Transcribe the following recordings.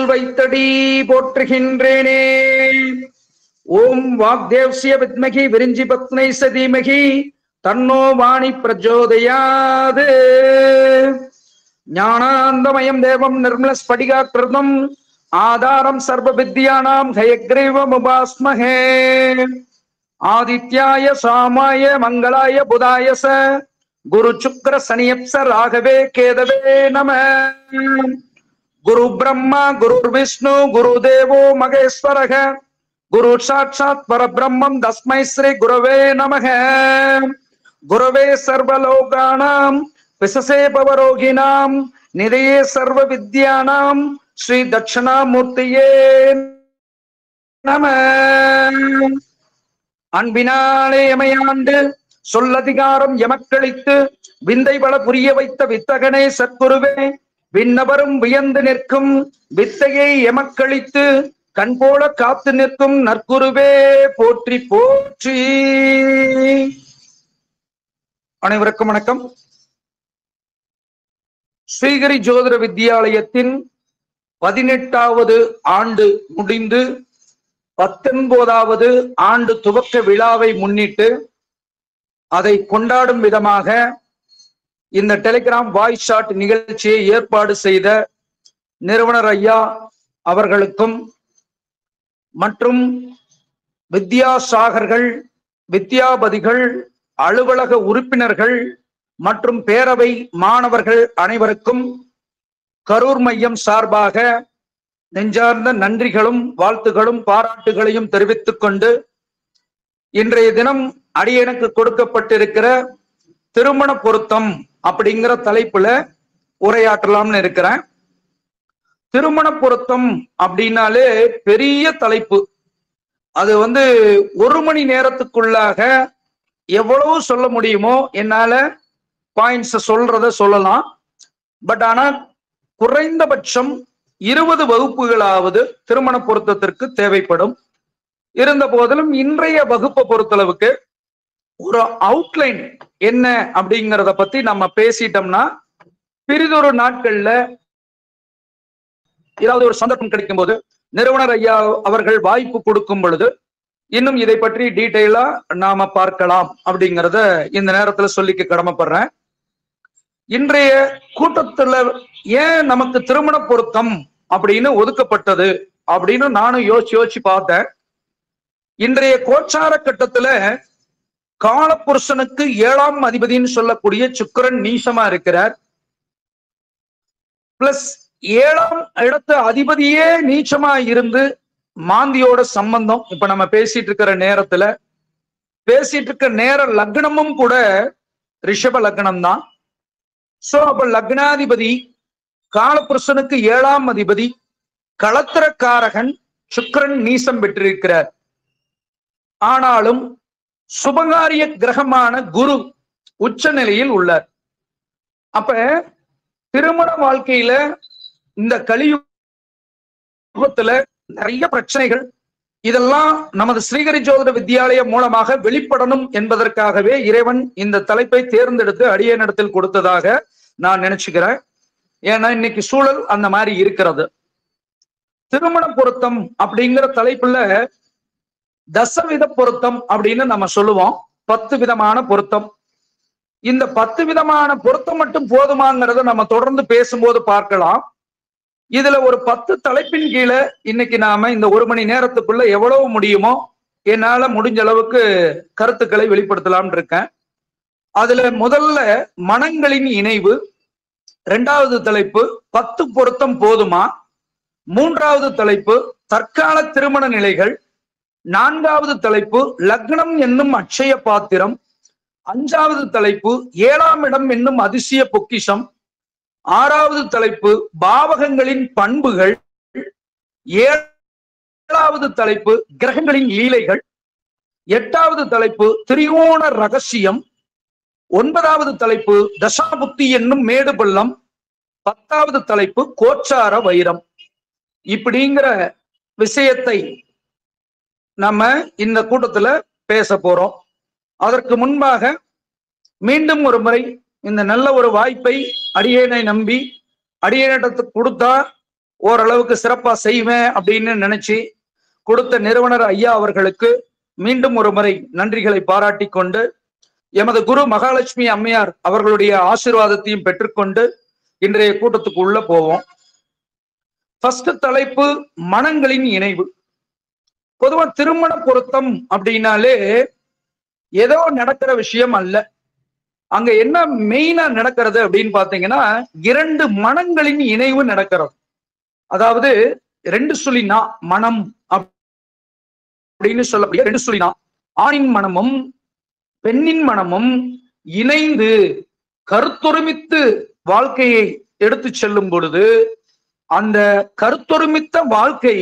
வைத்தடி போற்றுகின்றேனே. ஓம் வாக்தேவ்ஸ்ய வித்மகி விரிஞ்சி பத்னை சதீமகி தன்னோ வாணி பிரச்சோதயாது. ஞானாந்தமயம் தேவம் நிர்மல ஸ்படிகாக்கிருதம் ஆதாரம் சர்வ வித்யானாம் ஹயக்ரீவம் உபாஸ்மஹே. ஆதித்யாய சாமாய மங்களாய புதாய ச குரு சுக்ர சனியப்ச ராகவே கேதவே நம. குரு பிரம்மா குரு விஷ்ணு குரு தேவோ மகேஸ்வரக குரு சாட்சாத் பரபிரம்மம் தஸ்மை ஸ்ரீ குரவே நமக. குரவே சர்வலோகானாம் விசசே பவரோகிணாம் நிதையே சர்வ வித்யானாம் ஸ்ரீ தட்சிணாமூர்த்தியே நம. அன்பினாலே எமையாண்டு சொல்லதிகாரம் எமக்களித்து விந்தை பல புரிய வைத்த வித்தகனே சத்குருவே. விண்ணவரும் வியந்து நிற்கும் வித்தையை எமக்களித்து கண் போல காத்து நிற்கும் நற்குருவே போற்றி போற்றி. அனைவருக்கும் வணக்கம். ஸ்ரீகிரி ஜோதிட வித்யாலயத்தின் 18வது ஆண்டு முடிந்து 19வது ஆண்டு துவக்க விழாவை முன்னிட்டு அதை கொண்டாடும் விதமாக இந்த டெலிகிராம் வாய்ஸ் ஷாட் நிகழ்ச்சியை ஏற்பாடு செய்த நிறுவனர் ஐயா அவர்களுக்கும் மற்றும் வித்யாசாகர்கள், வித்யாபதிகள், அலுவலக உறுப்பினர்கள் மற்றும் பேரவை மாணவர்கள் அனைவருக்கும் கரூர் மையம் சார்பாக நெஞ்சார்ந்த நன்றிகளும் வாழ்த்துகளும் பாராட்டுகளையும் தெரிவித்துக் கொண்டு இன்றைய தினம் அடியனுக்கு கொடுக்கப்பட்டிருக்கிற திருமண பொருத்தம் அப்படிங்கிற தலைப்புல உரையாற்றலாம்னு இருக்கிறேன். திருமண பொருத்தம் அப்படின்னாலே பெரிய தலைப்பு. அது ஒரு மணி நேரத்துக்குள்ளாக எவ்வளவு சொல்ல முடியுமோ என்னால பாயிண்ட்ஸ் சொல்றத சொல்லலாம். பட் ஆனா குறைந்தபட்சம் 20 வகுப்புகளாவது திருமண பொருத்தத்திற்கு தேவைப்படும். இருந்த போதிலும் இன்றைய வகுப்பை பொறுத்தளவுக்கு ஒரு அவுட்லைன் என்ன அப்படிங்கிறத பத்தி நம்ம பேசிட்டோம்னா பிறிதொரு நாட்கள்ல ஏதாவது ஒரு சந்தர்ப்பம் கிடைக்கும் போது நிறுவனர் ஐயா அவர்கள் வாய்ப்பு கொடுக்கும் பொழுது இன்னும் இதை பற்றி டீட்டெயிலா நாம பார்க்கலாம் அப்படிங்கிறத இந்த நேரத்துல சொல்லிக்க கடமைப்படுறேன். இன்றைய கூட்டத்துல ஏன் நமக்கு திருமண பொருத்தம் அப்படின்னு ஒதுக்கப்பட்டது அப்படின்னு நானும் யோசிச்சு பார்த்தேன். இன்றைய கோச்சார கட்டத்துல காலபுருஷனுக்கு 7ஆம் அதிபதினு சொல்லக்கூடிய சுக்கிரன் நீசமா இருக்கிறார். பிளஸ் 7ஆம் இடத்து அதிபதியே நீச்சமா இருந்து மாந்தியோட சம்பந்தம். இப்ப நம்ம பேசிட்டு இருக்கிற நேர லக்னமும் கூட ரிஷப லக்னம் தான். சோ அப்ப லக்னாதிபதி காலபுருஷனுக்கு 7ஆம் அதிபதி களத்திரக்காரகன் சுக்கிரன் நீசம் பெற்றிருக்கிறார். ஆனாலும் சுபகாரிய கிரகமான குரு உச்ச நிலையில் உள்ளார். அப்ப திருமண வாழ்க்கையில இந்த கலியுகத்துல நிறைய பிரச்சனைகள் இதெல்லாம் நமது ஸ்ரீகிரி ஜோதிட வித்யாலயம் மூலமாக வெளிப்படணும் என்பதற்காகவே இறைவன் இந்த தலைப்பை தேர்ந்தெடுத்து அடியேனிடத்தில் கொடுத்ததாக நான் நினைச்சுக்கிறேன். ஏன்னா இன்னைக்கு சூழல் அந்த மாதிரி இருக்கிறது. திருமண பொருத்தம் அப்படிங்கிற தலைப்புல தசவித பொருத்தம் அப்படின்னு நம்ம சொல்லுவோம். 10 விதமான பொருத்தம். இந்த 10 விதமான பொருத்தம் மட்டும் போதுமாங்கிறத நம்ம தொடர்ந்து பேசும்போது பார்க்கலாம். இதுல ஒரு 10 தலைப்பின் கீழே இன்னைக்கு நாம இந்த 1 மணி நேரத்துக்குள்ள எவ்வளவு முடியுமோ என்னால முடிஞ்ச அளவுக்கு கருத்துக்களை வெளிப்படுத்தலாம்னு இருக்கேன். அதுல முதல்ல மனங்களின் இணைவு, 2வது தலைப்பு 10 பொருத்தம் போதுமா, 3வது தலைப்பு தற்கால திருமண நிலைகள், 4வது தலைப்பு லக்னம் என்னும் அட்சய பாத்திரம், 5வது தலைப்பு 7ஆம் இடம் என்னும் அதிசய பொக்கிஷம், 6வது தலைப்பு பாவகங்களின் பண்புகள், 7வது தலைப்பு கிரகங்களின் லீலைகள், 8வது தலைப்பு திரிகோண ரகசியம், 9வது தலைப்பு தசாபுத்தி என்னும் மேடு பள்ளம், 10வது தலைப்பு கோச்சார வைரம். இப்படிங்கிற விஷயத்தை நம்ம இந்த கூட்டத்துல பேச போறோம். அதற்கு முன்பாக மீண்டும் ஒரு முறை இந்த நல்ல ஒரு வாய்ப்பை அடியேனை நம்பி அடியேனிடத்துக்கு கொடுத்தா ஓரளவுக்கு சிறப்பா செய்வேன் அப்படின்னு நினைச்சு கொடுத்த நிறுவனர் ஐயா அவர்களுக்கு மீண்டும் ஒரு முறை நன்றிகளை பாராட்டி கொண்டு எமது குரு மகாலட்சுமி அம்மையார் அவர்களுடைய ஆசீர்வாதத்தையும் பெற்றுக்கொண்டு இன்றைய கூட்டத்துக்கு உள்ள போவோம். ஃபர்ஸ்ட் தலைப்பு மனங்களின் இணைவு. பொதுவா திருமண பொருத்தம் அப்படின்னாலே ஏதோ நடக்கிற விஷயம் அல்ல. அங்க என்ன மெயினா நடக்கிறது அப்படின்னு பாத்தீங்கன்னா, இரண்டு மனங்களின் இணைவு நடக்கிறது. அதாவது ரெண்டு சுழினா மனம் அப்படின்னு சொல்லக்கூடிய ரெண்டு சுழினா ஆணின் மனமும் பெண்ணின் மனமும் இணைந்து கருத்தொருமித்து வாழ்க்கையை எடுத்து செல்லும் பொழுது அந்த கருத்தொருமித்த வாழ்க்கை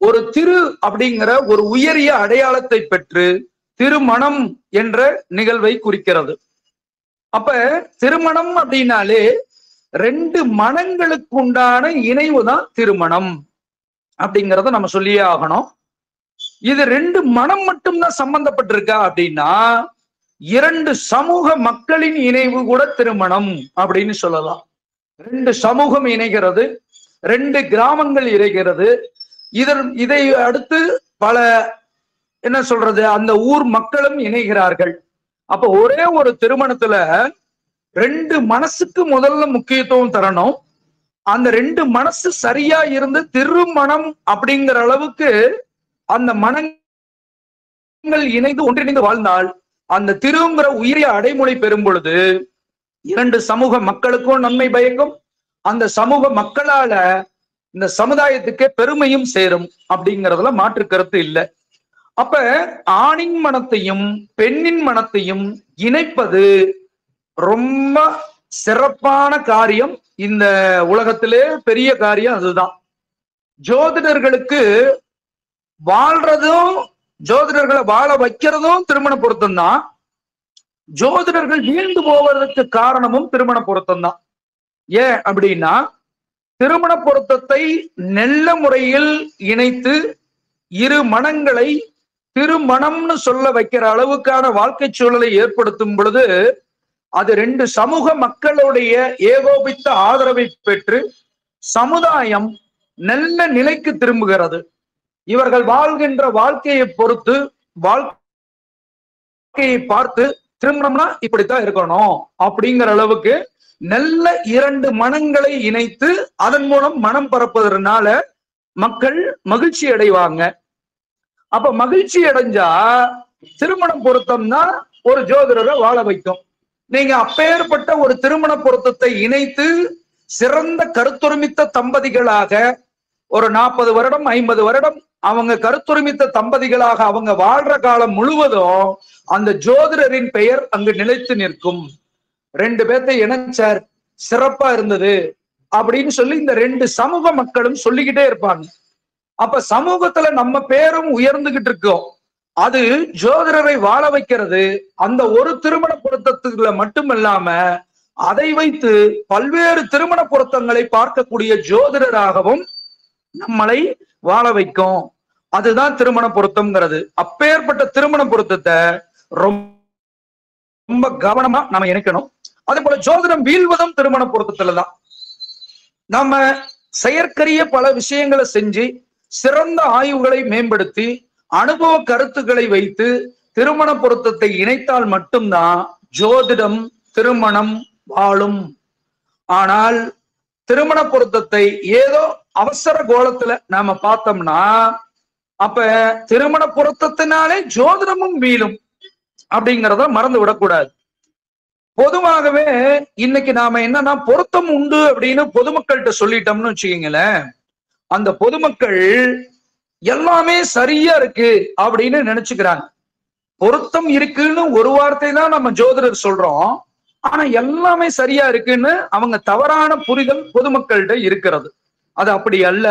ஒரு திரு அப்படிங்கிற ஒரு உயரிய அடையாளத்தை பெற்று திருமணம் என்ற நிகழ்வை குறிக்கிறது. அப்ப திருமணம் அப்படின்னாலே ரெண்டு மனங்களுக்கு உண்டான இணைவு தான் திருமணம் அப்படிங்கிறத நம்ம சொல்லியே ஆகணும். இது ரெண்டு மனம் மட்டும்தான் சம்பந்தப்பட்டிருக்கா அப்படின்னா இரண்டு சமூக மக்களின் இணைவு கூட திருமணம் அப்படின்னு சொல்லலாம். ரெண்டு சமூகம் இணைகிறது, ரெண்டு கிராமங்கள் இணைகிறது, இதை அடுத்து பல என்ன சொல்றது அந்த ஊர் மக்களும் இணைகிறார்கள். அப்ப ஒரே ஒரு திருமணத்துல ரெண்டு மனசுக்கு முதல்ல முக்கியத்துவம் தரணும். அந்த ரெண்டு மனசு சரியா இருந்து திருமணம் அப்படிங்கிற அளவுக்கு அந்த மனங்கள் இணைந்து ஒன்றிணைந்து வாழ்ந்தால் அந்த திருங்கிற உயிரிய அடைமொழி பெறும் பொழுது இரண்டு சமூக மக்களுக்கும் நன்மை பயக்கும், அந்த சமூக மக்களால இந்த சமுதாயத்துக்கு பெருமையும் சேரும் அப்படிங்கிறதுல மாற்று கருத்து இல்லை. அப்ப ஆணின் மனத்தையும் பெண்ணின் மனத்தையும் இணைப்பது ரொம்ப சிறப்பான காரியம். இந்த உலகத்திலே பெரிய காரியம் அதுதான். ஜோதிடர்களுக்கு வாழ்றதும் ஜோதிடர்களை வாழ வைக்கிறதும் திருமண பொருத்தம் தான். ஜோதிடர்கள் வீழ்ந்து போவதற்கு காரணமும் திருமண பொருத்தம் தான். ஏன் அப்படின்னா திருமண பொருத்தத்தை நல்ல முறையில் இணைத்து இரு மனங்களை திருமணம்னு சொல்ல வைக்கிற அளவுக்கான வாழ்க்கை சூழலை ஏற்படுத்தும் பொழுது அது ரெண்டு சமூக மக்களுடைய ஏகோபித்த ஆதரவை பெற்று சமுதாயம் நல்ல நிலைக்கு திரும்புகிறது. இவர்கள் வாழ்கின்ற வாழ்க்கையை பொறுத்து வாழ்க்கையை பார்த்து திருமணம்னா இப்படித்தான் இருக்கணும் அப்படிங்கிற அளவுக்கு நல்ல இரண்டு மனங்களை இணைத்து அதன் மூலம் மனம் பரப்புவதனால மக்கள் மகிழ்ச்சி அடைவாங்க. அப்ப மகிழ்ச்சி அடைஞ்சா திருமணம் பொருத்தம்னா ஒரு ஜோதிடரை வாழ வைக்கும். நீங்க அப்பேற்பட்ட ஒரு திருமண பொருத்தத்தை இணைத்து சிறந்த கருத்தொருமித்த தம்பதிகளாக ஒரு 40 வருடம் 50 வருடம் அவங்க கருத்தொருமித்த தம்பதிகளாக அவங்க வாழ்ற காலம் முழுவதும் அந்த ஜோதிடரின் பெயர் அங்கு நிலைத்து நிற்கும். ரெண்டு பேர்த்தை இணைச்சார், சிறப்பா இருந்தது அப்படின்னு சொல்லி இந்த ரெண்டு சமூக மக்களும் சொல்லிக்கிட்டே இருப்பாங்க. அப்ப சமூகத்துல நம்ம பேரும் உயர்ந்துகிட்டு இருக்கோம். அது ஜோதிடரை வாழ வைக்கிறது. அந்த ஒரு திருமண பொருத்தத்துல மட்டுமல்லாம அதை வைத்து பல்வேறு திருமண பொருத்தங்களை பார்க்கக்கூடிய ஜோதிடராகவும் நம்மளை வாழ வைக்கும். அதுதான் திருமண பொருத்தம்ங்கிறது. அப்பேற்பட்ட திருமண பொருத்தத்தை ரொம்ப கவனமா நம்ம இணைக்கணும். அதே போல ஜோதிடம் வீழ்வதும் திருமண பொருத்தத்துலதான். நம்ம செயற்கரிய பல விஷயங்களை செஞ்சு சிறந்த ஆய்வுகளை மேம்படுத்தி அனுபவ கருத்துக்களை வைத்து திருமண பொருத்தத்தை இணைத்தால் மட்டும்தான் ஜோதிடம் திருமணம் வாழும். ஆனால் திருமண பொருத்தத்தை ஏதோ அவசர கோலத்துல நாம பார்த்தோம்னா அப்ப திருமண பொருத்தத்தினாலே ஜோதிடமும் வீழும் அப்படிங்கிறத மறந்து விடக்கூடாது. பொதுவாகவே இன்னைக்கு நாம என்னன்னா பொருத்தம் உண்டு அப்படின்னு பொதுமக்கள்கிட்ட சொல்லிட்டோம்னு வச்சுக்கீங்களேன், அந்த பொதுமக்கள் எல்லாமே சரியா இருக்கு அப்படின்னு நினைச்சுக்கிறாங்க. பொருத்தம் இருக்குன்னு ஒரு வார்த்தை தான் நம்ம ஜோதிடர் சொல்றோம், ஆனா எல்லாமே சரியா இருக்குன்னு அவங்க தவறான புரிதல் பொதுமக்கள்கிட்ட இருக்கிறது. அது அப்படி அல்ல.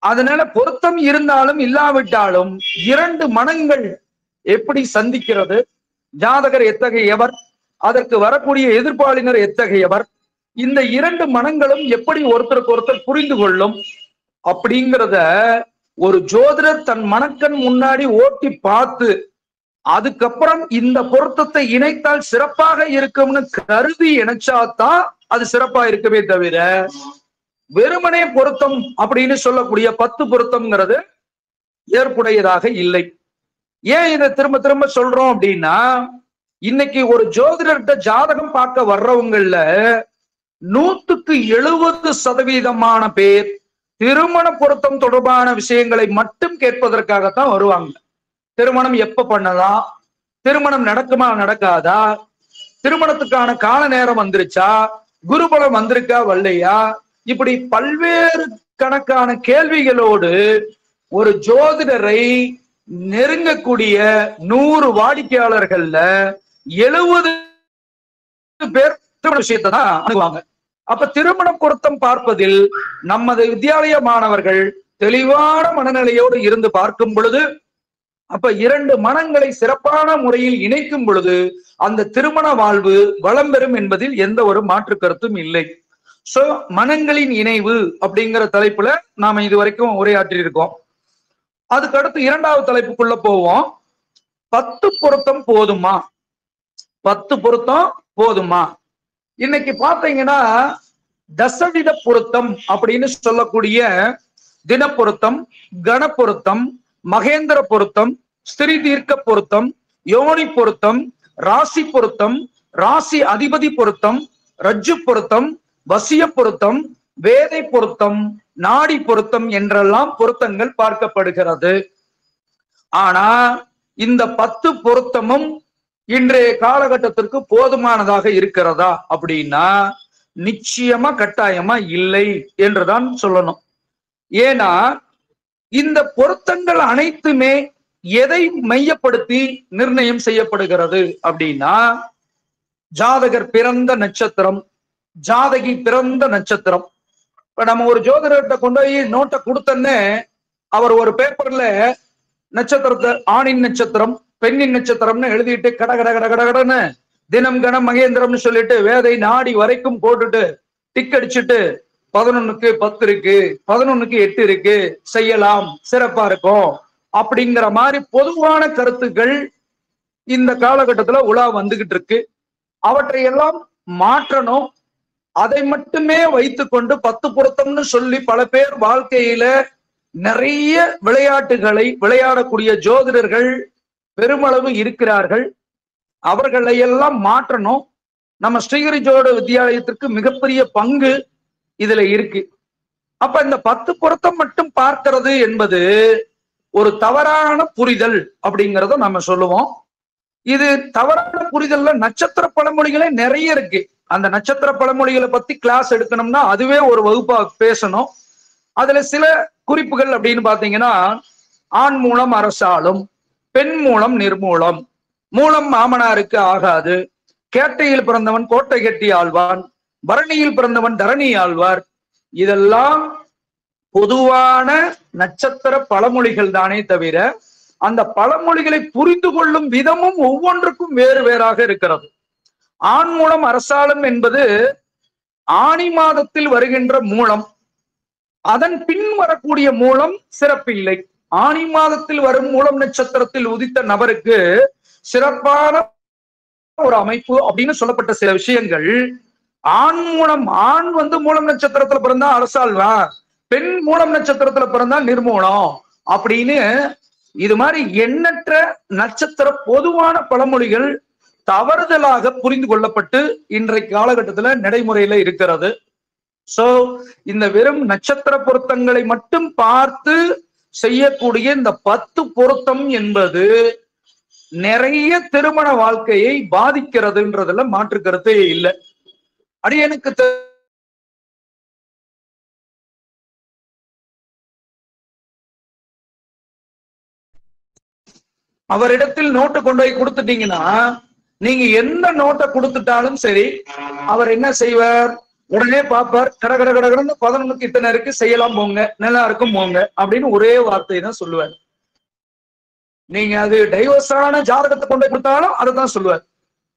அதனால பொருத்தம் இருந்தாலும் இல்லாவிட்டாலும் இரண்டு மனங்கள் எப்படி சந்திக்கிறது, ஜாதகர் எத்தகையவர், அதற்கு வரக்கூடிய எதிர்ப்பாளினர் எத்தகையவர், இந்த இரண்டு மனங்களும் எப்படி ஒருத்தருக்கு ஒருத்தர் புரிந்து கொள்ளும் அப்படிங்கிறத ஒரு ஜோதிடர் தன் மனக்கண் முன்னாடி ஓட்டி பார்த்து அதுக்கப்புறம் இந்த பொருத்தத்தை இணைத்தால் சிறப்பாக இருக்கும்னு கருதி இணைச்சாதான் அது சிறப்பா இருக்கவே தவிர வெறுமனே பொருத்தம் அப்படின்னு சொல்லக்கூடிய 10 பொருத்தம்ங்கிறது ஏற்புடையதாக இல்லை. ஏன் இதை திரும்ப திரும்ப சொல்றோம் அப்படின்னா, இன்னைக்கு ஒரு ஜோதிடர்கிட்ட ஜாதகம் பார்க்க வர்றவங்கள்ல 170% பேர் திருமண பொருத்தம் தொடர்பான விஷயங்களை மட்டும் கேட்பதற்காகத்தான் வருவாங்க. திருமணம் எப்ப பண்ணலாம், திருமணம் நடக்குமா நடக்காதா, திருமணத்துக்கான கால நேரம் வந்துருச்சா, குருபலம் வந்திருக்கா வரலையா, இப்படி பல்வேறு கணக்கான கேள்விகளோடு ஒரு ஜோதிடரை நெருங்கக்கூடிய 100 வாடிக்கையாளர்கள்ல 70 பேர் திருமண விஷயத்தை தான் அணுகுவாங்க. அப்ப திருமண பொருத்தம் பார்ப்பதில் நமது வித்யாலய மாணவர்கள் தெளிவான மனநிலையோடு இருந்து பார்க்கும் பொழுது, அப்ப 2 மனங்களை சிறப்பான முறையில் இணைக்கும் பொழுது அந்த திருமண வாழ்வு வளம் பெறும் என்பதில் எந்த ஒரு மாற்று கருத்தும் இல்லை. சோ மனங்களின் இணைவு அப்படிங்கிற தலைப்புல நாம இதுவரைக்கும் உரையாற்றி இருக்கோம். அதுக்கு அடுத்து 2வது தலைப்புக்குள்ள போவோம். 10 பொருத்தம் போதுமா, 10 பொருத்தம் போதுமா? இன்னைக்கு பாத்தீங்கன்னா தசவித பொருத்தம் அப்படின்னு சொல்லக்கூடிய தின பொருத்தம், கண பொருத்தம், மகேந்திர பொருத்தம், ஸ்திரீ தீர்க்க பொருத்தம், யோனி பொருத்தம், ராசி பொருத்தம், ராசி அதிபதி பொருத்தம், ரஜ்ஜு பொருத்தம், வசிய பொருத்தம், வேதை பொருத்தம், நாடி பொருத்தம் என்றெல்லாம் பொருத்தங்கள் பார்க்கப்படுகிறது. ஆனா இந்த 10 பொருத்தமும் இன்றைய காலகட்டத்திற்கு போதுமானதாக இருக்கிறதா அப்படின்னா நிச்சயமா கட்டாயமா இல்லை என்றுதான் சொல்லணும். ஏன்னா இந்த பொருத்தங்கள் அனைத்துமே எதை மையப்படுத்தி நிர்ணயம் செய்யப்படுகிறது அப்படின்னா, ஜாதகர் பிறந்த நட்சத்திரம், ஜாதகி பிறந்த நட்சத்திரம். இப்ப நம்ம ஒரு ஜோதிடர்கிட்ட கொண்டு போய் நோட்டை கொடுத்தோன்னே அவர் ஒரு பேப்பர்ல நட்சத்திரத்தை ஆணின் நட்சத்திரம் பெண்ணின் நட்சத்திரம்னு எழுதிட்டு கட கட கட கடன்னு தினம் கணம் மகேந்திரம்னு சொல்லிட்டு வேதை நாடி வரைக்கும் போட்டுட்டு டிக் அடிச்சுட்டு 11க்கு 10 இருக்கு, 11க்கு 8 இருக்கு, செய்யலாம், சிறப்பா இருக்கும் அப்படிங்கிற மாதிரி பொதுவான கருத்துக்கள் இந்த காலகட்டத்துல உலா வந்துகிட்டு இருக்கு. அவற்றை எல்லாம் மாற்றணும். அதை மட்டுமே வைத்துக்கொண்டு 10 பொருத்தம்னு சொல்லி பல பேர் வாழ்க்கையில நிறைய விளையாட்டுகளை விளையாடக்கூடிய ஜோதிடர்கள் பெருமளவு இருக்கிறார்கள். அவர்களை எல்லாம் மாற்றணும். நம்ம ஸ்ரீஹரி ஜோதிட வித்யாலயத்திற்கு மிகப்பெரிய பங்கு இதுல இருக்கு. அப்ப இந்த 10 பொருத்தம் மட்டும் பார்க்கிறது என்பது ஒரு தவறான புரிதல் அப்படிங்கிறத நம்ம சொல்லுவோம். இது தவறான புரிதல்ல நட்சத்திர பழமொழிகளே நிறைய இருக்கு. அந்த நட்சத்திர பழமொழிகளை பத்தி கிளாஸ் எடுக்கணும்னா அதுவே ஒரு வகுப்பா பேசணும். அதுல சில குறிப்புகள் அப்படின்னு பாத்தீங்கன்னா, ஆண் மூலம் அரசாளும், பெண் மூலம் நிர்மூலம், மூலம் மாமனாருக்கு ஆகாது, கேட்டையில் பிறந்தவன் கோட்டை கட்டி ஆழ்வான், பரணியில் பிறந்தவன் தரணி ஆழ்வார். இதெல்லாம் பொதுவான நட்சத்திர பழமொழிகள் தானே தவிர அந்த பழமொழிகளை புரிந்து கொள்ளும் விதமும் ஒவ்வொன்றுக்கும் வேறு வேறாக இருக்கிறது. ஆண் மூலம் அரசாளும் என்பது ஆணி மாதத்தில் வருகின்ற மூலம், அதன் பின் வரக்கூடிய மூலம் சிறப்பில்லை. ஆணி மாதத்தில் வரும் மூலம் நட்சத்திரத்தில் உதித்த நபருக்கு சிறப்பான ஒரு அமைப்பு அப்படின்னு சொல்லப்பட்ட சில விஷயங்கள், ஆண் மூலம் ஆண் மூலம் நட்சத்திரத்துல பிறந்தா அரசாள்வான், பெண் மூலம் நட்சத்திரத்துல பிறந்தா நிர்மூலம் அப்படின்னு இது மாதிரி எண்ணற்ற நட்சத்திர பொதுவான பழமொழிகள் தவறுதலாக புரிந்து கொள்ளப்பட்டு இன்றைய காலகட்டத்துல நடைமுறையில இருக்கிறது. சோ இந்த வெறும் நட்சத்திர பொருத்தங்களை மட்டும் பார்த்து செய்யக்கூடிய இந்த 10 பொருத்தம் என்பது நிறைய திருமண வாழ்க்கையை பாதிக்கிறதுன்றதுல மாற்று கருத்தே இல்லை. அடியனுக்கு அவரிடத்தில் நோட்டை கொண்டு போய் கொடுத்துட்டீங்கன்னா, நீங்க எந்த நோட்டை கொடுத்துட்டாலும் சரி, அவர் என்ன செய்வார், உடனே பார்ப்பார், கடகட கடகடன்னு 11க்கு இத்தனை இருக்கு, செய்யலாம் போங்க, நல்லா இருக்கும் போங்க அப்படின்னு ஒரே வார்த்தை தான் சொல்லுவார். நீங்க அது டைவர்ஸான ஜாதகத்தை கொண்டு கொடுத்தாலும் அதுதான் சொல்லுவார்.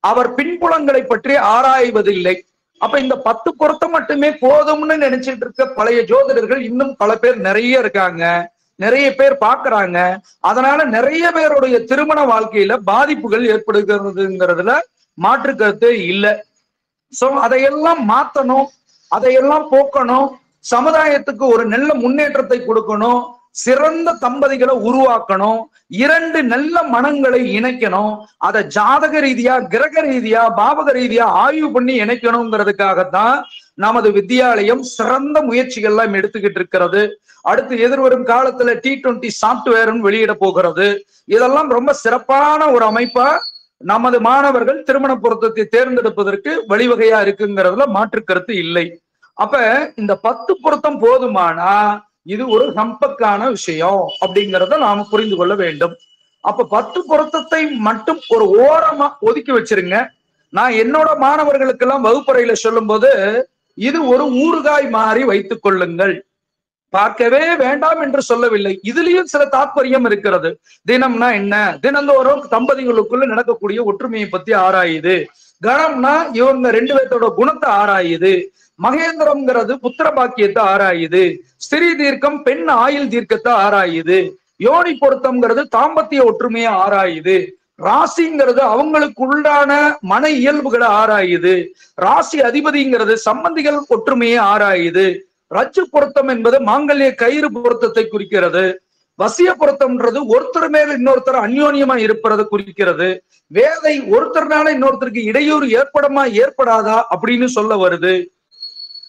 அவர் பின்புலங்களை பற்றி ஆராய்வதில்லை. அப்ப இந்த 10 பொருத்தம் மட்டுமே போதும்னு நினைச்சிட்டு இருக்க பழைய ஜோதிடர்கள் இன்னும் பல பேர் நிறைய இருக்காங்க, நிறைய பேர் பாக்குறாங்க. அதனால நிறைய பேருடைய திருமண வாழ்க்கையில பாதிப்புகள் ஏற்படுகிறதுங்கிறதுல மாற்று கருத்து இல்லை. சோ அதையெல்லாம் மாத்தணும், அதையெல்லாம் போக்கணும். சமுதாயத்துக்கு ஒரு நல்ல முன்னேற்றத்தை கொடுக்கணும், சிறந்த தம்பதிகளை உருவாக்கணும், இரண்டு நல்ல மனங்களை இணைக்கணும், அதை ஜாதக ரீதியா, கிரக ரீதியா, பாவக ரீதியா ஆய்வு பண்ணி இணைக்கணுங்கிறதுக்காகத்தான் நமது வித்தியாலயம் சிறந்த முயற்சிகள்லாம் எடுத்துக்கிட்டு இருக்கிறது. அடுத்து எதிர்வரும் காலத்துல T20 சாப்ட்வேர்னு வெளியிட போகிறது. இதெல்லாம் ரொம்ப சிறப்பான ஒரு அமைப்பா நமது மாணவர்கள் திருமண பொருத்தத்தை தேர்ந்தெடுப்பதற்கு வழிவகையா இருக்குங்கிறதுல மாற்று கருத்து இல்லை. அப்ப இந்த 10 பொருத்தம் போதுமானா இது ஒரு சம்பக்கான விஷயம் அப்படிங்கிறத நாம புரிந்து கொள்ள வேண்டும். அப்ப 10 பொருத்தத்தை மட்டும் ஒரு ஓரமா ஒதுக்கி வச்சிருங்க. நான் என்னோட மாணவர்களுக்கெல்லாம் வகுப்பறையில சொல்லும் போது இது ஒரு ஊறுகாய் மாறி வைத்துக் கொள்ளுங்கள், பார்க்கவே வேண்டாம் என்று சொல்லவில்லை. இதுலயும் சில தாற்பயம் இருக்கிறது. தினம்னா என்ன, தினந்தோறும் தம்பதிகளுக்குள்ள நடக்கக்கூடிய ஒற்றுமையை பத்தி ஆராயுது. கணம்னா இவங்க 2 பேர்த்தோட குணத்தை ஆராயுது. மகேந்திரம்ங்கிறது புத்திர பாக்கியத்தை ஆராயுது. ஸ்திரீ தீர்க்கம் பெண் ஆயுள் தீர்க்கத்தை ஆராயுது. யோனி பொருத்தம்ங்கிறது தாம்பத்திய ஒற்றுமையை ஆராயுது. ராசிங்கிறது அவங்களுக்கு உள்ளான மன இயல்புகளை ஆராயுது. ராசி அதிபதிங்கிறது சம்பந்திகள் ஒற்றுமையை ஆராயுது. ரஜ்ஜு பொருத்தம் என்பது மாங்கல்ய கயிறு பொருத்தத்தை குறிக்கிறது. வசிய பொருத்தம்ன்றது ஒருத்தர் மேல இன்னொருத்தர் அந்யோன்யமா இருப்பதை குறிக்கிறது. வேதை ஒருத்தர்னால இன்னொருத்தருக்கு இடையூறு ஏற்படாதா அப்படின்னு சொல்ல வருது.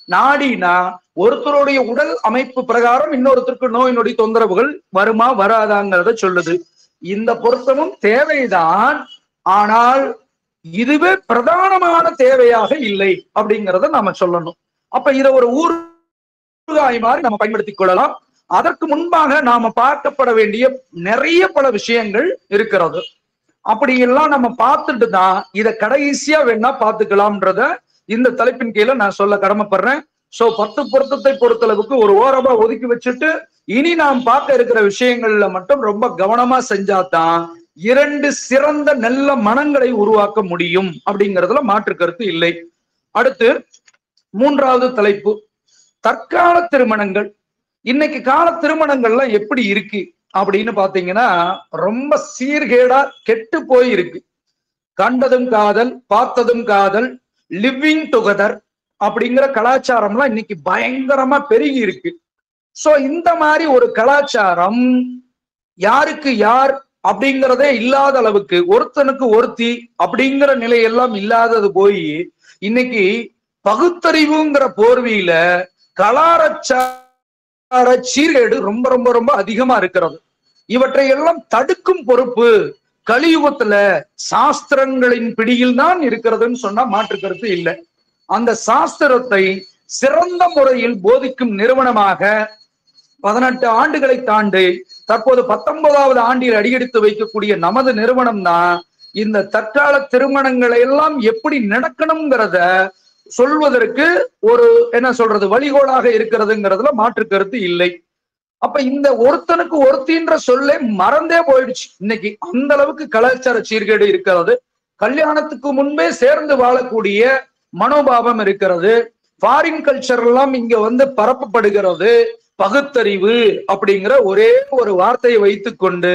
நாடினா ஒருத்தருடைய உடல் அமைப்பு பிரகாரம் இன்னொருத்தருக்கு நோய் நொடி தொந்தரவுகள் வருமா வராதாங்கிறத சொல்லுது. இந்த பொருத்தமும் தேவைதான், ஆனால் இதுவே பிரதானமான தேவையாக இல்லை அப்படிங்கிறத நாம சொல்லணும். அப்ப இதை ஒரு ஊறுகாய் மாதிரி நம்ம பயன்படுத்திக் கொள்ளலாம். அதற்கு முன்பாக நாம பார்க்கப்பட வேண்டிய நிறைய பல விஷயங்கள் இருக்கிறது. அப்படியெல்லாம் நம்ம பார்த்துட்டு தான் இதை கடைசியா வேணா பார்த்துக்கலாம்ன்றத இந்த தலைப்பின் கீழே நான் சொல்ல கடமைப்படுறேன். சோ 10 பொருத்தத்தை பொறுத்தளவுக்கு ஒரு ஓரமா ஒதுக்கி வச்சுட்டு இனி நாம் பார்க்க இருக்கிற விஷயங்கள்ல மட்டும் ரொம்ப கவனமா செஞ்சாதான் 2 சிறந்த நல்ல மனங்களை உருவாக்க முடியும் அப்படிங்கிறதுல மாற்று கருத்து இல்லை. அடுத்து 3வது தலைப்பு, தற்கால திருமணங்கள். இன்னைக்கு கால திருமணங்கள்லாம் எப்படி இருக்கு அப்படின்னு பாத்தீங்கன்னா ரொம்ப சீர்கேடா கெட்டு போய் இருக்கு. கண்டதும் காதல், பார்த்ததும் காதல், லிவிங் டுகெதர் அப்படிங்கிற கலாச்சாரம்லாம் இன்னைக்கு பயங்கரமா பெருகி இருக்கு. சோ இந்த மாதிரி ஒரு கலாச்சாரம் யாருக்கு யார் அப்படிங்கிறதே இல்லாத அளவுக்கு, ஒருத்தனுக்கு ஒருத்தி அப்படிங்கிற நிலையெல்லாம் இல்லாதது போய் இன்னைக்கு பகுத்தறிவுங்கிற போர்வையில கலாச்சார சீர்கேடு ரொம்ப ரொம்ப ரொம்ப அதிகமா இருக்கிறது. இவற்றை எல்லாம் தடுக்கும் பொறுப்பு கலியுகத்துல சாஸ்திரங்களின் பிடியில் தான் இருக்கிறதுன்னு சொன்னா மாற்று கருத்து இல்லை. அந்த சாஸ்திரத்தை சிறந்த முறையில் போதிக்கும் நிறுவனமாக 18 ஆண்டுகளை தாண்டி தற்போது 19வது ஆண்டில் அடியெடுத்து வைக்கக்கூடிய நமது நிறுவனம் தான் இந்த தற்கால திருமணங்களை எல்லாம் எப்படி நடக்கணுங்கிறத சொல்வதற்கு ஒரு என்ன சொல்றது வழிகோலாக இருக்கிறதுங்கிறதுல மாற்று கருத்து இல்லை. அப்ப இந்த ஒருத்தனுக்கு ஒருத்தின்ற சொல்லே மறந்தே போயிடுச்சு. இன்னைக்கு அந்த அளவுக்கு கலாச்சார சீர்கேடு இருக்கிறது. கல்யாணத்துக்கு முன்பே சேர்ந்து வாழக்கூடிய மனோபாவம் இருக்கிறது. ஃபாரின் கல்ச்சர் எல்லாம் இங்க வந்து பரப்பப்படுகிறது. பகுத்தறிவு அப்படிங்கிற ஒரே ஒரு வார்த்தையை வைத்துக் கொண்டு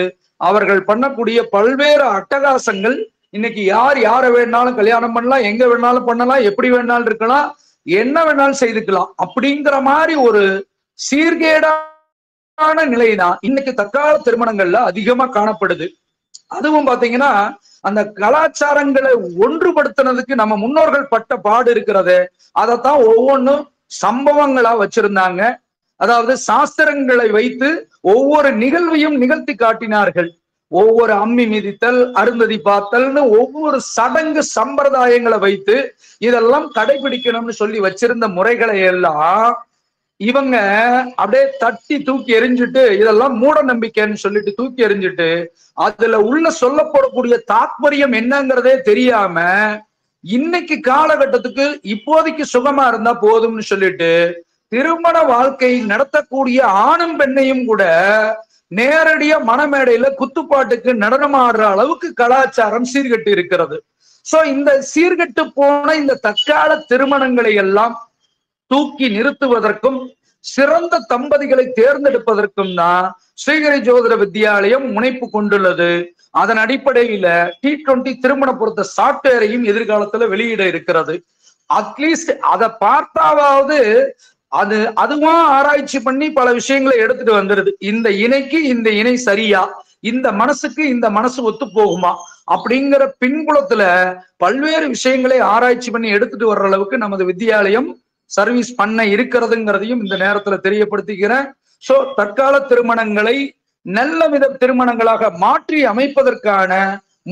அவர்கள் பண்ணக்கூடிய பல்வேறு அட்டகாசங்கள் இன்னைக்கு யார் யாரை வேணாலும் கல்யாணம் பண்ணலாம், எங்க வேணாலும் பண்ணலாம், எப்படி வேணாலும் இருக்கலாம், என்ன வேணாலும் செய்துக்கலாம் அப்படிங்கிற மாதிரி ஒரு சீர்கேடான நிலைதான் இன்னைக்கு தற்கால திருமணங்கள்ல அதிகமா காணப்படுது. அதுவும் பாத்தீங்கன்னா அந்த கலாச்சாரங்களை ஒன்றுபடுத்தினதுக்கு நம்ம முன்னோர்கள் பட்ட பாடு இருக்கிறது. அதைத்தான் ஒவ்வொன்றும் சம்பவங்களா வச்சிருந்தாங்க. அதாவது சாஸ்திரங்களை வைத்து ஒவ்வொரு நிகழ்வையும் நிகழ்த்தி காட்டினார்கள். ஒவ்வொரு அம்மி மிதித்தல், அருந்ததி பார்த்தல்னு ஒவ்வொரு சடங்கு சம்பிரதாயங்களை வைத்து இதெல்லாம் கடைபிடிக்கணும்னு சொல்லி வச்சிருந்த முறைகளை எல்லாம் இவங்க அப்படியே தட்டி தூக்கி எறிஞ்சிட்டு இதெல்லாம் மூட நம்பிக்கைன்னு சொல்லிட்டு தூக்கி எறிஞ்சிட்டு அதுல உள்ள சொல்லப்படக்கூடிய தாத்பரியம் என்னங்கிறதே தெரியாம இன்னைக்கு காலகட்டத்துக்கு இப்போதைக்கு சுகமா இருந்தா போதும்னு சொல்லிட்டு திருமண வாழ்க்கை நடத்தக்கூடிய ஆணும் பெண்ணையும் கூட நேரடியா மணமேடையில குத்துப்பாட்டுக்கு நடனமாடுற அளவுக்கு கலாச்சாரம் சீர்கட்டு இருக்கிறது. சோ இந்த சீர்கட்டு போன இந்த தற்கால திருமணங்களை எல்லாம் தூக்கி நிறுத்துவதற்கும் சிறந்த தம்பதிகளை தேர்ந்தெடுப்பதற்கும் தான் ஸ்ரீஹரி ஜோதிட வித்யாலயம் முனைப்பு கொண்டுள்ளது. அதன் அடிப்படையில T20 திருமண பொருத்த சாப்ட்வேரையும் எதிர்காலத்துல வெளியிட இருக்கிறது. அட்லீஸ்ட் அதை பார்த்தாவது அதுவா ஆராய்ச்சி பண்ணி பல விஷயங்களை எடுத்துட்டு வந்துருது. இந்த இணைக்கு இந்த இணை சரியா, இந்த மனசுக்கு இந்த மனசு ஒத்து போகுமா அப்படிங்கிற பின்புலத்துல பல்வேறு விஷயங்களை ஆராய்ச்சி பண்ணி எடுத்துட்டு வர்ற அளவுக்கு நமது வித்தியாலயம் சர்வீஸ் பண்ண இருக்கிறதுங்கிறதையும் இந்த நேரத்துல தெரியப்படுத்திக்கிறேன். சோ தற்கால திருமணங்களை நல்ல வித திருமணங்களாக மாற்றி அமைப்பதற்கான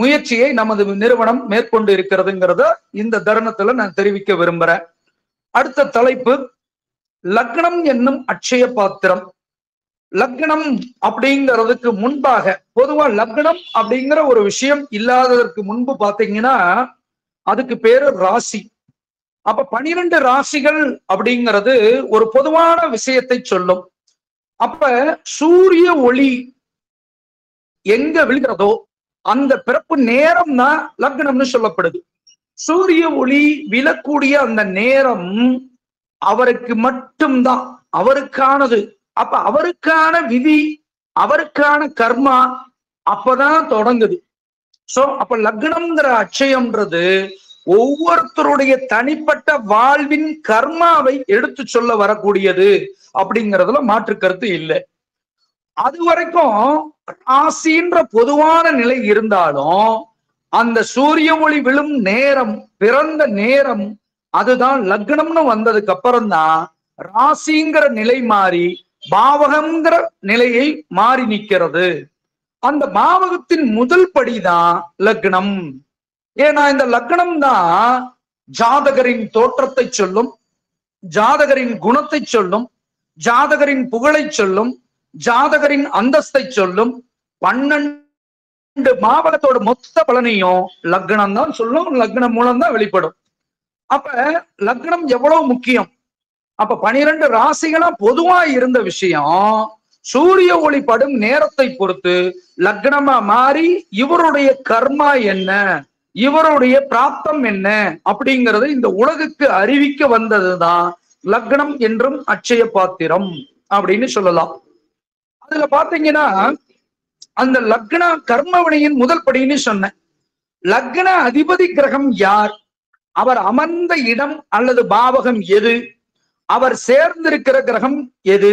முயற்சியை நமது நிறுவனம் மேற்கொண்டு இருக்கிறதுங்கிறத இந்த தருணத்துல நான் தெரிவிக்க விரும்புறேன். அடுத்த தலைப்பு லக்னம் என்னும் அட்சய பாத்திரம். லக்னம் அப்படிங்கிறதுக்கு முன்பாக பொதுவா லக்னம் அப்படிங்கிற ஒரு விஷயம் இல்லாததற்கு முன்பு பாத்தீங்கன்னா அதுக்கு பேரு ராசி. அப்ப 12 ராசிகள் அப்படிங்கிறது ஒரு பொதுவான விஷயத்தை சொல்லும். அப்ப சூரிய ஒளி எங்க விழுகிறதோ அந்த பிறப்பு நேரம் தான் லக்னம்னு சொல்லப்படுது. சூரிய ஒளி விழக்கூடிய அந்த நேரம் அவருக்கு மட்டும்தான், அவருக்கானது. அப்ப அவருக்கான விதி, அவருக்கான கர்மா அப்பதான் தொடங்குது. சோ அப்ப லக்னம்ங்கிற அட்சயம்ன்றது ஒவ்வொருத்தருடைய தனிப்பட்ட வாழ்வின் கர்மாவை எடுத்து சொல்ல வரக்கூடியது அப்படிங்கிறதுல மாற்று கருத்து இல்லை. அது வரைக்கும் ராசின்ற பொதுவான நிலை இருந்தாலும் அந்த சூரிய ஒளி விழும் நேரம், பிறந்த நேரம், அதுதான் லக்னம்னு வந்ததுக்கு அப்புறம் தான் ராசிங்கிற நிலை மாறி பாவகம்ங்கிற நிலையை மாறி நிற்கிறது. அந்த பாவகத்தின் முதல் படிதான் லக்னம். ஏன்னா இந்த லக்னம் தான் ஜாதகரின் தோற்றத்தை சொல்லும், ஜாதகரின் குணத்தை சொல்லும், ஜாதகரின் புகழை சொல்லும், ஜாதகரின் அந்தஸ்தை சொல்லும். 12 பாவகத்தோட மொத்த பலனையும் லக்னம் தான் சொல்லும். லக்னம் மூலம் தான் வெளிப்படும். அப்ப லக்னம் எவ்வளவு முக்கியம். அப்ப 12 ராசிகளா பொதுவா இருந்த விஷயம் சூரிய ஒளி படும் நேரத்தை பொறுத்து லக்னமா மாறி இவருடைய கர்மா என்ன, இவருடைய பிராப்தம் என்ன அப்படிங்கிறது இந்த உலகுக்கு அறிவிக்க வந்ததுதான் லக்னம் என்றும் அட்சய பாத்திரம் அப்படின்னு சொல்லலாம். அதுல பாத்தீங்கன்னா அந்த லக்ன கர்மவினையின் முதல் படின்னு சொன்னேன். லக்ன அதிபதி கிரகம் யார், அவர் அமர்ந்த இடம் அல்லது பாவகம் எது, அவர் சேர்ந்திருக்கிற கிரகம் எது,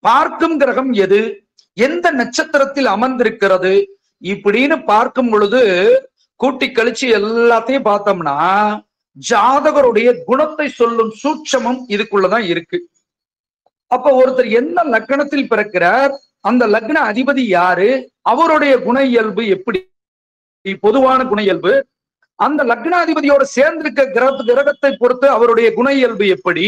பார்க்கும் கிரகம் எது, எந்த நட்சத்திரத்தில் அமர்ந்திருக்கிறது, இப்படின்னு பார்க்கும் பொழுது கூட்டி கழிச்சு எல்லாத்தையும் பார்த்தோம்னா ஜாதகருடைய குணத்தை சொல்லும் சூட்சமம் இதுக்குள்ளதான் இருக்கு. அப்ப ஒருத்தர் எந்த லக்னத்தில் பிறக்கிறார், அந்த லக்ன அதிபதி யாரு, அவருடைய குண இயல்பு எப்படி, பொதுவான குண இயல்பு, அந்த லக்னாதிபதியோட சேர்ந்திருக்க கிரகத்தை பொறுத்து அவருடைய குண இயல்பு எப்படி,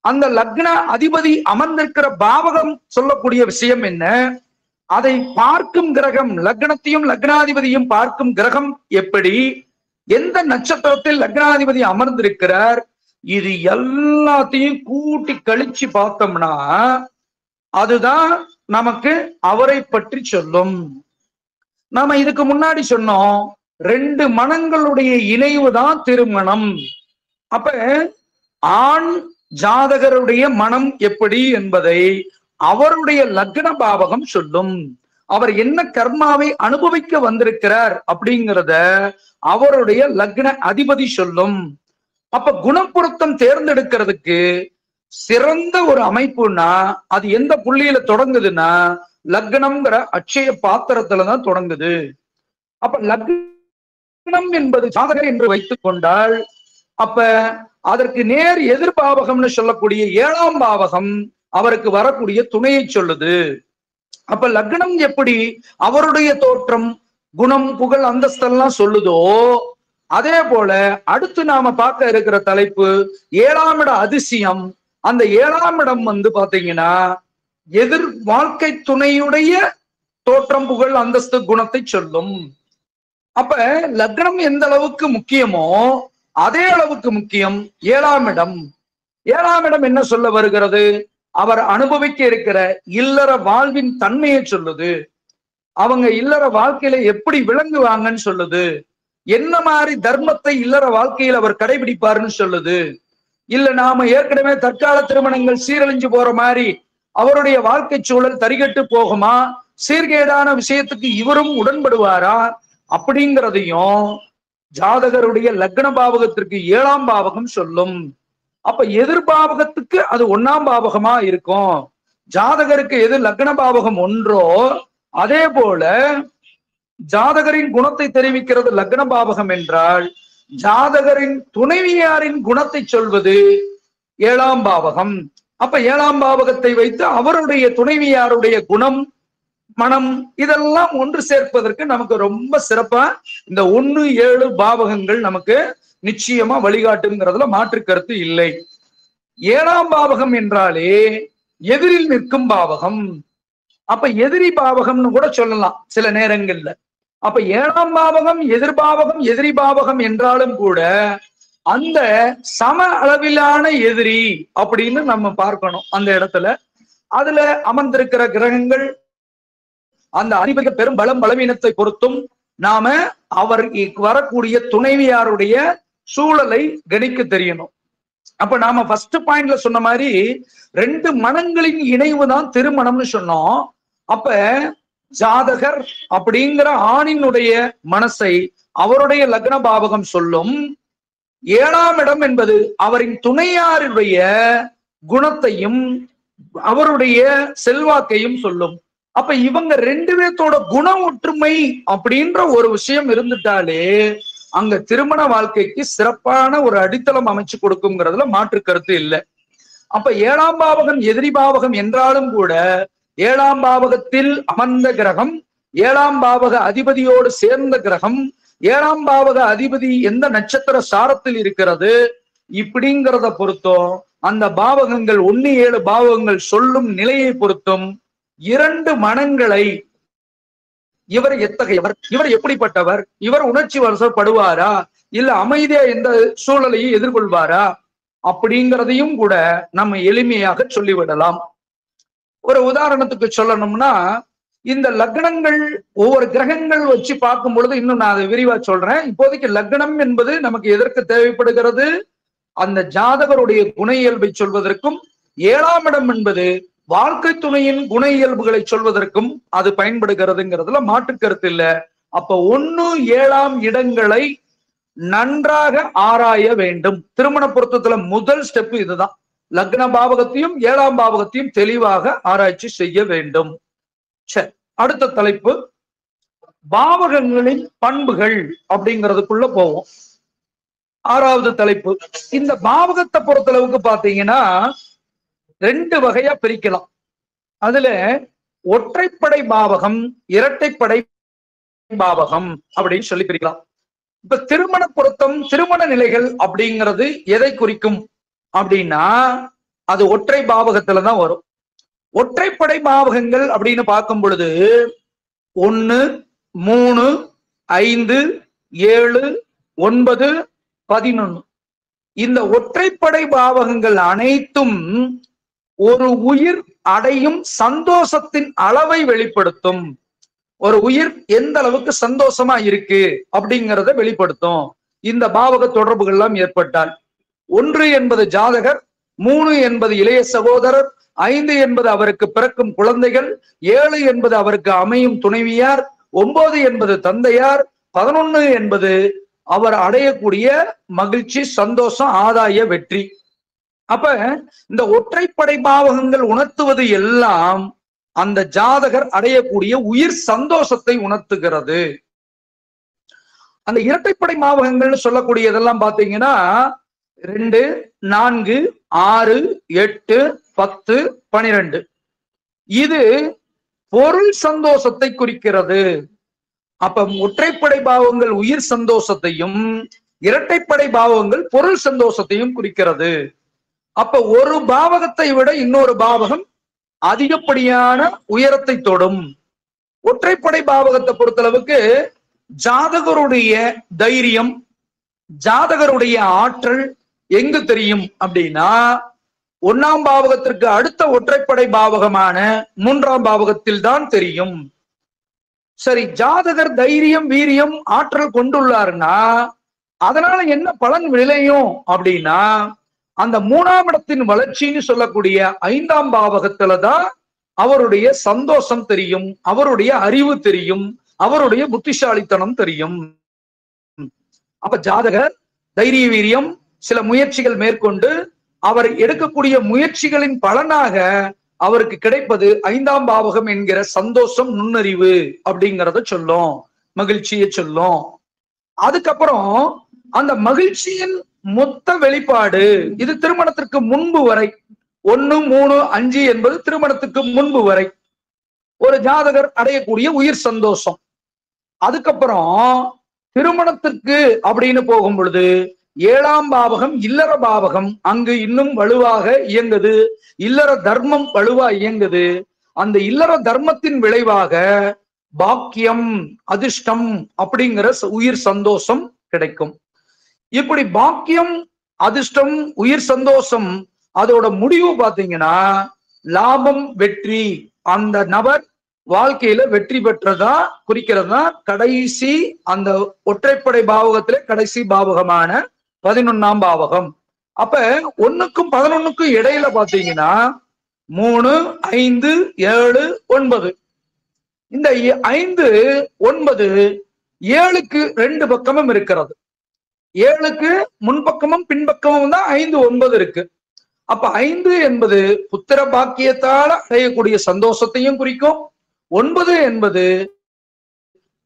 அந்த லக்ன அதிபதி அமர்ந்திருக்கிற பாவகம் சொல்லக்கூடிய விஷயம் என்ன, அதை பார்க்கும் கிரகம் லக்னத்தையும் லக்னாதிபதியும் பார்க்கும் கிரகம் எப்படி, எந்த நட்சத்திரத்தில் லக்னாதிபதி அமர்ந்திருக்கிறார், இது எல்லாத்தையும் கூட்டி கழிச்சு பார்த்தோம்னா அதுதான் நமக்கு அவரை பற்றி சொல்லும். நாம இதுக்கு முன்னாடி சொன்னோம் 2 மனங்களுடைய இணைவு தான் திருமணம். அப்ப ஆண் ஜாதகருடைய மனம் எப்படி என்பதை அவருடைய லக்ன பாவகம் சொல்லும். அவர் என்ன கர்மாவை அனுபவிக்க வந்திருக்கிறார் அப்படிங்கிறத அவருடைய லக்ன அதிபதி சொல்லும். அப்ப குணப்பொருத்தம் தேர்ந்தெடுக்கிறதுக்கு சிறந்த ஒரு அமைப்புன்னா அது எந்த புள்ளியில தொடங்குதுன்னா லக்னம்ங்கிற அட்சய பாத்திரத்துலதான் தொடங்குது. அப்ப லக்னம் என்பது ஜாதகர் என்று வைத்துக் கொண்டால் அப்ப அதற்கு நேர் எதிர்பாவகம்னு சொல்லக்கூடிய 7ஆம் பாவகம் அவருக்கு வரக்கூடிய துணையை சொல்லுது. அப்ப லக்னம் எப்படி அவருடைய தோற்றம், குணம், புகழ், அந்தஸ்தெல்லாம் சொல்லுதோ அதே போல அடுத்து நாம பார்க்க இருக்கிற தலைப்பு 7ஆம் இட அதிசயம். அந்த 7ஆம் இடம் பாத்தீங்கன்னா எதிர் வாழ்க்கை துணையுடைய தோற்றம், புகழ், அந்தஸ்து, குணத்தை சொல்லும். அப்ப லக்னம் எந்த அளவுக்கு முக்கியமோ அதே அளவுக்கு முக்கியம் 7ஆம் இடம். 7ஆம் இடம் என்ன சொல்ல வருகிறது, அவர் அனுபவிக்க இருக்கிற இல்லற வாழ்வின் தன்மையை சொல்லுது. அவங்க இல்லற வாழ்க்கையில எப்படி விளங்குவாங்கன்னு சொல்லுது. என்ன மாதிரி தர்மத்தை இல்லற வாழ்க்கையில் அவர் கடைபிடிப்பாருன்னு சொல்லுது. இல்ல நாம ஏற்கனவே தற்கால திருமணங்கள் சீரழிஞ்சு போற மாதிரி அவருடைய வாழ்க்கை சூழல் தரிகட்டு போகுமா, சீர்கேடான விஷயத்துக்கு இவரும் உடன்படுவாரா அப்படிங்கிறதையும் ஜாதகருடைய லக்ன பாவகத்திற்கு 7ஆம் பாவகம் சொல்லும். அப்ப எதிர்பாவகத்துக்கு அது 1ஆம் பாவகமா இருக்கும். ஜாதகருக்கு எது லக்ன பாவகம் ஒன்றோ அதே போல ஜாதகரின் குணத்தை தெரிவிக்கிறது லக்ன பாவகம் என்றால் ஜாதகரின் துணைவியாரின் குணத்தை சொல்வது 7ஆம் பாவகம். அப்ப 7ஆம் பாவகத்தை வைத்து அவருடைய துணைவியாருடைய குணம், மனம் இதெல்லாம் ஒன்று சேர்ப்பதற்கு நமக்கு ரொம்ப சிறப்பா இந்த 1, 7 பாவகங்கள் நமக்கு நிச்சயமா வழிகாட்டுங்கிறதுல மாற்று கருத்து இல்லை. 7ஆம் பாவகம் என்றாலே எதிரில் நிற்கும் பாவகம். அப்ப எதிரி பாவகம்னு கூட சொல்லலாம் சில நேரங்கள்ல. அப்ப 7ஆம் பாவகம் எதிர்பாவகம் எதிரி பாவகம் என்றாலும் கூட அந்த சம அளவிலான எதிரி அப்படின்னு நம்ம பார்க்கணும். அந்த இடத்துல அதுல அமர்ந்திருக்கிற கிரகங்கள் அந்த அதிபதி பெரும் பலம் பலவீனத்தை பொறுத்தும் நாம அவர் வரக்கூடிய துணைவியாருடைய சூழலை கணிக்க தெரியணும். அப்ப நாம ஃபர்ஸ்ட் பாயிண்ட்ல சொன்ன மாதிரி 2 மனங்களின் இணைவு தான் திருமணம்னு சொன்னோம். அப்ப ஜாதகர் அப்படிங்கிற ஆணினுடைய மனசை அவருடைய லக்ன பாவகம் சொல்லும். 7ஆம் இடம் என்பது அவரின் துணையாருடைய குணத்தையும் அவருடைய செல்வாக்கையும் சொல்லும். அப்ப இவங்க 2 பேர்த்தோட குண ஒற்றுமை அப்படின்ற ஒரு விஷயம் இருந்துட்டாலே அங்க திருமண வாழ்க்கைக்கு சிறப்பான ஒரு அடித்தளம் அமைச்சு கொடுக்குங்கிறதுல மாற்று கருத்து இல்லை. அப்ப 7ஆம் பாவகம் எதிரி பாவகம் என்றாலும் கூட 7ஆம் பாவகத்தில் அமர்ந்த கிரகம், 7ஆம் பாவக அதிபதியோடு சேர்ந்த கிரகம், 7ஆம் பாவக அதிபதி எந்த நட்சத்திர சாரத்தில் இருக்கிறது இப்படிங்கிறத பொறுத்தும் அந்த பாவகங்கள் 1, 7 பாவகங்கள் சொல்லும் நிலையை பொறுத்தும் 2 மனங்களை இவர் எத்தகையவர், இவர் எப்படிப்பட்டவர், இவர் உணர்ச்சி வசப்படுவாரா இல்ல அமைதியா எந்த சூழலையும் எதிர்கொள்வாரா அப்படிங்கிறதையும் கூட நம்ம எளிமையாக சொல்லிவிடலாம். ஒரு உதாரணத்துக்கு சொல்லணும்னா இந்த லக்னங்கள் ஒவ்வொரு கிரகங்கள் வச்சு பார்க்கும் பொழுது இன்னும் நான் அதை விரிவா சொல்றேன். இப்போதைக்கு லக்னம் என்பது நமக்கு எதற்கு தேவைப்படுகிறது, அந்த ஜாதகருடைய குண இயல்பை சொல்வதற்கும் 7ஆம் இடம் என்பது வாழ்க்கை துணையின் குண இயல்புகளை சொல்வதற்கும் அது பயன்படுகிறதுங்கிறதுல மாற்று கருத்து இல்லை. அப்ப 1, 7ஆம் இடங்களை நன்றாக ஆராய வேண்டும். திருமண பொருத்தத்துல முதல் ஸ்டெப் இதுதான். லக்ன பாவகத்தையும் 7ஆம் பாவகத்தையும் தெளிவாக ஆராய்ச்சி செய்ய வேண்டும். சரி, அடுத்த தலைப்பு பாவகங்களின் பண்புகள் அப்படிங்கிறதுக்குள்ள போவோம். 6வது தலைப்பு. இந்த பாவகத்தை பொறுத்தளவுக்கு பாத்தீங்கன்னா 2 வகையா பிரிக்கலாம். அதுல ஒற்றைப்படை பாவகம், இரட்டைப்படை பாவகம் அப்படின்னு சொல்லி பிரிக்கலாம். இப்ப திருமண பொருத்தம், திருமண நிலைகள் அப்படிங்கிறது எதை குறிக்கும் அப்படின்னா அது ஒற்றை பாவகத்துலதான் வரும். ஒற்றைப்படை பாவகங்கள் அப்படின்னு பார்க்கும் பொழுது 1, 3, 5, 7, 9, 11 இந்த ஒற்றைப்படை பாவகங்கள் அனைத்தும் ஒரு உயிர் அடையும் சந்தோஷத்தின் அளவை வெளிப்படுத்தும். ஒரு உயிர் எந்த அளவுக்கு சந்தோஷமா இருக்கு அப்படிங்கிறத வெளிப்படுத்தும் இந்த பாவக தொடர்புகள் எல்லாம் ஏற்பட்டால். 1 என்பது ஜாதகர், 3 என்பது இளைய சகோதரர், 5 என்பது அவருக்கு பிறக்கும் குழந்தைகள், 7 என்பது அவருக்கு அமையும் துணைவியார், 9 என்பது தந்தையார், 11 என்பது அவர் அடையக்கூடிய மகிழ்ச்சி, சந்தோஷம், ஆதாய வெற்றி. அப்ப இந்த ஒற்றைப்படை பாவகங்கள் உணர்த்துவது எல்லாம் அந்த ஜாதகர் அடையக்கூடிய உயிர் சந்தோஷத்தை உணர்த்துகிறது. அந்த இரட்டைப்படை பாவகங்கள்னு சொல்லக்கூடியதெல்லாம் பாத்தீங்கன்னா 2, 4, 6, 8, 10, 12 இது பொருள் சந்தோஷத்தை குறிக்கிறது. அப்ப ஒற்றைப்படை பாவங்கள் உயிர் சந்தோஷத்தையும் இரட்டைப்படை பாவங்கள் பொருள் சந்தோஷத்தையும் குறிக்கிறது. அப்ப ஒரு பாவகத்தை விட இன்னொரு பாவகம் அதிகப்படியான உயரத்தை தொடும். ஒற்றைப்படை பாவகத்தை பொறுத்தளவுக்கு ஜாதகருடைய தைரியம், ஜாதகருடைய ஆற்றல் எங்கு தெரியும் அப்படின்னா 1ஆம் பாவகத்திற்கு அடுத்த ஒற்றைப்படை பாவகமான 3ஆம் பாவகத்தில் தான் தெரியும். சரி, ஜாதகர் தைரியம், வீரியம், ஆற்றல் கொண்டுள்ளாருன்னா அதனால என்ன பலன் விளையும் அப்படின்னா அந்த 3ஆம் இடத்தின் வளர்ச்சின்னு சொல்லக்கூடிய 5ஆம் பாவகத்துலதான் அவருடைய சந்தோஷம் தெரியும், அவருடைய அறிவு தெரியும், அவருடைய புத்திசாலித்தனம் தெரியும். அப்ப ஜாதகர் தைரிய வீரியம் சில முயற்சிகள் மேற்கொண்டு அவர் எடுக்கக்கூடிய முயற்சிகளின் பலனாக அவருக்கு கிடைப்பது 5ஆம் பாவகம் என்கிற சந்தோஷம், நுண்ணறிவு அப்படிங்கிறத சொல்லும், மகிழ்ச்சியை சொல்லும். அதுக்கப்புறம் அந்த மகிழ்ச்சியின் மொத்த வெளிப்பாடு இது திருமணத்திற்கு முன்பு வரை 1, 3, 5 என்பது திருமணத்துக்கு முன்பு வரை ஒரு ஜாதகர் அடையக்கூடிய உயிர் சந்தோஷம். அதுக்கப்புறம் திருமணத்திற்கு அப்படின்னு போகும் பொழுது 7ஆம் பாவகம் இல்லற பாவகம், அங்கு இன்னும் வலுவாக இயங்குது, இல்லற தர்மம் வலுவா இயங்குது. அந்த இல்லற தர்மத்தின் விளைவாக பாக்கியம், அதிர்ஷ்டம் அப்படிங்கிற உயிர் சந்தோஷம் கிடைக்கும். இப்படி பாக்கியம், அதிர்ஷ்டம், உயிர் சந்தோஷம் அதோட முடிவு பாத்தீங்கன்னா லாபம், வெற்றி. அந்த நபர் வாழ்க்கையில வெற்றி பெற்றதா குறிக்கிறதா கடைசி அந்த ஒற்றைப்படை பாவகத்திலே கடைசி பாவகமான 11ஆம் பாவகம். அப்ப 1க்கும் 11க்கும் இடையில பாத்தீங்கன்னா 3, 5, 7, 9. இந்த 5, 9, 7க்கு 2 பக்கமும் இருக்கிறது. 7க்கு முன்பக்கமும் பின்பக்கமும் தான் 5, 9 இருக்கு. அப்ப 5 என்பது புத்திர பாக்கியத்தால அடையக்கூடிய சந்தோஷத்தையும் குறிக்கும். 9 என்பது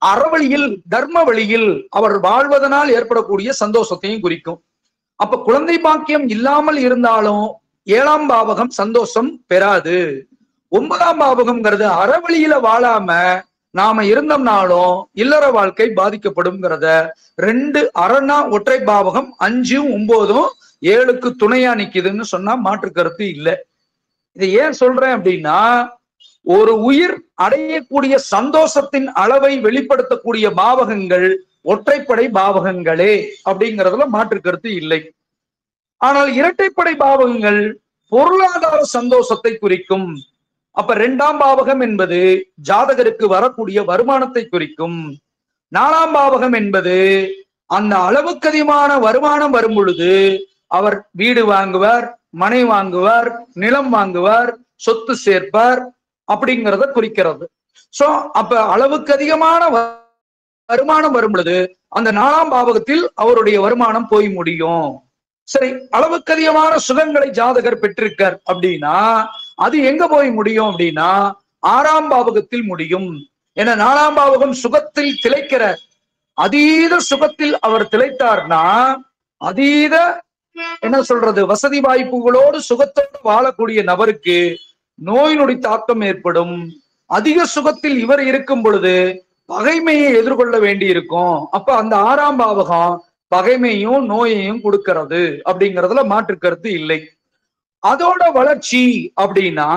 அறவழியில், தர்ம வழியில் அவர் வாழ்வதனால் ஏற்படக்கூடிய சந்தோஷத்தையும் குறிக்கும். அப்ப குழந்தை பாக்கியம் இல்லாமல் இருந்தாலும் 7ஆம் பாவகம் சந்தோஷம் பெறாது. 9ஆம் பாவகம்ங்கிறது அறவழியில வாழாம நாம இருந்தோம்னாலும் இல்லற வாழ்க்கை பாதிக்கப்படும்ங்கிறத 2 அரணா ஒற்றை பாவகம் 5, 9 7க்கு துணையா நிக்குதுன்னு சொன்னா மாற்று கருத்து இல்லை. இதை ஏன் சொல்றேன் அப்படின்னா, ஒரு உயிர் அடையக்கூடிய சந்தோஷத்தின் அளவை வெளிப்படுத்தக்கூடிய பாவகங்கள் ஒற்றைப்படை பாவகங்களே அப்படிங்கிறதுல மாற்று கருத்து இல்லை. ஆனால் இரட்டைப்படை பாவகங்கள் பொருளாதார சந்தோஷத்தை குறிக்கும். அப்ப 2ஆம் பாவகம் என்பது ஜாதகருக்கு வரக்கூடிய வருமானத்தை குறிக்கும். 4ஆம் பாவகம் என்பது அந்த அளவுக்கு அதிகமான வருமானம் வரும் பொழுது அவர் வீடு வாங்குவார், மனை வாங்குவார், நிலம் வாங்குவார், சொத்து சேர்ப்பார் அப்படிங்கிறத குறிக்கிறது. சோ அப்ப அளவுக்கு அதிகமான வருமானம் வரும் பொழுது அந்த 4ஆம் பாவகத்தில் அவருடைய வருமானம் போய் முடியும். சரி, அளவுக்கு அதிகமான சுகங்களை ஜாதகர் பெற்றிருக்கார் அப்படின்னா அது எங்க போய் முடியும் அப்படின்னா 6ஆம் பாவகத்தில் முடியும். ஏன்னா 4ஆம் பாவகம் சுகத்தில் திளைக்கிற அதீத சுகத்தில் அவர் திளைத்தார்னா அதீத என்ன சொல்றது வசதி வாய்ப்புகளோடு சுகத்தோடு வாழக்கூடிய நபருக்கு நோய் நொடி தாக்கம் ஏற்படும். அதிக சுகத்தில் இவர் இருக்கும் பொழுது பகைமையை எதிர்கொள்ள வேண்டி இருக்கும். அப்ப அந்த 6ஆம் பாவகம் பகைமையும் நோயையும் கொடுக்கிறது அப்படிங்கிறதுல மாற்று கருத்து இல்லை. அதோட வளர்ச்சி அப்படின்னா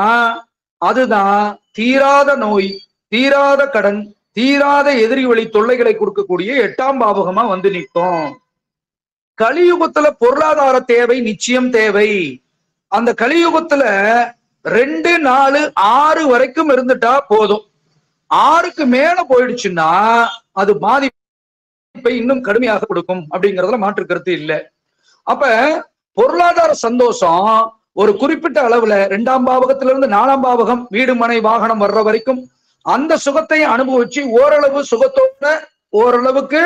அதுதான் தீராத நோய், தீராத கடன், தீராத எதிரி வழி தொல்லைகளை கொடுக்கக்கூடிய 8ஆம் பாவகமா வந்து நிற்கும். கலியுகத்துல பொருளாதார தேவை நிச்சயம் தேவை. அந்த கலியுகத்துல 2, 4, 6 வரைக்கும் இருந்துட்டா போதும். 6க்கு மேல போயிடுச்சுன்னா அது பாதிப்பை இன்னும் கடுமையாக கொடுக்கும் அப்படிங்கிறதுல மாற்று கருத்து இல்லை. அப்ப பொருளாதார சந்தோஷம் ஒரு குறிப்பிட்ட அளவுல 2ஆம் பாவகத்திலிருந்து 4ஆம் பாவகம் வீடு மனை வாகனம் வர்ற வரைக்கும் அந்த சுகத்தை அனுபவிச்சு ஓரளவு சுகத்தோட ஓரளவுக்கு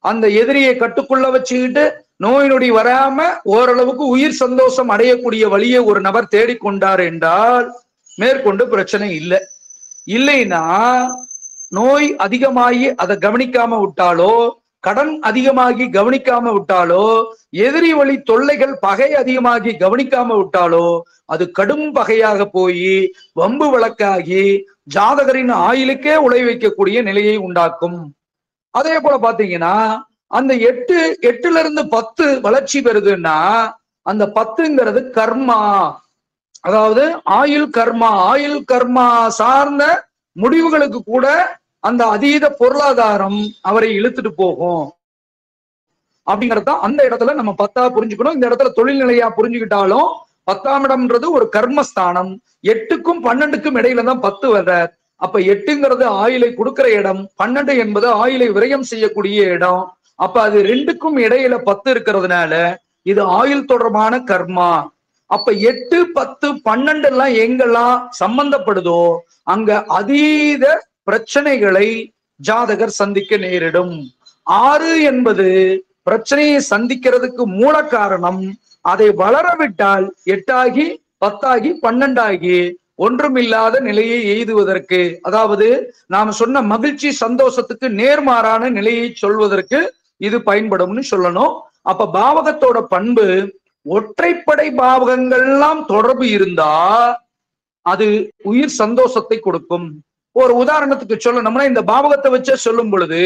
அந்த எதிரியை கட்டுக்குள்ள வச்சுக்கிட்டு நோய் நொடி வராம ஓரளவுக்கு உயிர் சந்தோஷம் அடையக்கூடிய வழியை ஒரு நபர் தேடிக்கொண்டார் என்றால் மேற்கொண்டு பிரச்சனை இல்லை. இல்லைன்னா நோய் அதிகமாகி அதை கவனிக்காம விட்டாலோ, கடன் அதிகமாகி கவனிக்காம விட்டாலோ, எதிரி வழி தொல்லைகள் பகை அதிகமாகி கவனிக்காம விட்டாலோ அது கடும் பகையாக போய் வம்பு வழக்காகி ஜாதகரின் ஆயுளுக்கே உழை வைக்கக்கூடிய நிலையை உண்டாக்கும். அதே போல பாத்தீங்கன்னா அந்த 8ல இருந்து 10 வளர்ச்சி பெறுதுன்னா அந்த 10ங்கிறது கர்மா, அதாவது ஆயுள் கர்மா. ஆயுள் கர்மா சார்ந்த முடிவுகளுக்கு கூட அந்த அதீத பொருளாதாரம் அவரை இழுத்துட்டு போகும் அப்படிங்கறத அந்த இடத்துல நம்ம 10ஆ புரிஞ்சுக்கணும். இந்த இடத்துல தொழில்நிலையா புரிஞ்சுக்கிட்டாலும் 10ஆம் இடம்ன்றது ஒரு கர்மஸ்தானம். 8க்கும் 12க்கும் இடையில தான் 10 வர. அப்ப 8ங்கிறது ஆயுளை கொடுக்கிற இடம், 12 என்பது ஆயுளை விரயம் செய்யக்கூடிய இடம். அப்ப அது 2க்கும் இடையில 10 இருக்கிறதுனால இது ஆயுள் தொடர்பான கர்மா. அப்ப 8, 10, 12 எல்லாம் எங்கெல்லாம் சம்பந்தப்படுதோ அங்க அதீத பிரச்சனைகளை ஜாதகர் சந்திக்க நேரிடும். 6 என்பது பிரச்சனையை சந்திக்கிறதுக்கு மூல காரணம் அதை வளரவிட்டால் 8ஆகி 10ஆகி 12ஆகி ஒன்றுமில்லாத நிலையை எய்துவதற்கு, அதாவது நாம் சொன்ன மகிழ்ச்சி சந்தோஷத்துக்கு நேர்மாறான நிலையை சொல்வதற்கு இது பயன்படும்னு சொல்லணும். அப்ப பாவகத்தோட பண்பு, ஒற்றைப்படை பாவகங்கள்லாம் தொடர்பு இருந்தா அது உயிர் சந்தோஷத்தை கொடுக்கும். ஒரு உதாரணத்துக்கு சொல்லணும்னா இந்த பாவகத்தை வச்சே சொல்லும் பொழுது,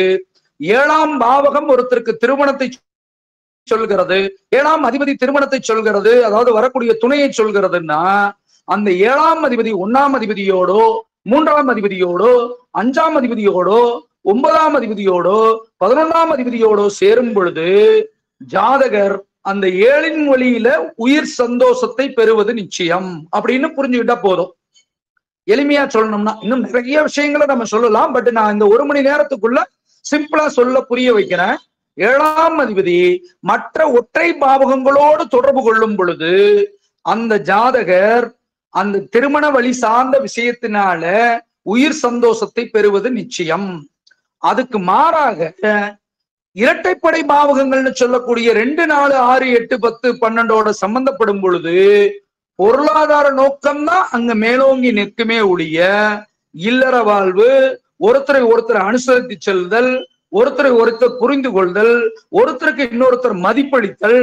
7ஆம் பாவகம் ஒருத்தருக்கு திருமணத்தை சொல்கிறது, 7ஆம் அதிபதி திருமணத்தை சொல்கிறது, அதாவது வரக்கூடிய துணையை சொல்கிறதுன்னா, அந்த 7ஆம் அதிபதி 1ஆம் அதிபதியோடோ 3ஆம் அதிபதியோடோ 5ஆம் அதிபதியோடோ 9ஆம் அதிபதியோடோ 11ஆம் அதிபதியோடோ சேரும் பொழுது ஜாதகர் அந்த 7இன் வழியில உயிர் சந்தோஷத்தை பெறுவது நிச்சயம் அப்படின்னு புரிஞ்சுக்கிட்டா போதும். எளிமையா சொல்லணும்னா இன்னும் நிறைய விஷயங்களை நம்ம சொல்லலாம், பட் நான் இந்த 1 மணி நேரத்துக்குள்ள சிம்பிளா சொல்ல புரிய வைக்கிறேன். 7ஆம் அதிபதி மற்ற ஒற்றை பாவகங்களோடு தொடர்பு கொள்ளும் பொழுது அந்த ஜாதகர் அந்த திருமண வழி சார்ந்த விஷயத்தினால உயிர் சந்தோஷத்தை பெறுவது நிச்சயம். அதுக்கு மாறாக இரட்டைப்படை பாவகங்கள்னு சொல்லக்கூடிய 2, 4, 6, 8, 10, 12 சம்பந்தப்படும் பொழுது பொருளாதார நோக்கம்தான் அங்க மேலோங்கி நிற்குமே ஒழிய இல்லற வாழ்வு, ஒருத்தரை ஒருத்தர் அனுசரித்து செல்தல், ஒருத்தரை ஒருத்தர் புரிந்து கொள்தல், ஒருத்தருக்கு இன்னொருத்தர் மதிப்பளித்தல்,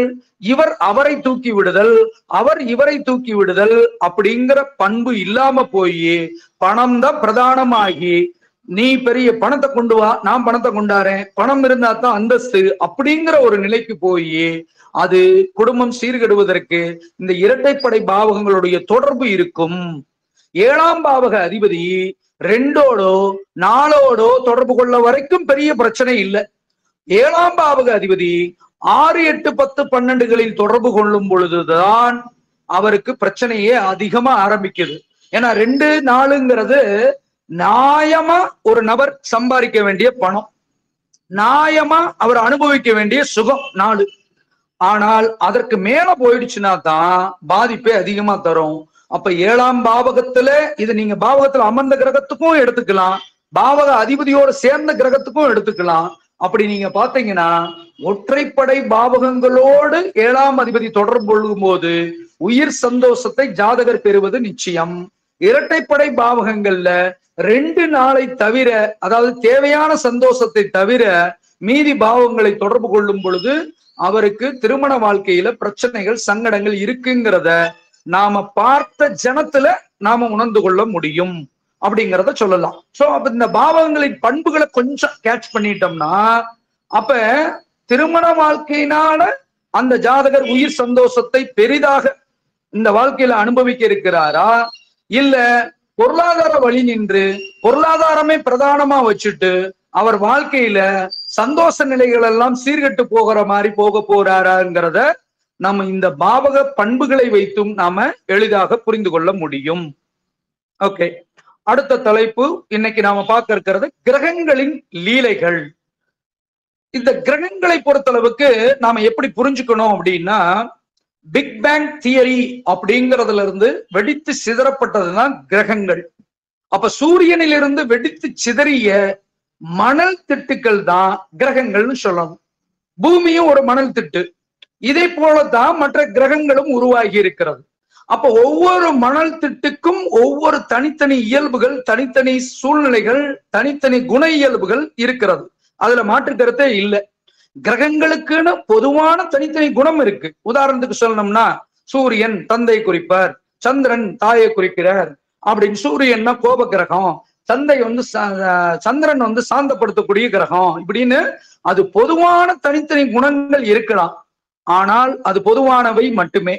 இவர் அவரை தூக்கி விடுதல், அவர் இவரை தூக்கி விடுதல் அப்படிங்கிற பண்பு இல்லாம போய் பணம் தான் பிரதானமாகி, நீ பெரிய பணத்தை கொண்டு வா, நான் பணத்தை கொண்டாறேன், பணம் இருந்தா தான் அந்தஸ்து அப்படிங்கிற ஒரு நிலைக்கு போய் அது குடும்பம் சீர்கெடுவதற்கு இந்த இரட்டைப்படை பாவகங்களுடைய தொடர்பு இருக்கும். 7ஆம் பாவக அதிபதி 2ஓடோ 4ஓடோ தொடர்பு கொள்ள வரைக்கும் பெரிய பிரச்சனை இல்லை. 7ஆம் பாவக அதிபதி 6, 8, 10, 12களில் தொடர்பு கொள்ளும் பொழுதுதான் அவருக்கு பிரச்சனையே அதிகமா ஆரம்பிக்குது. ஏன்னா 2, 4ங்கிறது நியாயமா ஒரு நபர் சம்பாதிக்க வேண்டிய பணம், நியாயமா அவர் அனுபவிக்க வேண்டிய சுகம் 4. ஆனால் அதற்கு மேல போயிடுச்சுன்னா தான் பாதிப்பே அதிகமா தரும். அப்ப 7ஆம் பாவகத்துல இது நீங்க பாவகத்துல அமர்ந்த கிரகத்துக்கும் எடுத்துக்கலாம், பாவக அதிபதியோட சேர்ந்த கிரகத்துக்கும் எடுத்துக்கலாம். அப்படி நீங்க பாத்தீங்கன்னா ஒற்றைப்படை பாவகங்களோடு 7ஆம் அதிபதி தொடர்பு கொள்ளும் போது உயிர் சந்தோஷத்தை ஜாதகர் பெறுவது நிச்சயம். இரட்டைப்படை பாவகங்கள்ல 2 நாளை தவிர, அதாவது தேவையான சந்தோஷத்தை தவிர மீதி பாவங்களை தொடர்பு கொள்ளும் பொழுது அவருக்கு திருமண வாழ்க்கையில பிரச்சனைகள் சங்கடங்கள் இருக்குங்கிறத நாம பார்த்த ஜனத்துல நாம உணர்ந்து கொள்ள முடியும் அப்படிங்கிறத சொல்லலாம். சோ அப்ப இந்த பாவகங்களின் பண்புகளை கொஞ்சம் கேட்ச் பண்ணிட்டோம்னா அப்ப திருமண வாழ்க்கையினால அந்த ஜாதகர் உயிர் சந்தோஷத்தை பெரிதாக இந்த வாழ்க்கையில அனுபவிக்க இருக்கிறாரா, இல்ல பொருளாதார வழி நின்று பொருளாதாரமே பிரதானமா வச்சுட்டு அவர் வாழ்க்கையில சந்தோஷ நிலைகள் எல்லாம் சீர்கெட்டு போகிற மாதிரி போக போறாராங்கிறத நம்ம இந்த பாவக பண்புகளை வைத்தும் நாம எளிதாக புரிந்து கொள்ள முடியும். ஓகே, அடுத்த தலைப்பு இன்னைக்கு நாம பார்க்க இருக்கிறது கிரகங்களின் லீலைகள். இந்த கிரகங்களை பொறுத்தளவுக்கு நாம எப்படி புரிஞ்சுக்கணும் அப்படின்னா, பிக் பேங் தியரி அப்படிங்கிறதுல இருந்து வெடித்து சிதறப்பட்டதுதான் கிரகங்கள். அப்ப சூரியனிலிருந்து வெடித்து சிதறிய மணல் திட்டுக்கள் தான் கிரகங்கள்னு சொல்லணும். பூமியும் ஒரு மணல் திட்டு, இதே போலதான் மற்ற கிரகங்களும் உருவாகி இருக்கிறது. அப்ப ஒவ்வொரு மணல் திட்டுக்கும் ஒவ்வொரு தனித்தனி இயல்புகள், தனித்தனி சூழ்நிலைகள், தனித்தனி குண இயல்புகள் இருக்கிறது. அதுல மாற்று கருத்தே இல்லை. கிரகங்களுக்குன்னு பொதுவான தனித்தனி குணம் இருக்கு. உதாரணத்துக்கு சொல்லணும்னா சூரியன் தந்தை குறிப்பார், சந்திரன் தாயை குறிக்கிறார் அப்படின்னு. சூரியன்னா கோப கிரகம், சந்திரன் சாந்தப்படுத்தக்கூடிய கிரகம் இப்படின்னு அது பொதுவான தனித்தனி குணங்கள் இருக்கலாம். ஆனால் அது பொதுவானவை மட்டுமே.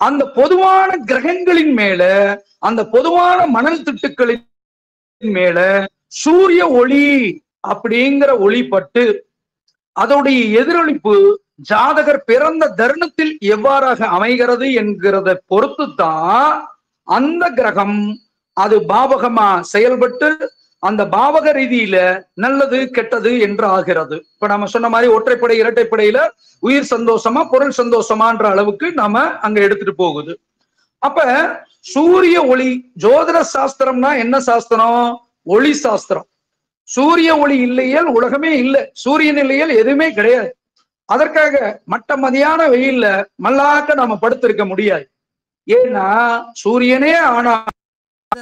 அந்த பொதுவான கிரகங்களின் மேல, அந்த பொதுவான மணல் திட்டுக்களின் மேல சூரிய ஒளி அப்படிங்கிற ஒளி பட்டு அதோடைய எதிரொலிப்பு ஜாதகர் பிறந்த தருணத்தில் எவ்வாறாக அமைகிறது என்கிறத பொறுத்துதான் அந்த கிரகம் அது பாவகமா செயல்பட்டு அந்த பாவக ரீதியில நல்லது கெட்டது என்று ஆகிறது. இப்ப நம்ம சொன்ன மாதிரி ஒற்றைப்படை இரட்டைப்படையில உயிர் சந்தோஷமா பொருள் சந்தோஷமான்ற அளவுக்கு நாம அங்க எடுத்துட்டு போகுது. அப்ப சூரிய ஒளி, ஜோதிட சாஸ்திரம்னா என்ன சாஸ்திரம்? ஒளி சாஸ்திரம். சூரிய ஒளி இல்லையல் உலகமே இல்லை, சூரியன் இல்லையல் எதுவுமே கிடையாது. அதற்காக மட்ட மதியான வெயில்ல மல்லாக்க நாம படுத்திருக்க முடியாது. ஏன்னா சூரியனே ஆனா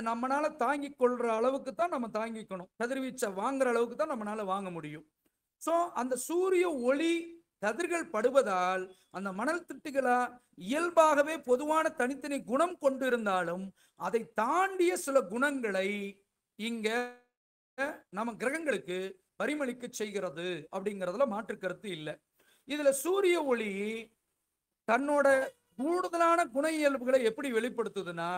நம்மளால தாங்கிக் கொள்ற அளவுக்கு தான் நம்ம தாங்கிக்கணும். கதிர்வீச்சை வாங்குற அளவுக்கு தான் நம்மளால வாங்க முடியும். சோ அந்த சூரிய ஒளி கதிர்கள் படுவதால் அந்த மணல் திட்டுகளா இயல்பாகவே பொதுவான தனித்தனி குணம் கொண்டிருந்தாலும் அதை தாண்டிய சில குணங்களை இங்க நம்ம கிரகங்களுக்கு பரிமளிக்க செய்கிறது அப்படிங்கிறதுல மாற்று கருத்து இல்லை. இதுல சூரிய ஒளி தன்னோட கூடுதலான குண இயல்புகளை எப்படி வெளிப்படுத்துதுன்னா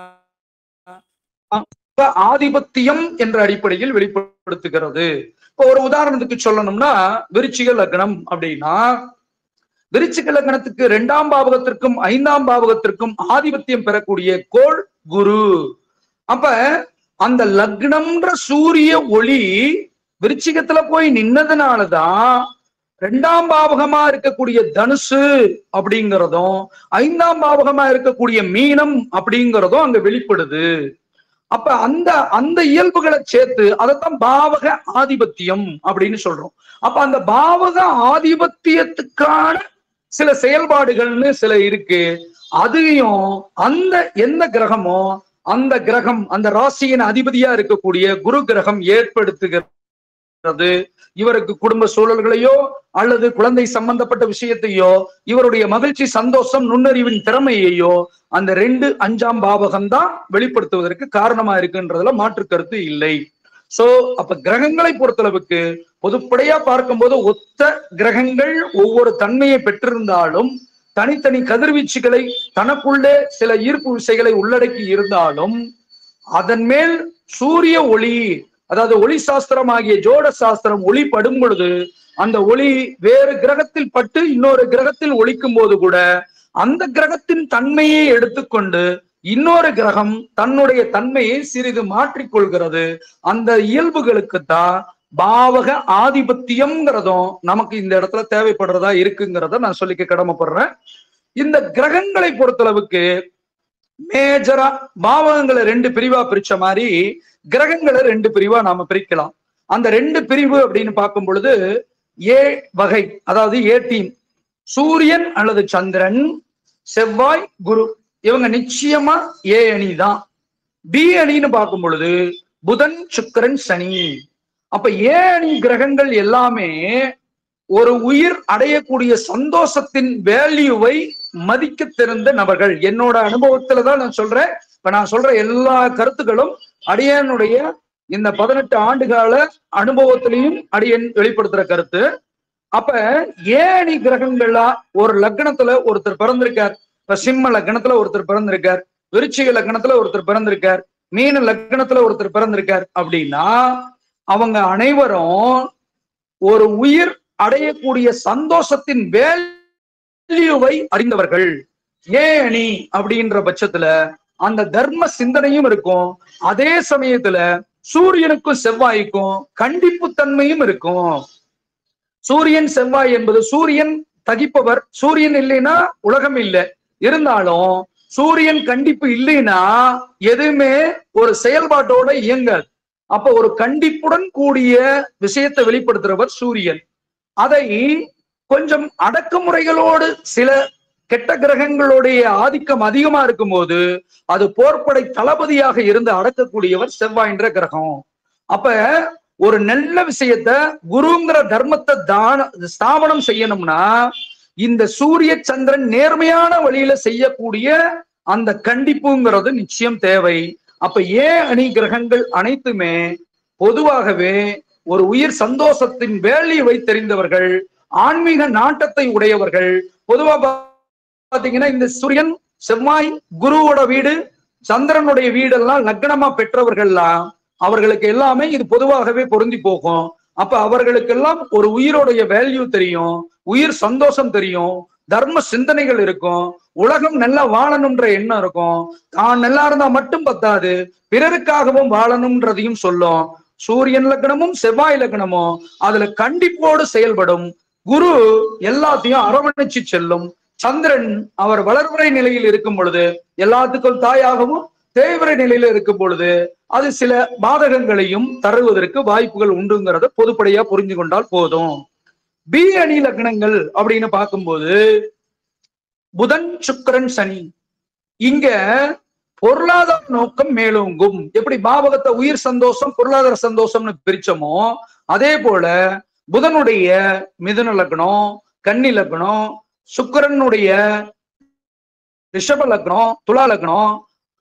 ஆதிபத்தியம் என்ற அடிப்படையில் வெளிப்படுத்துகிறது. இப்போ ஒரு உதாரணத்துக்கு சொல்லணும்னா விருச்சிக லக்னம் அப்படின்னா விருச்சிக லக்னத்துக்கு 2ஆம் பாவகத்திற்கும் 5ஆம் பாவகத்திற்கும் ஆதிபத்தியம் பெறக்கூடிய கோள் குரு. அப்ப அந்த லக்னம்ன்ற சூரிய ஒளி விருச்சிகத்துல போய் நின்னதுனாலதான் 2ஆம் பாவகமா இருக்கக்கூடிய தனுசு அப்படிங்கிறதும் 5ஆம் பாவகமா இருக்கக்கூடிய மீனம் அப்படிங்கிறதும் அங்க வெளிப்படுது. அப்ப அந்த அந்த இயல்புகளை சேர்த்து அதைத்தான் பாவக ஆதிபத்தியம் அப்படின்னு சொல்றோம். அப்ப அந்த பாவக ஆதிபத்தியத்துக்கான சில செயல்பாடுகள்னு சில இருக்கு. அதையும் அந்த எந்த கிரகமோ அந்த கிரகம் அந்த ராசியின் அதிபதியா இருக்கக்கூடிய குரு கிரகம் ஏற்படுத்துகிறது. இவருக்கு குடும்ப சூழல்களையோ அல்லது குழந்தை சம்பந்தப்பட்ட விஷயத்தையோ இவருடைய மகிழ்ச்சி சந்தோஷம் நுண்ணறிவின் திறமையையோ அந்த 2, 5ஆம் பாவகம் தான் வெளிப்படுத்துவதற்கு காரணமா இருக்குன்றதுல மாற்று கருத்து இல்லை. சோ அப்ப கிரகங்களை பொறுத்தளவுக்கு பொதுப்படையா பார்க்கும்போது ஒத்த கிரகங்கள் ஒவ்வொரு தன்மையை பெற்றிருந்தாலும் தனித்தனி கதிர்வீச்சுகளை தனக்குள்ளே சில ஈர்ப்பு விசைகளை உள்ளடக்கி இருந்தாலும் அதன் மேல் சூரிய ஒளி அதாவது ஒளி சாஸ்திரம் ஆகிய ஜோட சாஸ்திரம் ஒளி படும் பொழுது அந்த ஒளி வேறு கிரகத்தில் பட்டு இன்னொரு கிரகத்தில் ஒளிக்கும் போது கூட அந்த கிரகத்தின் தன்மையை எடுத்துக்கொண்டு இன்னொரு கிரகம் தன்னுடைய தன்மையை சிறிது மாற்றிக்கொள்கிறது. அந்த இயல்புகளுக்கு தான் பாவக ஆதிபத்தியம்ங்கிறதும் நமக்கு இந்த இடத்துல தேவைப்படுறதா இருக்குங்கிறத நான் சொல்லிக்க கடமைப்படுறேன். இந்த கிரகங்களை பொறுத்தளவுக்கு மேஜரா பாவகங்களை 2 பிரிவா பிரிச்ச மாதிரி கிரகங்களை 2 பிரிவா நாம பிரிக்கலாம். அந்த 2 பிரிவு அப்படின்னு பார்க்கும் பொழுது ஏ வகை அதாவது ஏ டீம் சூரியன் அல்லது சந்திரன் செவ்வாய் குரு இவங்க நிச்சயமா ஏ அணி தான். பி அணின்னு பார்க்கும் பொழுது புதன் சுக்கிரன் சனி. அப்ப ஏ அணி கிரகங்கள் எல்லாமே ஒரு உயிர் அடையக்கூடிய சந்தோஷத்தின் வேல்யூவை மதிக்க தெரிந்த நபர்கள். என்னோட அனுபவத்துலதான் நான் சொல்றேன். இப்ப நான் சொல்ற எல்லா கருத்துக்களும் அடியனுடைய இந்த 18 ஆண்டுகால அனுபவத்திலையும் அடியன் வெளிப்படுத்துற கருத்து. அப்ப ஏணி கிரகங்களா ஒரு லக்னத்துல ஒருத்தர் பிறந்திருக்கார். இப்ப சிம்ம லக்னத்துல ஒருத்தர் பிறந்திருக்கார், விருச்சிக லக்னத்துல ஒருத்தர் பிறந்திருக்கார், மீன லக்னத்துல ஒருத்தர் பிறந்திருக்கார் அப்படின்னா அவங்க அனைவரும் ஒரு உயிர் அடையக்கூடிய சந்தோஷத்தின் வேல்யூவை அறிந்தவர்கள். ஏணி அப்படின்ற பட்சத்துல அந்த தர்ம சிந்தனையும் இருக்கும், அதே சமயத்துல சூரியனுக்கும் செவ்வாய்க்கும் கண்டிப்பு தன்மையும் இருக்கும். சூரியன் செவ்வாய் என்பது சூரியன் தகிப்பவர், சூரியன் இல்லைன்னா உலகம் இல்லை. இருந்தாலும் சூரியன் கண்டிப்பு இல்லைன்னா எதுவுமே ஒரு செயல்பாட்டோட இயங்காது. அப்ப ஒரு கண்டிப்புடன் கூடிய விஷயத்தை வெளிப்படுத்துறவர் சூரியன். அதை கொஞ்சம் அடக்குமுறைகளோடு சில கெட்ட கிரகங்களுடைய ஆதிக்கம் அதிகமா இருக்கும் போது அது போர்ப்படை தளபதியாக இருந்து அடக்கக்கூடியவர் செவ்வாய்ன்ற கிரகம். அப்ப ஒரு நல்ல விஷயத்த குருங்கிற தர்மத்தை ஸ்தாபனம் செய்யணும்னா இந்த சூரிய சந்திரன் நேர்மையான வழியில செய்யக்கூடிய அந்த கண்டிப்புங்கிறது நிச்சயம் தேவை. அப்ப அணி கிரகங்கள் அனைத்துமே பொதுவாகவே ஒரு உயிர் சந்தோஷத்தின் வேல்யூவை தெரிந்தவர்கள், ஆன்மீக நாட்டத்தை உடையவர்கள். பொதுவா பாத்தீங்கன்னா இந்த சூரியன் செவ்வாய் குருவோட வீடு சந்திரனுடைய வீடெல்லாம் லக்னமா பெற்றவர்கள்லாம் அவர்களுக்கு எல்லாமே இது பொதுவாகவே பொருந்தி போகும். அப்ப அவர்களுக்கெல்லாம் ஒரு உயிரோடைய வேல்யூ தெரியும், உயிர் சந்தோஷம் தெரியும், தர்ம சிந்தனைகள் இருக்கும், உலகம் நல்லா வாழணும்ன்ற எண்ணம் இருக்கும். தான் நல்லா இருந்தா மட்டும் பத்தாது, பிறருக்காகவும் வாழணும்ன்றதையும் சொல்லும். சூரியன் லக்னமும் செவ்வாய் லக்னமும் அதுல கண்டிப்போடு செயல்படும். குரு எல்லாத்தையும் அரவணைச்சு செல்லும். சந்திரன் அவர் வளர்வரை நிலையில் இருக்கும் பொழுது எல்லாத்துக்கும் தாயாகவும், தேய்வரை நிலையில இருக்கும் பொழுது அது சில பாதகங்களையும் தருவதற்கு வாய்ப்புகள் உண்டுங்கிறத பொதுப்படையா புரிஞ்சு கொண்டால் போதும். பி அணி லக்னங்கள் அப்படின்னு பார்க்கும்போது புதன், சுக்கிரன், சனி. இங்க பொருளாதார நோக்கம் மேலோங்கும். எப்படி பாவகத்தை உயிர் சந்தோஷம் பொருளாதார சந்தோஷம்னு பிரிச்சோமோ அதே போல புதனுடைய மிதுன லக்னம், கன்னி லக்னம், சுக்கிரனுடைய ரிஷப லக்னம், துலா லக்னம்,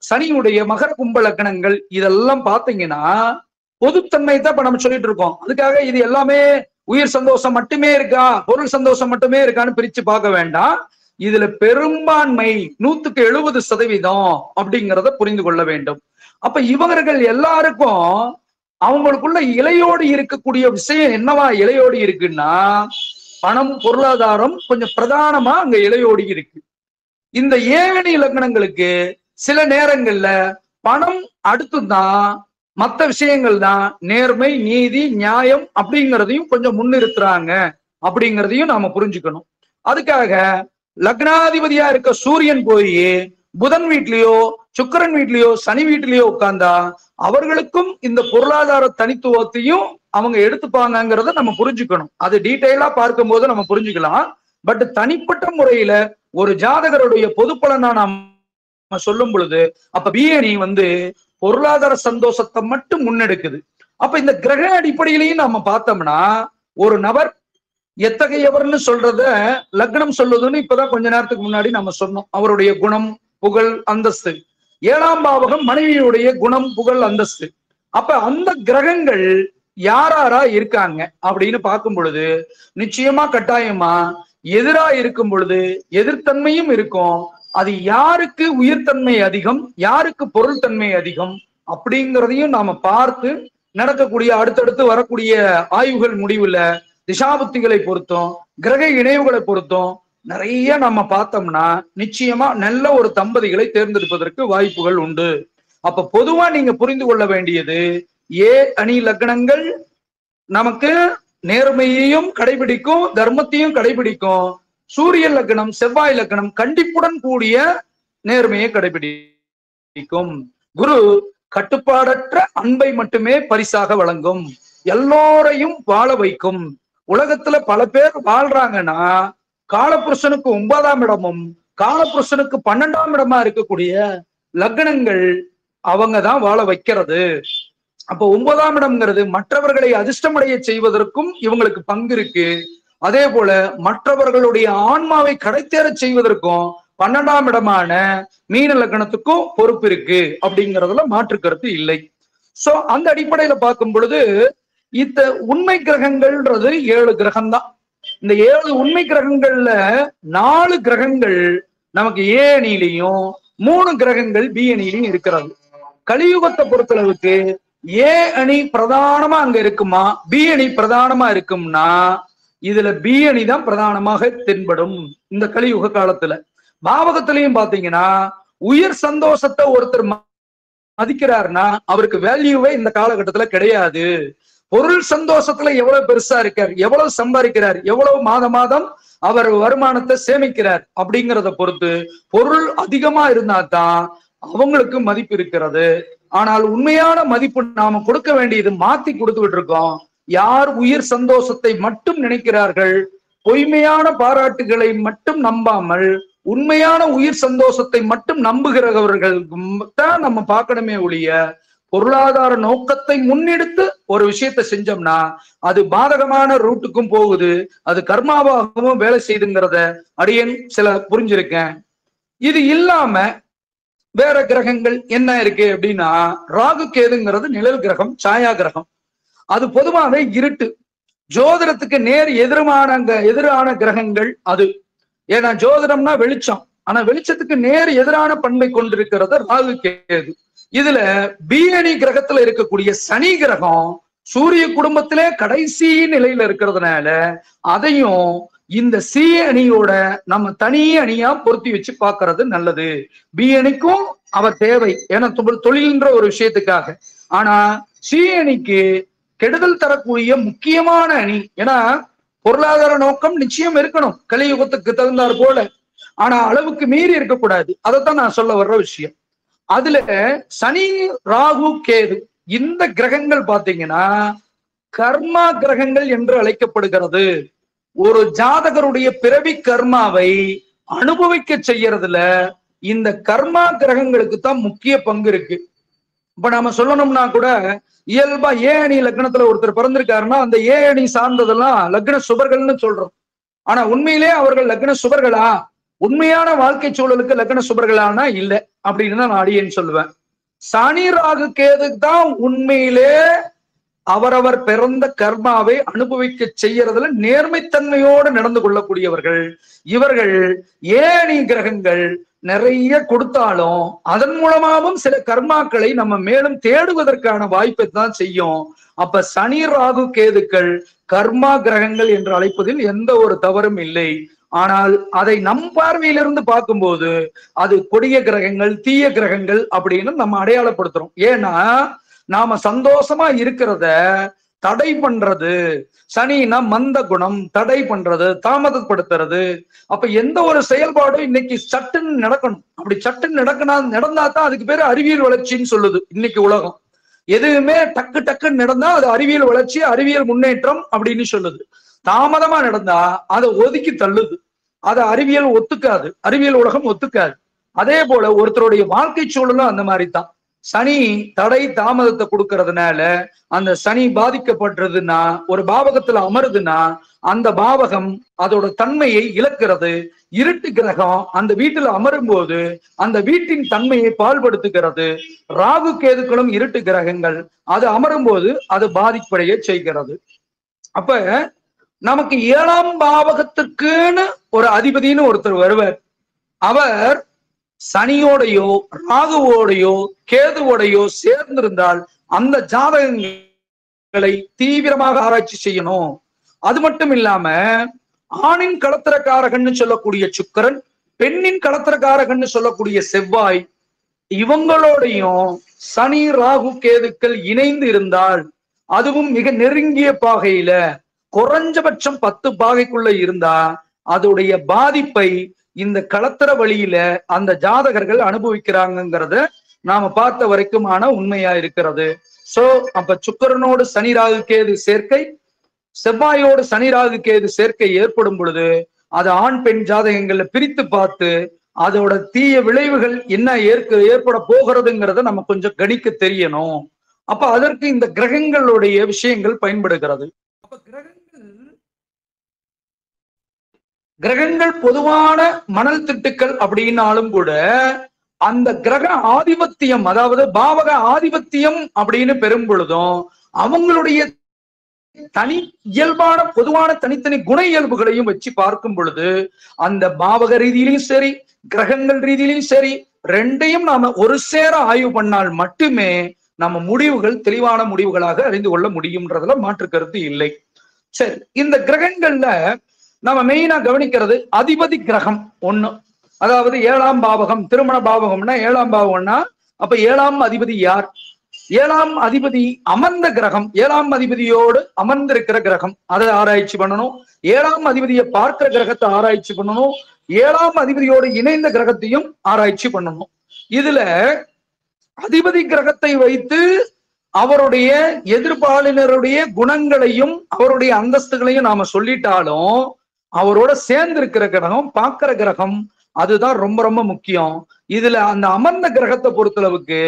சனியுடைய மகர கும்ப லக்னங்கள் இதெல்லாம் பாத்தீங்கன்னா பொதுத்தன்மை தான் இப்ப நம்ம சொல்லிட்டு இருக்கோம். அதுக்காக இது எல்லாமே உயிர் சந்தோஷம் மட்டுமே இருக்கா, பொருள் சந்தோஷம் மட்டுமே இருக்கான்னு பிரிச்சு பார்க்க வேண்டாம். இதுல பெரும்பான்மை 170% அப்படிங்கிறத புரிந்து கொள்ள வேண்டும். அப்ப இவர்கள் எல்லாருக்கும் அவங்களுக்குள்ள இலையோடு இருக்கக்கூடிய விஷயம் என்னவா இலையோடு இருக்குன்னா பணம், பொருளாதாரம் கொஞ்சம் பிரதானமா அங்க இலையோடு இருக்கு. இந்த ஏழனி லக்னங்களுக்கு சில நேரங்கள்ல பணம் அடுத்துதான், மற்ற விஷயங்கள் தான் நேர்மை, நீதி, நியாயம் அப்படிங்கிறதையும் கொஞ்சம் முன்னிறுத்துறாங்க அப்படிங்கிறதையும் நாம புரிஞ்சுக்கணும். அதுக்காக லக்னாதிபதியா இருக்க சூரியன் போய் புதன் வீட்லயோ சுக்கிரன் வீட்லயோ சனி வீட்லயோ உட்கார்ந்தா அவர்களுக்கும் இந்த பொருளாதார தனித்துவத்தையும் அவங்க எடுத்துப்பாங்கிறத நம்ம புரிஞ்சுக்கணும். அது டீட்டெயிலா பார்க்கும் போது நம்ம புரிஞ்சுக்கலாம். பட் தனிப்பட்ட முறையில ஒரு ஜாதகருடைய பொது பலனா நாம சொல்லும் பொழுது அப்ப பிஏனி பொருளாதார சந்தோஷத்தை மட்டும் முன்னெடுக்குது. அப்ப இந்த கிரக அடிப்படையிலையும் நாம பார்த்தோம்னா ஒரு நபர் எத்தகையவர்னு சொல்றத லக்னம் சொல்லுதுன்னு இப்பதான் கொஞ்ச நேரத்துக்கு முன்னாடி நம்ம சொன்னோம். அவருடைய குணம், புகழ், அந்தஸ்து. 7ஆம் பாவகம் மனைவியுடைய குணம், புகழ், அந்தஸ்து. அப்ப அந்த கிரகங்கள் யாரா இருக்காங்க அப்படின்னு பார்க்கும் பொழுது நிச்சயமா கட்டாயமா எதிரா இருக்கும் பொழுது எதிர்த்தன்மையும் இருக்கும். அது யாருக்கு உயிர்த்தன்மை அதிகம், யாருக்கு பொருள் தன்மை அதிகம் அப்படிங்கிறதையும் நாம பார்த்து நடக்கக்கூடிய அடுத்தடுத்து வரக்கூடிய ஆய்வுகள் முடிவுல திசாபுத்திகளை பொறுத்தும் கிரக இணைவுகளை பொறுத்தும் நிறைய நம்ம பார்த்தோம்னா நிச்சயமா நல்ல ஒரு தம்பதிகளை தேர்ந்தெடுப்பதற்கு வாய்ப்புகள் உண்டு. அப்ப பொதுவா நீங்க புரிந்து கொள்ள வேண்டியது ஏ அணி லக்னங்கள் நமக்கு நேர்மையையும் கடைபிடிக்கும், தர்மத்தையும் கடைபிடிக்கும். சூரிய லக்னம், செவ்வாய் லக்னம் கண்டிப்புடன் கூடிய நேர்மையை கடைபிடிக்கும். குரு கட்டுப்பாடற்ற அன்பை மட்டுமே பரிசாக வழங்கும், எல்லோரையும் வாழ வைக்கும். உலகத்துல பல பேர் வாழ்றாங்கன்னா காலபுருஷனுக்கு 9ஆம் இடமும் காலபுருஷனுக்கு 12ஆம் இடமா இருக்கக்கூடிய லக்னங்கள் அவங்கதான் வாழ வைக்கிறது. அப்போ 9ஆம் இடம்ங்கிறது மற்றவர்களை அதிர்ஷ்டமடைய செய்வதற்கும் இவங்களுக்கு பங்கு இருக்கு. அதே போல மற்றவர்களுடைய ஆன்மாவை கடைத்தேற செய்வதற்கும் 12ஆம் இடமான மீன லக்னத்துக்கும் பொறுப்பு இருக்கு அப்படிங்கிறதுல மாற்று கருத்து இல்லை. சோ அந்த அடிப்படையில பார்க்கும் பொழுது இந்த உண்மை கிரகங்கள்ன்றது 7 கிரகம் தான். இந்த 7 உண்மை கிரகங்கள்ல 4 கிரகங்கள் நமக்கு ஏ அணியிலையும் 3 கிரகங்கள் பி அணியிலையும் இருக்கிறது. கலியுகத்தை பொறுத்தளவுக்கு ஏ அணி பிரதானமா அங்க இருக்குமா, பி அணி பிரதானமா இருக்கும்னா இதுல பி அணி தான் பிரதானமாக தென்படும். இந்த கலியுக காலத்துல பாவகத்திலையும் பாத்தீங்கன்னா உயிர் சந்தோஷத்தை ஒருத்தர் மதிக்கிறாருன்னா அவருக்கு வேல்யூவே இந்த காலகட்டத்துல கிடையாது. பொருள் சந்தோஷத்துல எவ்வளவு பெருசா இருக்கார், எவ்வளவு சம்பாதிக்கிறார், எவ்வளவு மாதம் அவர் வருமானத்தை சேமிக்கிறார் அப்படிங்கிறத பொறுத்து பொருள் அதிகமா இருந்தா தான் அவங்களுக்கு மதிப்பு இருக்கிறது. ஆனால் உண்மையான மதிப்பு நாம கொடுக்க வேண்டியது மாத்தி கொடுத்துக்கிட்டு இருக்கோம். யார் உயிர் சந்தோஷத்தை மட்டும் நினைக்கிறார்கள், பொய்மையான பாராட்டுகளை மட்டும் நம்பாமல் உண்மையான உயிர் சந்தோஷத்தை மட்டும் நம்புகிறவர்கள் தான் நம்ம பார்க்கணுமே ஒழிய பொருளாதார நோக்கத்தை முன்னெடுத்து ஒரு விஷயத்த செஞ்சோம்னா அது பாதகமான ரூட்டுக்கும் போகுது, அது கர்மாவாகவும் வேலை செய்துங்கிறத அடியேன் சில புரிஞ்சிருக்கேன். இது இல்லாம வேற கிரகங்கள் என்ன இருக்கு அப்படின்னா ராகு கேதுங்கிறது நிழல் கிரகம், சாயா கிரகம். அது பொதுவாக இருட்டு, ஜோதிடத்துக்கு நேர் எதிரான கிரகங்கள் அது. ஏன்னா ஜோதிடம்னா வெளிச்சம், ஆனா வெளிச்சத்துக்கு நேர் எதிரான பண்பை கொண்டிருக்கிறது ராகு கேது. இதுல பி அணி கிரகத்துல இருக்கக்கூடிய சனி கிரகம் சூரிய குடும்பத்திலே கடைசி நிலையில இருக்கிறதுனால அதையும் இந்த சி அணியோட நம்ம தனி அணியா பொருத்தி வச்சு பார்க்கறது நல்லது. பி அணிக்கும் அவர் தேவை, ஏன்னா தொழில்ன்ற ஒரு விஷயத்துக்காக. ஆனா சி அணிக்கு கெடுதல் தரக்கூடிய முக்கியமான அணி. ஏன்னா பொருளாதார நோக்கம் நிச்சயம் இருக்கணும் கலியுகத்துக்கு தகுந்தார் போல, ஆனா அளவுக்கு மீறி இருக்கக்கூடாது. அதைத்தான் நான் சொல்ல வர்ற விஷயம். அதுல சனி, ராகு, கேது இந்த கிரகங்கள் பாத்தீங்கன்னா கர்மா கிரகங்கள் என்று அழைக்கப்படுகிறது. ஒரு ஜாதகருடைய பிறவி கர்மாவை அனுபவிக்க செய்யறதுல இந்த கர்மா கிரகங்களுக்கு தான் முக்கிய பங்கு இருக்கு. இப்ப நாம சொல்லணும்னா கூட இயல்பா ஏ அணி லக்னத்துல ஒருத்தர் பிறந்திருக்காருன்னா அந்த ஏ அணி சார்ந்ததெல்லாம் லக்ன சுபர்கள்னு சொல்றோம். ஆனா உண்மையிலே அவர்கள் லக்ன சுபர்களா, உண்மையான வாழ்க்கை சூழலுக்கு லக்ன சுபர்களானா இல்ல அப்படின்னு தான் நான் அடியேன்னு சொல்லுவேன். சனி ராகு கேது தான் உண்மையிலே அவரவர் பிறந்த கர்மாவை அனுபவிக்க செய்யறதுல நேர்மைத்தன்மையோடு நடந்து கொள்ளக்கூடியவர்கள். இவர்கள் ஏணி கிரகங்கள் நிறைய கொடுத்தாலும் அதன் மூலமாகவும் சில கர்மாக்களை நம்ம மேலும் தேடுவதற்கான வாய்ப்பை தான் செய்யும். அப்ப சனி ராகு கேதுக்கள் கர்மா கிரகங்கள் என்று அழைப்பதில் எந்த ஒரு தவறும் இல்லை. ஆனால் அதை நம் பார்வையிலிருந்து பார்க்கும்போது அது கொடிய கிரகங்கள், தீய கிரகங்கள் அப்படின்னு நம்ம அடையாளப்படுத்துறோம். ஏன்னா நாம சந்தோஷமா இருக்கிறத தடை பண்றது, சனினா மந்த குணம், தடை பண்றது, தாமதப்படுத்துறது. அப்ப எந்த ஒரு செயல்பாடும் இன்னைக்கு சட்டுன்னு நடக்கணும். அப்படி சட்டுன்னு நடந்தா தான் அதுக்கு பேரு அறிவியல் வளர்ச்சின்னு சொல்லுது இன்னைக்கு உலகம். எதுவுமே டக்கு டக்குன்னு நடந்தா அது அறிவியல் வளர்ச்சி, அறிவியல் முன்னேற்றம் அப்படின்னு சொல்லுது. தாமதமா நடந்தா அதை ஒதுக்கி தள்ளுது. அதை அறிவியல் ஒத்துக்காது, அறிவியல் உலகம் ஒத்துக்காது. அதே போல ஒருத்தருடைய வாழ்க்கை சூழலும் அந்த மாதிரி தான். சனி தடை தாமதத்தை கொடுக்கறதுனால அந்த சனி பாதிக்கப்பட்டதுன்னா, ஒரு பாவகத்துல அமருதுன்னா அந்த பாவகம் அதோட தன்மையை இழக்கிறது. இருட்டு கிரகம் அந்த வீட்டுல அமரும் போது அந்த வீட்டின் தன்மையை பால்படுத்துகிறது. ராகு கேதுக்களும் இருட்டு கிரகங்கள், அது அமரும் போது அது பாதிப்படைய செய்கிறது. அப்ப நமக்கு 7ஆம் பாவகத்திற்குன்னு ஒரு அதிபதினு ஒருத்தர் வருவார். அவர் சனியோடையோ ராகுவோடையோ கேதுவோடையோ சேர்ந்திருந்தால் அந்த ஜாதகங்களை தீவிரமாக ஆராய்ச்சி செய்யணும். அது மட்டும் இல்லாம ஆணின் களத்திரக்காரகன்னு சொல்லக்கூடிய சுக்கிரன், பெண்ணின் களத்திரக்காரகன்னு சொல்லக்கூடிய செவ்வாய், இவங்களோடையும் சனி ராகு கேதுக்கள் இணைந்து இருந்தால், அதுவும் மிக நெருங்கிய பாகையில குறைஞ்சபட்சம் 10 பாகைக்குள்ள இருந்தா அதோடைய பாதிப்பை இந்த களத்திர வழியில அந்த ஜாதகர்கள் அனுபவிக்கிறாங்கிறத நாம பார்த்த வரைக்குமான உண்மையா இருக்கிறது. சோ அப்ப சுக்கிரனோடு சனி ராகு கேது சேர்க்கை, செவ்வாயோடு சனி ராகு கேது சேர்க்கை ஏற்படும் பொழுது அது ஆண் பெண் ஜாதகங்கள்ல பிரித்து பார்த்து அதோட தீய விளைவுகள் என்ன ஏற்பட போகிறதுங்கிறத நம்ம கொஞ்சம் கணிக்க தெரியணும். அப்ப அதற்கு இந்த கிரகங்களுடைய விஷயங்கள் பயன்படுகிறது. அப்ப கிரகங்கள் பொதுவான மணல் திட்டுக்கள் அப்படின்னாலும் கூட அந்த கிரக ஆதிபத்தியம், அதாவது பாவக ஆதிபத்தியம் அப்படின்னு பெறும் பொழுதும் அவங்களுடைய தனி இயல்பான பொதுவான தனித்தனி குண இயல்புகளையும் வச்சு பார்க்கும் பொழுது அந்த பாவக ரீதியிலையும் சரி கிரகங்கள் ரீதியிலையும் சரி ரெண்டையும் நாம ஒரு சேர ஆய்வு பண்ணால் மட்டுமே நம்ம முடிவுகள் தெளிவான முடிவுகளாக அறிந்து கொள்ள முடியும்ன்றதுல மாற்று கருத்து இல்லை. சரி, இந்த கிரகங்கள்ல நம்ம மெயினா கவனிக்கிறது அதிபதி கிரகம் ஒண்ணு. அதாவது 7ஆம் பாவகம், திருமண பாவகம்னா 7ஆம் பாவகம்னா அப்ப 7ஆம் அதிபதி யார்? 7ஆம் அதிபதி அமர்ந்த கிரகம், 7ஆம் அதிபதியோடு அமர்ந்திருக்கிற கிரகம், அதை ஆராய்ச்சி பண்ணணும். 7ஆம் அதிபதியை பார்க்கிற கிரகத்தை ஆராய்ச்சி பண்ணணும். 7ஆம் அதிபதியோடு இணைந்த கிரகத்தையும் ஆராய்ச்சி பண்ணணும். இதுல அதிபதி கிரகத்தை வைத்து அவருடைய எதிர்பாலினருடைய குணங்களையும் அவருடைய அந்தஸ்துகளையும் நாம சொல்லிட்டாலும் அவரோட சேர்ந்து இருக்கிற கிரகம், பார்க்கிற கிரகம், அதுதான் ரொம்ப ரொம்ப முக்கியம். இதுல அந்த அமர்ந்த கிரகத்தை பொறுத்தளவுக்கு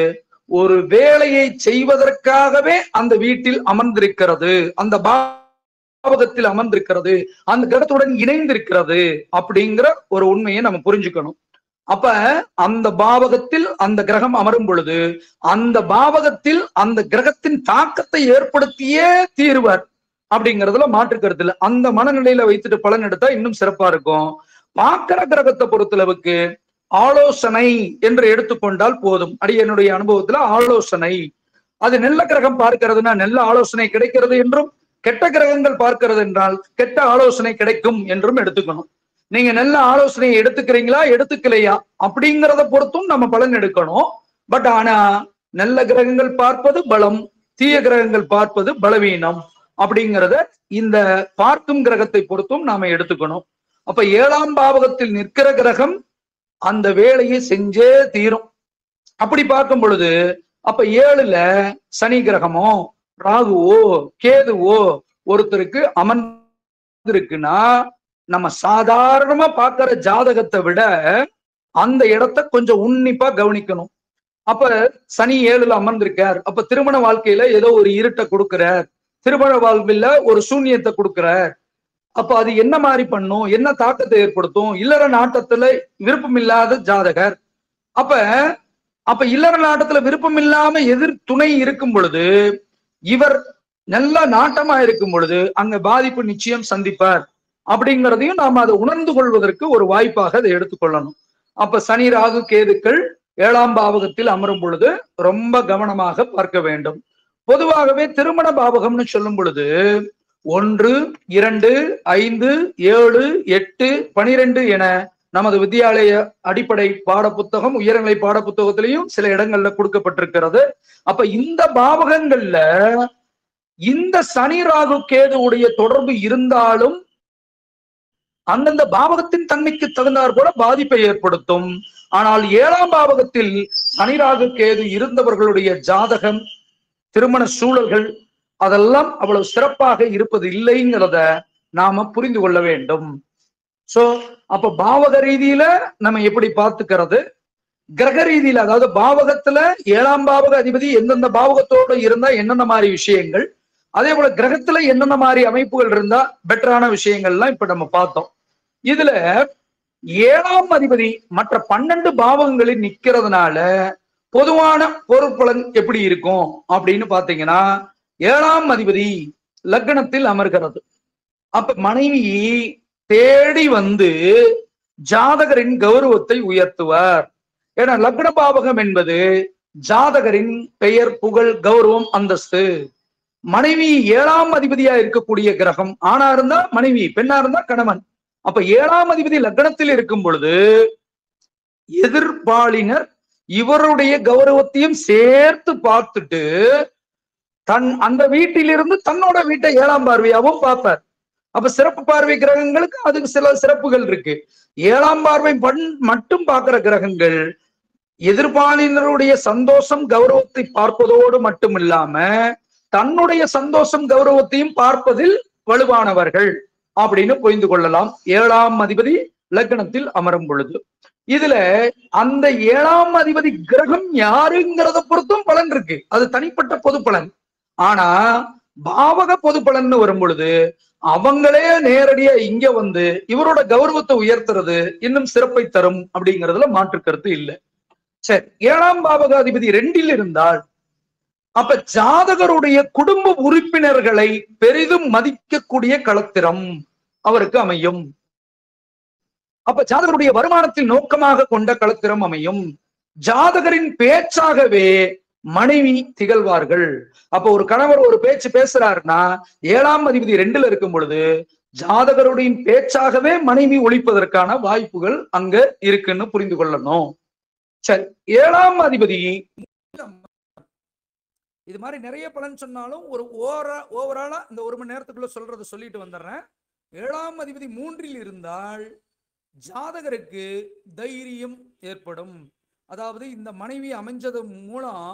ஒரு வேலையை செய்வதற்காகவே அந்த வீட்டில் அமர்ந்திருக்கிறது, அந்த பாவகத்தில் அமர்ந்திருக்கிறது, அந்த கிரகத்துடன் இணைந்திருக்கிறது அப்படிங்கிற ஒரு உண்மையை நம்ம புரிஞ்சுக்கணும். அப்ப அந்த பாவகத்தில் அந்த கிரகம் அமரும் பொழுது அந்த பாவகத்தில் அந்த கிரகத்தின் தாக்கத்தை ஏற்படுத்தியே தீர்வார் அப்படிங்கிறதுல மாற்று கருத்து இல்லை. அந்த மனநிலையில வைத்துட்டு பலன் எடுத்தா இன்னும் சிறப்பா இருக்கும். பார்க்கிற கிரகத்தை பொறுத்தளவுக்கு ஆலோசனை என்று எடுத்துக்கொண்டால் போதும். என்னுடைய அனுபவத்துல ஆலோசனை, அது நல்ல கிரகம் பார்க்கிறதுனா நல்ல ஆலோசனை கிடைக்கிறது என்றும், கெட்ட கிரகங்கள் பார்க்கிறது என்றால் கெட்ட ஆலோசனை கிடைக்கும் என்றும் எடுத்துக்கணும். நீங்க நல்ல ஆலோசனையை எடுத்துக்கிறீங்களா எடுத்துக்கலையா அப்படிங்கிறத பொறுத்தும் நம்ம பலன் எடுக்கணும். பட் ஆனா நல்ல கிரகங்கள் பார்ப்பது பலம், தீய கிரகங்கள் பார்ப்பது பலவீனம் அப்படிங்கிறத இந்த பார்க்கும் கிரகத்தை பொறுத்தும் நாம எடுத்துக்கணும். அப்ப 7ஆம் பாவகத்தில் நிற்கிற கிரகம் அந்த வேலையை செஞ்சே தீரும். அப்படி பார்க்கும் பொழுது அப்ப 7ல சனி கிரகமோ ராகுவோ கேதுவோ ஒருத்தருக்கு இருக்குன்னா நம்ம சாதாரணமா பார்க்கிற ஜாதகத்தை விட அந்த இடத்த கொஞ்சம் உன்னிப்பா கவனிக்கணும். அப்ப சனி 7ல அமர்ந்திருக்கார், அப்ப திருமண வாழ்க்கையில ஏதோ ஒரு இருட்டை கொடுக்கிறார், திருமண வாழ்வில் ஒரு சூன்யத்தை கொடுக்கிறார். அப்ப அது என்ன மாதிரி பண்ணும், என்ன தாக்கத்தை ஏற்படுத்தும்? இல்லற நாட்டத்துல விருப்பம் இல்லாத ஜாதகர். அப்ப அப்ப இல்லற நாட்டத்துல விருப்பம் இல்லாம எதிர் துணை இருக்கும் பொழுது, இவர் நல்ல நாட்டமா இருக்கும் பொழுது அங்க பாதிப்பு நிச்சயம் சந்திப்பார். அப்படிங்கிறதையும் நாம் அதை உணர்ந்து கொள்வதற்கு ஒரு வாய்ப்பாக அதை எடுத்துக்கொள்ளணும். அப்ப சனி ராகு கேதுக்கள் 7ஆம் பாவகத்தில் அமரும் பொழுது ரொம்ப கவனமாக பார்க்க வேண்டும். பொதுவாகவே திருமண பாவகம்னு சொல்லும் பொழுது 1, 2, 5, 7, 8, 12 என நமது வித்யாலய அடிப்படை பாட புத்தகம், உயர்நிலை பாட புத்தகத்திலையும் சில இடங்கள்ல கொடுக்கப்பட்டிருக்கிறது. அப்ப இந்த பாவகங்கள்ல இந்த சனி ராகு கேதுவுடைய தொடர்பு இருந்தாலும் அந்தந்த பாவகத்தின் தன்மைக்கு தகுந்தாற் போல பாதிப்பை ஏற்படுத்தும். ஆனால் 7ஆம் பாவகத்தில் சனி ராகு கேது இருந்தவர்களுடைய ஜாதகம், திருமண சூழல்கள் அதெல்லாம் அவ்வளவு சிறப்பாக இருப்பது இல்லைங்கிறத நாம புரிந்து கொள்ள வேண்டும். சோ அப்ப பாவக ரீதியில நம்ம எப்படி பார்த்துக்கிறது, கிரக ரீதியில, அதாவது பாவகத்துல 7ஆம் பாவக அதிபதி எந்தெந்த பாவகத்தோடு இருந்தா என்னென்ன மாதிரி விஷயங்கள், அதே போல கிரகத்துல என்னென்ன மாதிரி அமைப்புகள் இருந்தா பெட்டரான விஷயங்கள்லாம் இப்ப நம்ம பார்த்தோம். இதுல 7ஆம் அதிபதி மற்ற 12 பாவகங்களில் நிக்கிறதுனால பொதுவான பொருட்பலன் எப்படி இருக்கும் அப்படின்னு பாத்தீங்கன்னா, 7ஆம் அதிபதி லக்னத்தில் அமர்கிறது. அப்ப மனைவி தேடி வந்து ஜாதகரின் கௌரவத்தை உயர்த்துவார். ஏன்னா லக்ன பாவகம் என்பது ஜாதகரின் பெயர், புகழ், கௌரவம், அந்தஸ்து. மனைவி 7ஆம் அதிபதியா இருக்கக்கூடிய கிரகம். ஆணா இருந்தா மனைவி, பெண்ணா இருந்தா கணவன். அப்ப 7ஆம் அதிபதி லக்னத்தில் இருக்கும் பொழுது எதிர்பாலினர் இவருடைய கௌரவத்தையும் சேர்த்து பார்த்துட்டு அந்த வீட்டிலிருந்து தன்னோட வீட்டை 7ஆம் பார்வையாவும் பார்ப்பார். அப்ப சிறப்பு பார்வை கிரகங்களுக்கு அதுக்கு சில சிறப்புகள் இருக்கு. 7ஆம் பார்வை மட்டும் பார்க்கிற கிரகங்கள் எதிர்பாலினருடைய சந்தோஷம், கௌரவத்தை பார்ப்பதோடு மட்டும் இல்லாம தன்னுடைய சந்தோஷம், கௌரவத்தையும் பார்ப்பதில் வலுவானவர்கள் அப்படின்னு புரிந்து கொள்ளலாம் 7ஆம் அதிபதி லக்னத்தில் அமரும் பொழுது. இதுல அந்த 7ஆம் அதிபதி கிரகம் யாருங்கிறத பொறுத்தும் பலன் இருக்கு, அது தனிப்பட்ட பொது பலன். ஆனா பாவக பொது பலன் வரும் பொழுது அவங்களே நேரடியா இங்க வந்து இவரோட கௌரவத்தை உயர்த்துறது இன்னும் சிறப்பை தரும் அப்படிங்கிறதுல மாற்று கருத்து இல்லை. சரி, 7ஆம் பாவக அதிபதி 2ல் இருந்தால் அப்ப ஜாதகருடைய குடும்ப உறுப்பினர்களை பெரிதும் மதிக்கக்கூடிய களத்திரம் அவருக்கு அமையும். அப்ப ஜாதகருடைய வருமானத்தில் நோக்கமாக கொண்ட களத்திரம் அமையும். ஜாதகரின் பேச்சாகவே மனைவி திகழ்வார்கள். அப்ப ஒரு கணவர் ஒரு பேச்சு பேசுறாருன்னா 7ஆம் அதிபதி 2ல் இருக்கும் பொழுது ஜாதகருடைய பேச்சாகவே மனைவி ஒழிப்பதற்கான வாய்ப்புகள் அங்க இருக்குன்னு புரிந்து கொள்ளணும். சரி, 7ஆம் அதிபதி இது மாதிரி நிறைய பலன் சொன்னாலும் ஒரு ஓவராலா இந்த 1 மணி நேரத்துக்குள்ள சொல்றதை சொல்லிட்டு வந்துடுறேன். 7ஆம் அதிபதி 3ல் இருந்தால் ஜாதகருக்கு தைரியம் ஏற்படும். அதாவது இந்த மனைவி அமைஞ்சது மூலம்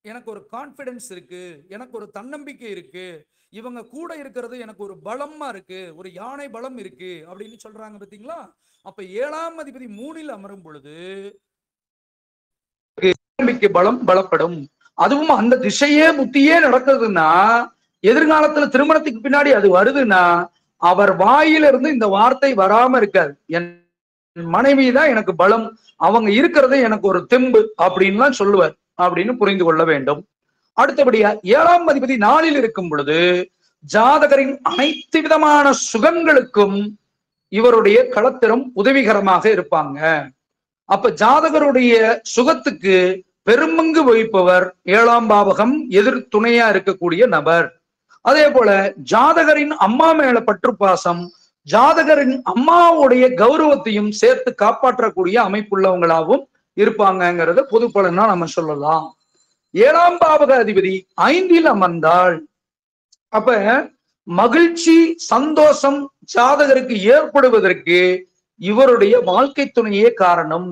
எனக்கு ஒரு கான்பிடன்ஸ் இருக்கு, எனக்கு ஒரு தன்னம்பிக்கை இருக்கு, இவங்க கூட இருக்கிறது எனக்கு ஒரு பலமா இருக்கு, ஒரு யானை பலம் இருக்கு அப்படின்னு சொல்றாங்க பாத்தீங்களா. அப்ப 7ஆம் அதிபதி 3ல் அமரும் பொழுது தன்னம்பிக்கை பலம் பலப்படும். அதுவும் அந்த திசையே புத்தியே நடக்குதுன்னா, எதிர்காலத்துல திருமணத்துக்கு பின்னாடி அது வருதுன்னா அவர் வாயிலிருந்து இந்த வார்த்தை வராம இருக்காது. என் மனைவி தான் எனக்கு பலம், அவங்க இருக்கிறது எனக்கு ஒரு தெம்பு அப்படின்லாம் சொல்லுவார் அப்படின்னு புரிந்து கொள்ள வேண்டும். அடுத்தபடியா 7ஆம் அதிபதி 4ல் இருக்கும் பொழுது ஜாதகரின் அனைத்து விதமான சுகங்களுக்கும் இவருடைய களத்திரம் உதவிகரமாக இருப்பாங்க. அப்ப ஜாதகருடைய சுகத்துக்கு பெரும்பங்கு வகிப்பவர் 7ஆம் பாவகம் எதிர் துணையா இருக்கக்கூடிய நபர். அதே போல ஜாதகரின் அம்மா மேல பற்றுப்பாசம், ஜாதகரின் அம்மாவுடைய கௌரவத்தையும் சேர்த்து காப்பாற்றக்கூடிய அமைப்புள்ளவங்களாகவும் இருப்பாங்கிறத பொது பலனா நம்ம சொல்லலாம். 7ஆம் பாவக அதிபதி 5ல் அமர்ந்தால் அப்ப மகிழ்ச்சி, சந்தோஷம் ஜாதகருக்கு ஏற்படுவதற்கு இவருடைய வாழ்க்கை துணையே காரணம்.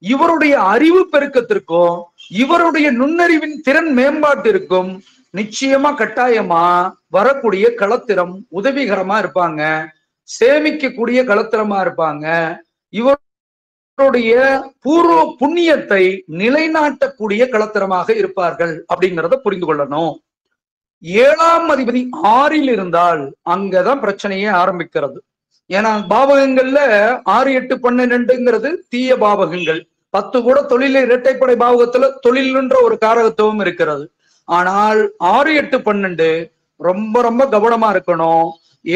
இவருடைய அறிவு பெருக்கத்திற்கும் இவருடைய நுண்ணறிவின் திறன் மேம்பாட்டிற்கும் நிச்சயமா கட்டாயமா வரக்கூடிய களத்திரம் உதவிகரமா இருப்பாங்க, சேமிக்கக்கூடிய களத்திரமா இருப்பாங்க. இவருடைய பூர்வ புண்ணியத்தை நிலைநாட்டக்கூடிய களத்திரமாக இருப்பார்கள் அப்படிங்கிறத புரிந்து கொள்ளணும். 7ஆம் அதிபதி 6ல் இருந்தால் அங்கதான் பிரச்சனையே ஆரம்பிக்கிறது. ஏன்னா பாவகங்கள்ல 6, 8, 12ங்கிறது தீய பாவகங்கள். 10 கூட தொழில் இரட்டைப்படை பாவகத்துல தொழில்ன்ற ஒரு காரகத்துவம் இருக்கிறது. ஆனால் 6, 8, 12 ரொம்ப ரொம்ப கவனமா இருக்கணும்.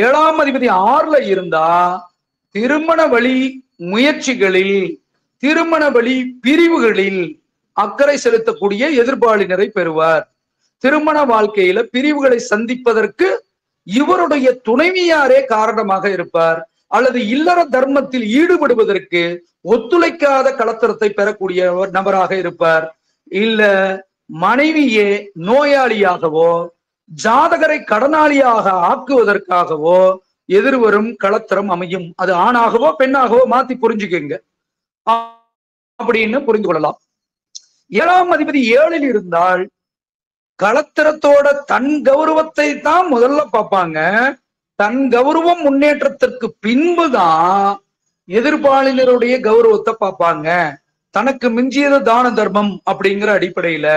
7ஆம் அதிபதி 6ல இருந்தா திருமண வழி முயற்சிகளில், திருமண வழி பிரிவுகளில் அக்கறை செலுத்தக்கூடிய எதிர்பாலினரை பெறுவார். திருமண வாழ்க்கையில பிரிவுகளை சந்திப்பதற்கு இவருடைய துணைவியாரே காரணமாக இருப்பார், அல்லது இல்லற தர்மத்தில் ஈடுபடுவதற்கு ஒத்துழைக்காத களத்திரத்தை பெறக்கூடிய நபராக இருப்பார். இல்ல மனைவியே நோயாளியாகவோ ஜாதகரை கடனாளியாக ஆக்குவதற்காகவோ எதிர்வரும் களத்திரம் அமையும். அது ஆணாகவோ பெண்ணாகவோ மாத்தி புரிஞ்சுக்கங்க அப்படின்னு புரிந்து கொள்ளலாம். 7ஆம் அதிபதி 7ல் இருந்தால் களத்திரத்தோட தன் கௌரவத்தை தான் முதல்ல பார்ப்பாங்க. தன் கௌரவம் முன்னேற்றத்திற்கு பின்புதான் எதிர்பாலினருடைய கௌரவத்தை பார்ப்பாங்க. தனக்கு மிஞ்சியது தான தர்மம் அப்படிங்கிற அடிப்படையில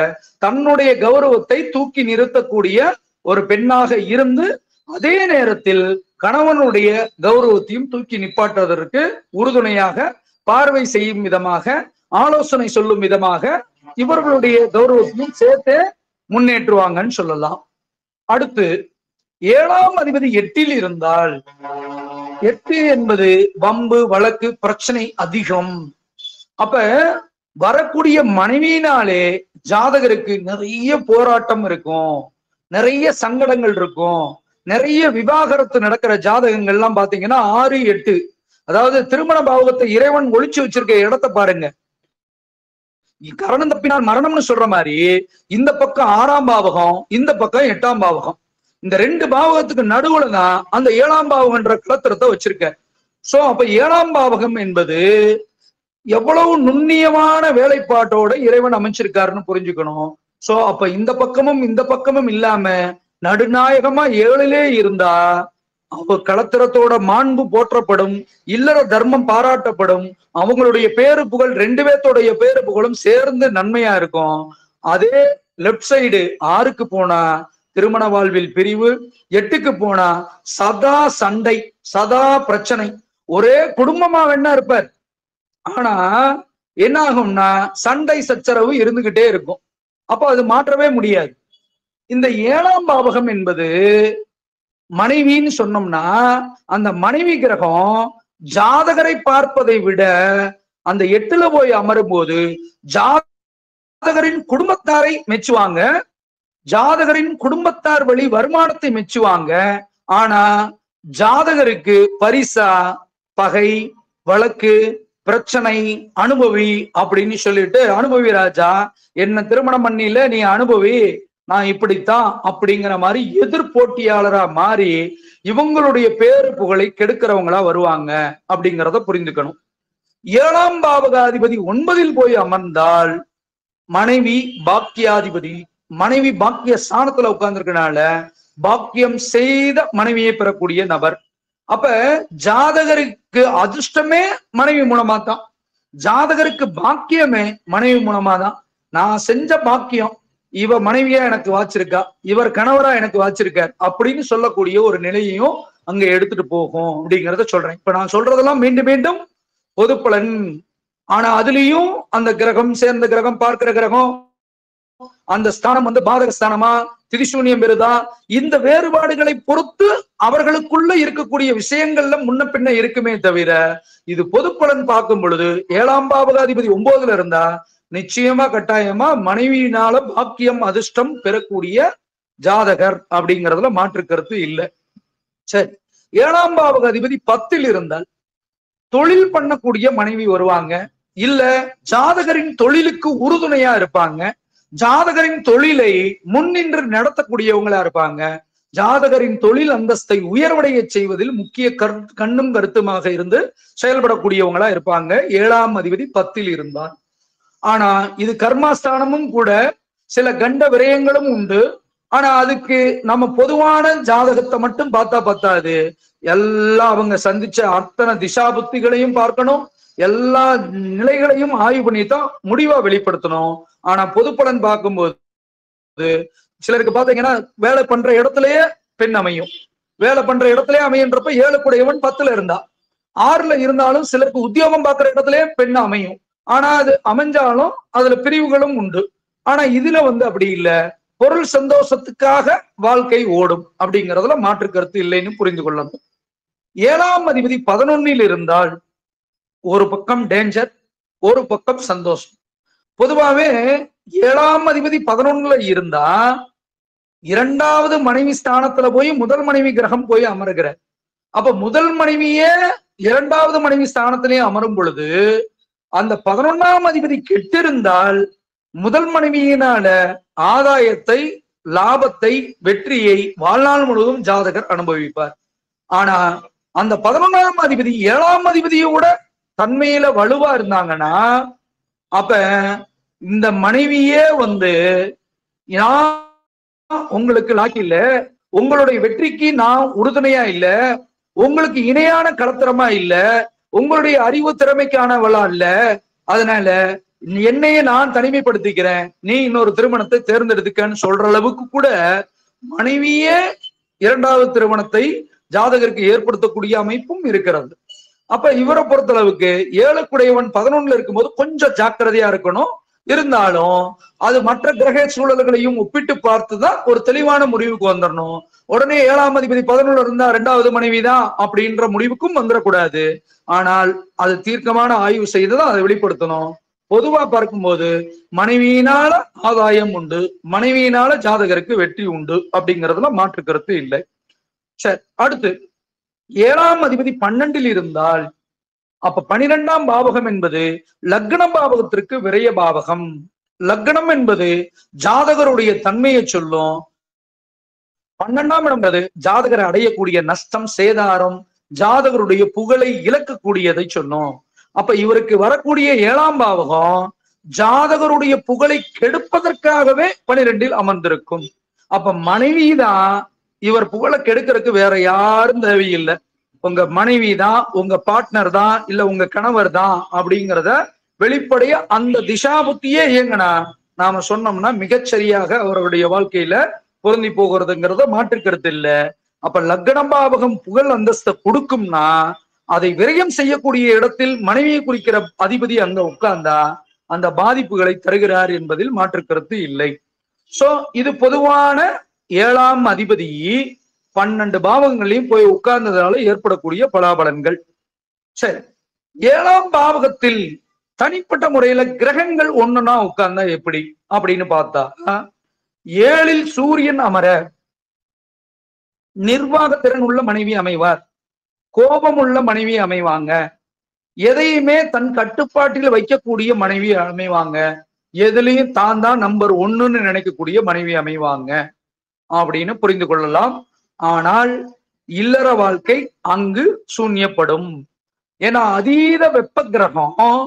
தன்னுடைய கௌரவத்தை தூக்கி நிறுத்தக்கூடிய ஒரு பெண்ணாக இருந்து, அதே நேரத்தில் கணவனுடைய கௌரவத்தையும் தூக்கி நிப்பாட்டுவதற்கு உறுதுணையாக பார்வை செய்யும் விதமாக, ஆலோசனை சொல்லும் விதமாக இவர்களுடைய கௌரவத்தையும் சேர்த்து முன்னேற்றுவாங்கன்னு சொல்லலாம். அடுத்து 7ஆம் அதிபதி 8ல் இருந்தால், 8 என்பது வம்பு வழக்கு பிரச்சனை அதிகம். அப்ப வரக்கூடிய மனைவியினாலே ஜாதகருக்கு நிறைய போராட்டம் இருக்கும், நிறைய சங்கடங்கள் இருக்கும், நிறைய விவாகரத்து நடக்கிற ஜாதகங்கள்லாம் பாத்தீங்கன்னா 6, 8, அதாவது திருமண பாவகத்தை இறைவன் ஒளிச்சு வச்சிருக்க இடத்தை பாருங்க. கரணம் தப்பினால் மரணம்னு சொல்ற மாதிரி இந்த பக்கம் 6ஆம் பாவகம், இந்த பக்கம் 8ஆம் பாவகம், இந்த 2 பாவகத்துக்கு நடுவுல தான் அந்த 7ஆம் பாவகம்ன்ற களத்திரத்தை வச்சிருக்க. சோ அப்ப 7ஆம் பாவகம் என்பது எவ்வளவு நுண்ணியமான வேலைப்பாட்டோட இறைவன் அமைச்சிருக்காருன்னு புரிஞ்சுக்கணும். சோ அப்ப இந்த பக்கமும் இந்த பக்கமும் இல்லாம நடுநாயகமா 7லே இருந்தா அவ களத்திரத்தோட மாண்பு போற்றப்படும், இல்லற தர்மம் பாராட்டப்படும், அவங்களுடைய பேரு புகழ் 2 பேர்த்தோடைய பேரு புகழும் சேர்ந்து நன்மையா இருக்கும். அதே லெப்ட் சைடு 6க்கு போனா திருமண வாழ்வில் பிரிவு, 8க்கு போனா சதா சண்டை, சதா பிரச்சனை, ஒரே குடும்பமா வேணா இருப்பார், ஆனா என்ன ஆகும்னா சண்டை சச்சரவு இருந்துகிட்டே இருக்கும். அப்போ அது மாற்றவே முடியாது. இந்த 7ஆம் பாவகம் என்பது மனைவின்னு சொன்னோம்னா அந்த மனைவி கிரகம் ஜாதகரை பார்ப்பதை விட அந்த 8ல போய் அமரும் போது ஜாதகரின் குடும்பத்தாரை மெச்சுவாங்க, ஜாதகரின் குடும்பத்தார் வழி வருமானத்தை மெச்சுவாங்க. ஆனா ஜாதகருக்கு பரிசா பகை, வழக்கு, பிரச்சனை, அனுபவி அப்படின்னு சொல்லிட்டு, அனுபவி ராஜா என்ன திருமணம் பண்ணில, நீ அனுபவி, நான் இப்படித்தான் அப்படிங்கிற மாதிரி எதிர்போட்டியாளரா மாறி இவங்களுடைய பேரு புகழை கெடுக்கிறவங்களா வருவாங்க அப்படிங்கிறத புரிந்துக்கணும். 7ஆம் பாவகாதிபதி 9ல் போய் அமர்ந்தால் மனைவி பாக்கியாதிபதி, மனைவி பாக்கிய ஸ்தானத்துல உட்கார்ந்துருக்கனால பாக்கியம் செய்த மனைவியை பெறக்கூடிய நபர். அப்ப ஜாதகருக்கு அதிர்ஷ்டமே மனைவி மூலமா தான், ஜாதகருக்கு பாக்கியமே மனைவி மூலமா தான். நான் செஞ்ச பாக்கியம் இவ மனைவியா எனக்கு வாச்சிருக்கா, இவர் கணவரா எனக்கு வாச்சிருக்கார் அப்படின்னு சொல்லக்கூடிய ஒரு நிலையையும் அங்க எடுத்துட்டு போகும் அப்படிங்கிறத சொல்றேன். இப்ப நான் சொல்றதெல்லாம் மீண்டும் மீண்டும் பொது பலன். ஆனா அதுலயும் அந்த கிரகம், சேர்ந்த கிரகம், பார்க்கிற கிரகம், அந்த ஸ்தானம் பாதக ஸ்தானமா திரிசூன்யம் பெறுதா, இந்த வேறுபாடுகளை பொறுத்து அவர்களுக்குள்ள இருக்கக்கூடிய விஷயங்கள்ல முன்ன பின்ன இருக்குமே தவிர, இது பொது பலன் பார்க்கும் பொழுது 7ஆம் பாவகாதிபதி 9ல இருந்தா நிச்சயமா கட்டாயமா மனைவியினால பாக்கியம் அதிர்ஷ்டம் பெறக்கூடிய ஜாதகர் அப்படிங்கிறதுல மாற்று கருத்து இல்லை. சரி, 7ஆம் பாவகாதிபதி 10ல் இருந்தால் தொழில் பண்ணக்கூடிய மனைவி வருவாங்க, இல்ல ஜாதகரின் தொழிலுக்கு உறுதுணையா இருப்பாங்க, ஜாதகரின் தொழிலை முன்னின்று நடத்தக்கூடியவங்களா இருப்பாங்க, ஜாதகரின் தொழில் அந்தஸ்தை உயர்வடைய செய்வதில் முக்கிய கண்ணும் கருத்துமாக இருந்து செயல்படக்கூடியவங்களா இருப்பாங்க 7ஆம் அதிபதி 10ல் இருந்தார். ஆனா இது கர்மாஸ்தானமும் கூட, சில கண்ட விரயங்களும் உண்டு, ஆனா அதுக்கு நம்ம பொதுவான ஜாதகத்தை மட்டும் பார்த்தா பத்தாது. எல்லாம் அவங்க சந்திச்ச அத்தனை திசா புத்திகளையும் பார்க்கணும், எல்லா நிலைகளையும் ஆய்வு பண்ணித்தான் முடிவா வெளிப்படுத்தணும். ஆனா பொது பலன் பார்க்கும்போது சிலருக்கு பாத்தீங்கன்னா வேலை பண்ற இடத்துலயே பெண் அமையும், வேலை பண்ற இடத்துலயே அமையன்றப்ப 7 கூடையவன் 10ல இருந்தா, 6ல இருந்தாலும் சிலருக்கு உத்தியோகம் பார்க்கிற இடத்துலயே பெண் அமையும். ஆனா அது அமைஞ்சாலும் அதுல பிரிவுகளும் உண்டு. ஆனா இதுல அப்படி இல்ல, பொருள் சந்தோஷத்துக்காக வாழ்க்கை ஓடும் அப்படிங்கிறதுல மாற்று கருத்து இல்லைன்னு புரிந்து கொள்ளணும். 7ஆம் அதிபதி 11ல் இருந்தால் ஒரு பக்கம் டேஞ்சர், ஒரு பக்கம் சந்தோஷம். பொதுவாவே 7ஆம் அதிபதி 11ல இருந்தா 2வது மனைவி ஸ்தானத்துல போய் முதல் மனைவி கிரகம் போய் அமருகிற. அப்ப முதல் மனைவியே 2வது மனைவி ஸ்தானத்திலே அமரும் பொழுது அந்த 11ஆம் அதிபதி கெட்டிருந்தால் முதல் மனைவியினால ஆதாயத்தை, லாபத்தை, வெற்றியை வாழ்நாள் முழுவதும் ஜாதகர் அனுபவிப்பார். ஆனா அந்த 11ஆம் அதிபதி 7ஆம் அதிபதியோட தன்மையில வலுவா இருந்தாங்கன்னா அப்ப இந்த மனைவியே உங்களுக்கு லாக்கி இல்ல, உங்களுடைய வெற்றிக்கு நான் உறுதுணையா இல்ல, உங்களுக்கு இணையான கலத்திரமா இல்ல, உங்களுடைய அறிவு திறமைக்கானவளா இல்ல, அதனால என்னையே நான் தனிமைப்படுத்திக்கிறேன், நீ இன்னொரு திருமணத்தை தேர்ந்தெடுத்துக்கன்னு சொல்ற அளவுக்கு கூட மனைவியே 2வது திருமணத்தை ஜாதகருக்கு ஏற்படுத்தக்கூடிய அமைப்பும் இருக்கிறது. அப்ப இவரை பொறுத்தளவுக்கு 7 கூடையவன் 11ல இருக்கும்போது கொஞ்சம் ஜாக்கிரதையா இருக்கணும். இருந்தாலும் அது மற்ற கிரக சூழல்களையும் ஒப்பிட்டு பார்த்துதான் ஒரு தெளிவான முடிவுக்கு வந்துடணும். உடனே 7ஆம் அதிபதி 11ல இருந்தா 2வது மனைவிதான் அப்படின்ற முடிவுக்கும் வந்துடக்கூடாது. ஆனால் அது தீர்க்கமான ஆய்வு செய்துதான் அதை வெளிப்படுத்தணும். பொதுவா பார்க்கும்போது மனைவியினால ஆதாயம் உண்டு, மனைவியினால ஜாதகருக்கு வெற்றி உண்டு அப்படிங்கிறதுல மாற்று கருத்து இல்லை. சரி, அடுத்து 7ஆம் அதிபதி 12ல் இருந்தால் அப்ப 12ஆம் பாவகம் என்பது லக்ன பாவகத்திற்கு விரைய பாவகம். லக்னம் என்பது ஜாதகருடைய தன்மையை சொல்லும். 12ஆம் இடம் என்பது ஜாதகரை அடையக்கூடிய நஷ்டம், சேதாரம், ஜாதகருடைய புகழை இழக்கக்கூடியதை சொல்லும். அப்ப இவருக்கு வரக்கூடிய 7ஆம் பாவகம் ஜாதகருடைய புகழை கெடுப்பதற்காகவே 12ல் அமர்ந்திருக்கும். அப்ப மனைவிதான் இவர் புகழை கெடுக்கிறதுக்கு வேற யாரும் தேவையில்லை. உங்க மனைவி தான், உங்க பார்ட்னர் தான், இல்ல உங்க கணவர் தான் அப்படிங்கிறத வெளிப்படைய அந்த திசா புத்தியே இயங்கினா நாம சொன்னோம்னா மிகச்சரியாக அவருடைய வாழ்க்கையில பொருந்தி போகிறதுங்கிறத மாற்றுக்கிறது இல்ல. அப்ப லக்னம் பாவகம் புகழ் அந்தஸ்தை கொடுக்கும்னா அதை விரயம் செய்யக்கூடிய இடத்தில் மனைவியை குறிக்கிற அதிபதி அங்க உட்கார்ந்தா அந்த பாதிப்புகளை தருகிறார் என்பதில் மாற்று கருத்து இல்லை. சோ இது பொதுவான 7ஆம் அதிபதி 12 பாவங்களையும் போய் உட்கார்ந்ததால ஏற்படக்கூடிய பலாபலன்கள். சரி, 7ஆம் பாவகத்தில் தனிப்பட்ட முறையில கிரகங்கள் ஒண்ணுன்னா உட்கார்ந்தா எப்படி அப்படின்னு பார்த்தா 7ல் சூரியன் அமர நிர்வாகத்திறன் உள்ள மனைவி அமைவார், கோபம் உள்ள மனைவி அமைவாங்க, எதையுமே தன் கட்டுப்பாட்டில் வைக்கக்கூடிய மனைவி அமைவாங்க, எதுலையும் தான் தான் நம்பர் 1ன்னு நினைக்கக்கூடிய மனைவி அமைவாங்க அப்படின்னு புரிந்து கொள்ளலாம். ஆனால் இல்லற வாழ்க்கை அங்கு சூன்யப்படும். ஏன்னா அதீத வெப்ப கிரகம்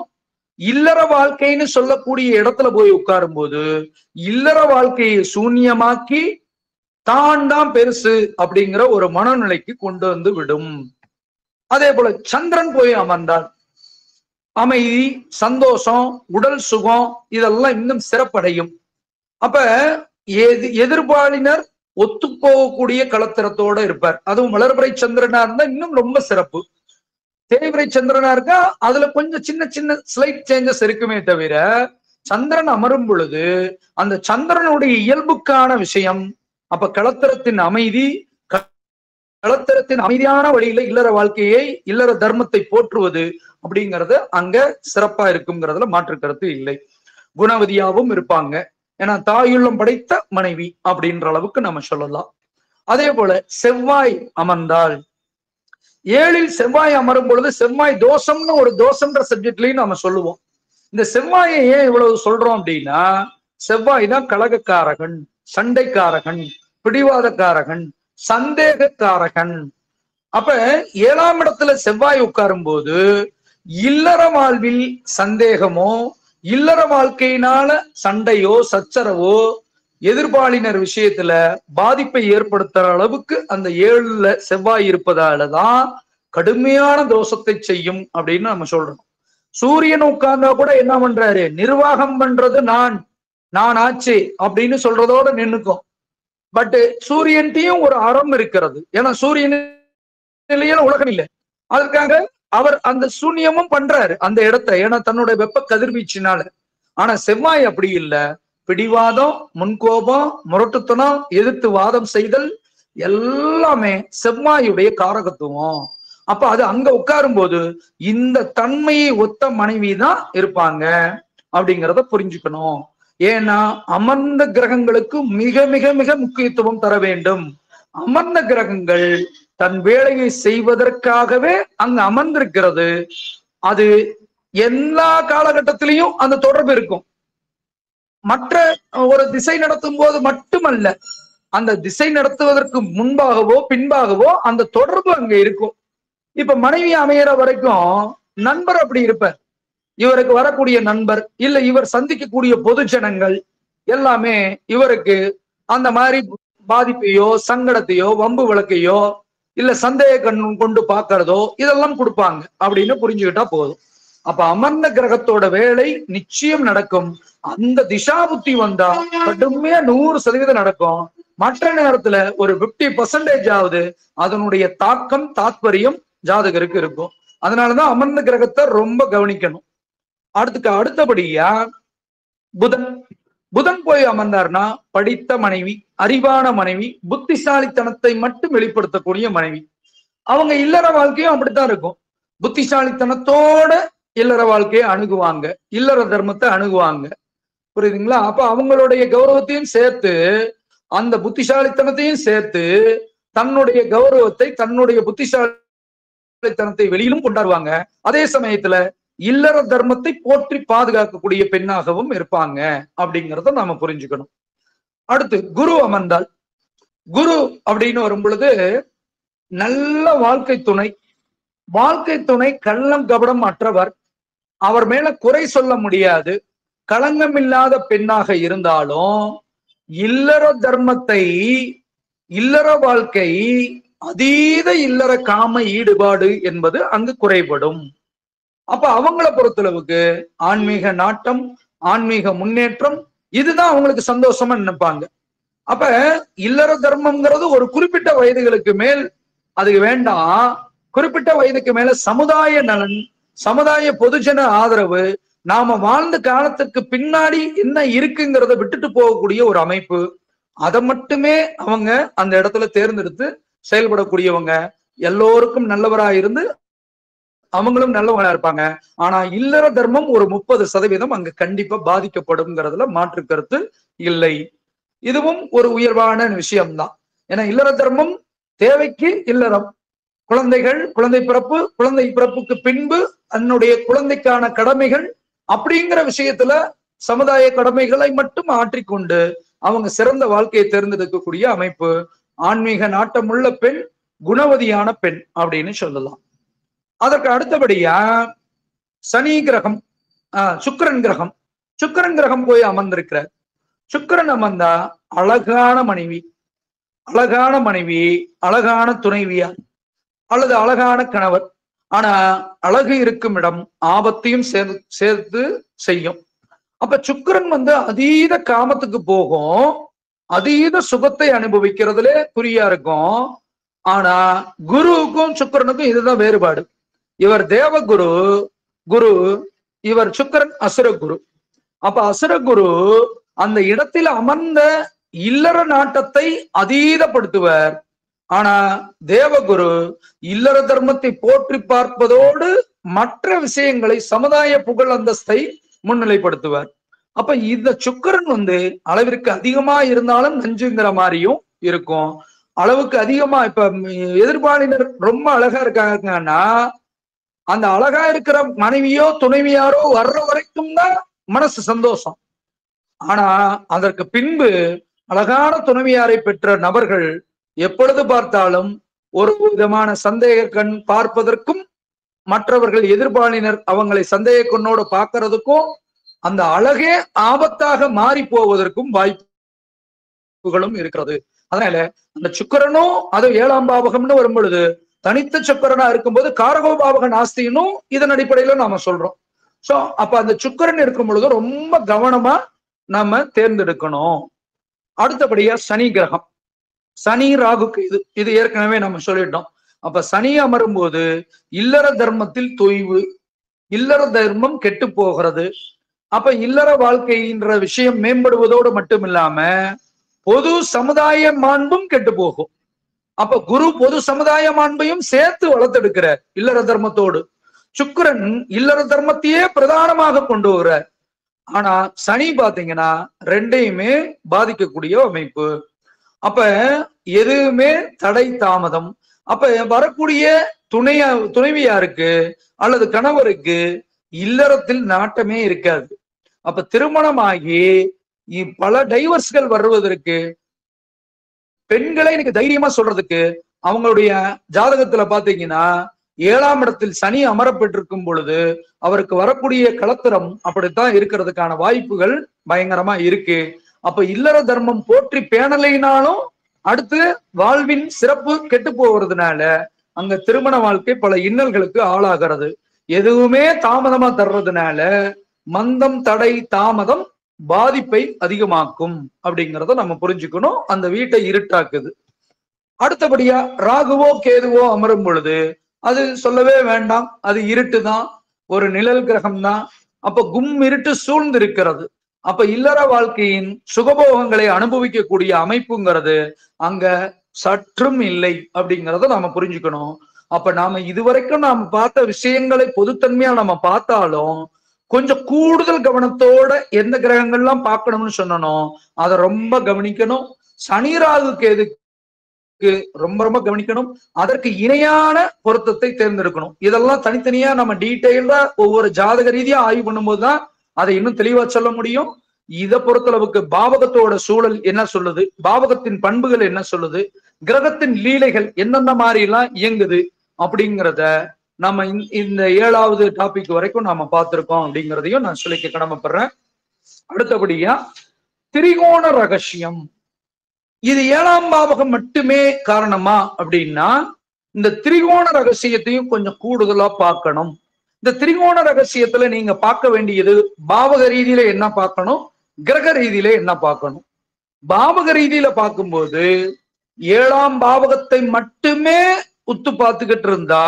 இல்லற வாழ்க்கைன்னு சொல்லக்கூடிய இடத்துல போய் உட்காரும் போது இல்லற வாழ்க்கையை சூன்யமாக்கி தான் தான் பெருசு அப்படிங்கிற ஒரு மனநிலைக்கு கொண்டு வந்து விடும். அதே போல சந்திரன் போய் அமர்ந்தால் அமைதி, சந்தோஷம், உடல் சுகம் இதெல்லாம் இன்னும் சிறப்படையும். அப்ப எதிர்பாலினர் ஒத்து போகக்கூடிய களத்திரத்தோட இருப்பார். அதுவும் வளர்பிறை சந்திரனா இருந்தா இன்னும் ரொம்ப சிறப்பு. தேய்பிறை சந்திரனா இருக்கா அதுல கொஞ்சம் சின்ன சின்ன ஸ்லைட் சேஞ்சஸ் இருக்குமே தவிர சந்திரன் அமரும் பொழுது அந்த சந்திரனுடைய இயல்புக்கான விஷயம். அப்ப களத்திரத்தின் அமைதி, களத்திரத்தின் அமைதியான வழியில இல்லற வாழ்க்கையை, இல்லற தர்மத்தை போற்றுவது அப்படிங்கிறது அங்க சிறப்பா இருக்குங்கிறதுல மாற்று கருத்து இல்லை. குணவதியாவும் இருப்பாங்க. ஏன்னா தாயுள்ளம் படைத்த மனைவி அப்படின்ற அளவுக்கு நம்ம சொல்லலாம். அதே போல செவ்வாய் அமர்ந்தால் 7ல் செவ்வாய் அமரும் பொழுது செவ்வாய் தோஷம்னு ஒரு தோஷம்ன்ற சப்ஜெக்ட்லயும் நம்ம சொல்லுவோம். இந்த செவ்வாயை ஏன் இவ்வளவு சொல்றோம் அப்படின்னா செவ்வாய் தான் கலகக்காரகன், சண்டைக்காரகன், பிடிவாதக்காரகன், சந்தேகக்காரகன். அப்ப 7ஆம் இடத்துல செவ்வாய் உட்காரும் போது இல்லற வாழ்வில் சந்தேகமோ இல்லற வாழ்க்கையினால சண்டையோ சச்சரவோ எதிர்பாலினர் விஷயத்துல பாதிப்பை ஏற்படுத்துற அளவுக்கு அந்த 7ல செவ்வாய் இருப்பதாலதான் கடுமையான தோஷத்தை செய்யும் அப்படின்னு நம்ம சொல்றோம். சூரியன் உட்கார்ந்தா கூட என்ன பண்றாரு, நிர்வாகம் பண்றது நான் ஆச்சு அப்படின்னு சொல்றதோட நின்னுக்கும். பட் சூரியன்ட்டையும் ஒரு அறம் இருக்கிறது. ஏன்னா சூரியன் உலகம் இல்லை, அதற்காக அவர் அந்த சூன்யமும் பண்றாரு அந்த இடத்தை, ஏன்னா தன்னுடைய வெப்ப கதிர்வீச்சினால. ஆனா செவ்வாய் அப்படி இல்லை. பிடிவாதம், முன்கோபம், முரட்டுத்தனம், எதிர்த்து வாதம் செய்தல் எல்லாமே செவ்வாயுடைய காரகத்துவம். அப்ப அது அங்க உட்காரும் போது இந்த தன்மையை ஒத்த மனைவி தான் இருப்பாங்க அப்படிங்கிறத புரிஞ்சுக்கணும். ஏன்னா அமர்ந்த கிரகங்களுக்கு மிக மிக மிக முக்கியத்துவம் தர வேண்டும். அமர்ந்த கிரகங்கள் தன் வேலையை செய்வதற்காகவே அங்க அமர்ந்திருக்கிறது. அது எல்லா காலகட்டத்திலையும் அந்த தொடர்பு இருக்கும். மற்ற ஒரு திசை நடத்தும் போது மட்டுமல்ல, அந்த திசை நடத்துவதற்கு முன்பாகவோ பின்பாகவோ அந்த தொடர்பு அங்க இருக்கும். இப்ப மனைவி அமையற வரைக்கும் நண்பர் அப்படி இருப்பார். இவருக்கு வரக்கூடிய நண்பர் இல்ல இவர் சந்திக்கக்கூடிய பொது ஜனங்கள் எல்லாமே இவருக்கு அந்த மாதிரி பாதிப்பையோ சங்கடத்தையோ வம்பு விளக்கையோ இல்ல சந்தேக கண் கொண்டு பார்க்கறதோ இதெல்லாம் கொடுப்பாங்க அப்படின்னு புரிஞ்சுக்கிட்டா போதும். அப்ப அமர்ந்த கிரகத்தோட வேலை நிச்சயம் நடக்கும். அந்த திசா புத்தி வந்தா கடுமையா 100% நடக்கும். மற்ற நேரத்துல ஒரு 50% ஆகுது அதனுடைய தாக்கம் தாத்பரியம் ஜாதகருக்கு இருக்கும். அதனாலதான் அமர்ந்த கிரகத்தை ரொம்ப கவனிக்கணும். அடுத்தபடியா புதன் போய் அமர்ந்தார்னா படித்த மனைவி, அறிவான மனைவி, புத்திசாலித்தனத்தை மட்டும் வெளிப்படுத்தக்கூடிய மனைவி. அவங்க இல்லற வாழ்க்கையும் அப்படித்தான் இருக்கும். புத்திசாலித்தனத்தோட இல்லற வாழ்க்கையை அணுகுவாங்க, இல்லற தர்மத்தை அணுகுவாங்க. புரியுதுங்களா? அப்ப அவங்களுடைய கௌரவத்தையும் சேர்த்து அந்த புத்திசாலித்தனத்தையும் சேர்த்து தன்னுடைய கௌரவத்தை தன்னுடைய புத்திசாலித்தனத்தை வெளியிலும் கொண்டாடுவாங்க. அதே சமயத்துல இல்லற தர்மத்தை போற்றி பாதுகாக்கக்கூடிய பெண்ணாகவும் இருப்பாங்க அப்படிங்கிறத நாம புரிஞ்சுக்கணும். அடுத்து குரு அமர்ந்தால், குரு அப்படின்னு வரும் பொழுது நல்ல வாழ்க்கை துணை கள்ளம் கபடம் அற்றவர், அவர் மேல குறை சொல்ல முடியாது, களங்கம் இல்லாத பெண்ணாக இருந்தாலும் இல்லற தர்மத்தை, இல்லற வாழ்க்கை, அதீத இல்லற காம ஈடுபாடு என்பது அங்கு குறைபடும். அப்ப அவங்கள பொறுத்தளவுக்கு ஆன்மீக நாட்டம், ஆன்மீக முன்னேற்றம் இதுதான் அவங்களுக்கு சந்தோஷமா நினைப்பாங்க. அப்ப இல்லற தர்மம்ங்கிறது ஒரு குறிப்பிட்ட வயதுகளுக்கு மேல் அது வேண்டாம். குறிப்பிட்ட வயதுக்கு மேல சமுதாய நலன், சமுதாய பொதுஜன ஆதரவு, நாம வாழ்ந்த காலத்துக்கு பின்னாடி என்ன இருக்குங்கிறத விட்டுட்டு போகக்கூடிய ஒரு அமைப்பு, அதை மட்டுமே அவங்க அந்த இடத்துல தேர்ந்தெடுத்து செயல்படக்கூடியவங்க. எல்லோருக்கும் நல்லவராக இருந்து அவங்களும் நல்லவங்களா இருப்பாங்க. ஆனா இல்லற தர்மம் ஒரு 30% அங்க கண்டிப்பா பாதிக்கப்படும்ங்கிறதுல மாற்று கருத்து இல்லை. இதுவும் ஒரு உயர்வான விஷயம்தான். ஏன்னா இல்லற தர்மம் தேவைக்கு இல்லறம், குழந்தைகள், குழந்தை பிறப்புக்கு பின்பு தன்னுடைய குழந்தைக்கான கடமைகள் அப்படிங்கிற விஷயத்துல சமுதாய கடமைகளை மட்டும் ஆற்றிக்கொண்டு அவங்க சிறந்த வாழ்க்கையை தேர்ந்தெடுக்கக்கூடிய அமைப்பு. ஆன்மீக நாட்டமுள்ள பெண், குணவதியான பெண் அப்படின்னு சொல்லலாம். அதற்கு அடுத்தபடியா சனி கிரகம், சுக்கிரன் கிரகம் போய் அமர்ந்திருக்கிறார். சுக்கிரன் அமர்ந்தா அழகான மனைவி, அழகான துணைவியார் அல்லது அழகான கணவர். ஆனா அழகு இருக்கும் இடம் ஆபத்தையும் சேர்த்து செய்யும். அப்ப சுக்கிரன் அதீத காமத்துக்கு போகும், அதீத சுகத்தை அனுபவிக்கிறதுல குறியா இருக்கும். ஆனா குருவுக்கும் சுக்கிரனுக்கும் இதுதான் வேறுபாடு. இவர் தேவகுரு குரு, இவர் சுக்கிரன் அசுரகுரு. அப்ப அசுரகுரு அந்த இடத்தில் அமர்ந்த இல்லற நாட்டத்தை அதீதப்படுத்துவர். ஆனா தேவகுரு இல்லற தர்மத்தை போற்றி பார்ப்பதோடு மற்ற விஷயங்களை, சமுதாய புகழ் அந்தஸ்தை முன்னிலைப்படுத்துவார். அப்ப இந்த சுக்கிரன் அளவிற்கு அதிகமா இருந்தாலும் நஞ்சுங்கிற மாதிரியும் இருக்கும். அளவுக்கு அதிகமா இப்ப எதிர்பாலினர் ரொம்ப அழகா இருக்காங்கன்னா அந்த அழகா இருக்கிற மனைவியோ துணைவியாரோ வர்ற வரைக்கும் தான் மனசு சந்தோஷம். ஆனா அதற்கு பின்பு அழகான துணைவியாரை பெற்ற நபர்கள் எப்பொழுது பார்த்தாலும் ஒரு விதமான சந்தேக கண் பார்ப்பதற்கும், மற்றவர்கள் எதிர்பாலினர் அவங்களை சந்தேக கண்ணோடு பார்க்கறதுக்கும், அந்த அழகே ஆபத்தாக மாறி போவதற்கும் வாய்ப்பு வாய்ப்புகளும் இருக்கிறது. அதனால அந்த சுக்கிரனும் அது 7ஆம் பாவகம்னு வரும் பொழுது தனித்த சுக்கிரனா இருக்கும்போது காரகோ பாவக நாஸ்தினும் இதன் அடிப்படையில நாம சொல்றோம். சோ அப்ப அந்த சுக்கிரன் இருக்கும் பொழுது ரொம்ப கவனமா நாம தேர்ந்தெடுக்கணும். அடுத்தபடியா சனி கிரகம், சனி ராகுக்கு இது ஏற்கனவே நம்ம சொல்லிட்டோம். அப்ப சனி அமரும் போது இல்லற தர்மத்தில் தொய்வு, இல்லற தர்மம் கெட்டு போகிறது. அப்ப இல்லற வாழ்க்கைன்ற விஷயம் மேம்படுவதோடு மட்டும் இல்லாம பொது சமுதாய மாண்பும் கெட்டு போகும். அப்ப குரு பொது சமுதாய மாண்பையும் சேர்த்து வளர்த்தெடுக்கிறார் இல்லற தர்மத்தோடு. சுக்கிரன் இல்லற தர்மத்தையே பிரதானமாக கொண்டு வர்றார். ஆனா சனி பாத்தீங்கன்னா ரெண்டையுமே பாதிக்கக்கூடிய அமைப்பு. அப்ப எதுவுமே தடை தாமதம். அப்ப வரக்கூடிய துணைவியாருக்கு அல்லது கணவருக்கு இல்லறத்தில் நாட்டமே இருக்காது. அப்ப திருமணமாகி பல டைவர்ஸ்கள் வருவதற்கு, பெண்களை எனக்கு தைரியமா சொல்றதுக்கு அவங்களுடைய ஜாதகத்துல பாத்தீங்கன்னா 7ஆம் இடத்தில் சனி அமரப்பட்டிருக்கும் பொழுது அவருக்கு வரக்கூடிய களத்திரம் அப்படித்தான் இருக்கிறதுக்கான வாய்ப்புகள் பயங்கரமா இருக்கு. அப்ப இல்லற தர்மம் போற்றி பேணலைனாலும் அடுத்து வாழ்வின் சிறப்பு கெட்டு போவதுனால அங்க திருமண வாழ்க்கை பல இன்னல்களுக்கு ஆளாகிறது. எதுவுமே தாமதமா தர்றதுனால மந்தம் தடை தாமதம் பாதிப்பை அதிகமாக்கும் அப்படிங்கிறத நம்ம புரிஞ்சுக்கணும். அந்த வீட்டை இருட்டாக்குது. அடுத்தபடியா ராகுவோ கேதுவோ அமரும் பொழுது அது சொல்லவே வேண்டாம், அது இருட்டு தான், ஒரு நிழல் கிரகம் தான். அப்ப கும் இருட்டு சூழ்ந்து இருக்கிறது. அப்ப இல்லற வாழ்க்கையின் சுகபோகங்களை அனுபவிக்கக்கூடிய அமைப்புங்கிறது அங்க சற்றும் இல்லை அப்படிங்கிறத நாம புரிஞ்சுக்கணும். அப்ப நாம இதுவரைக்கும் நாம பார்த்த விஷயங்களை பொதுத்தன்மையா நம்ம பார்த்தாலும் கொஞ்சம் கூடுதல் கவனத்தோட எந்த கிரகங்கள்லாம் பார்க்கணும்னு சொன்னோம் அதை ரொம்ப கவனிக்கணும். சனி ராகு கேதுக்கு ரொம்ப ரொம்ப கவனிக்கணும். அதற்கு இணையான பொருத்தத்தை தேர்ந்தெடுக்கணும். இதெல்லாம் தனித்தனியா நம்ம டீட்டெயிலா ஒவ்வொரு ஜாதக ரீதியா ஆய்வு பண்ணும்போது தான் அதை இன்னும் தெளிவா சொல்ல முடியும். இதை பொறுத்தளவுக்கு பாவகத்தோட சூழல் என்ன சொல்லுது, பாவகத்தின் பண்புகள் என்ன சொல்லுது, கிரகத்தின் லீலைகள் எந்தெந்த மாதிரி எல்லாம் இயங்குது அப்படிங்கிறத நம்ம இந்த 7வது டாபிக் வரைக்கும் நாம பார்த்திருக்கோம் அப்படிங்கிறதையும் நான் சொல்லிக்க கடமைப்படுறேன். அடுத்தபடியா திரிகோண ரகசியம். இது 7ஆம் பாவகம் மட்டுமே காரணமா அப்படின்னா இந்த திரிகோண ரகசியத்தையும் கொஞ்சம் கூடுதலா பார்க்கணும். இந்த திரிகோண ரகசியத்துல நீங்க பார்க்க வேண்டியது பாவக ரீதியில என்ன பார்க்கணும், கிரக ரீதியில என்ன பார்க்கணும். பாவக ரீதியில பார்க்கும்போது 7ஆம் பாவகத்தை மட்டுமே உத்து பார்த்துக்கிட்டு இருந்தா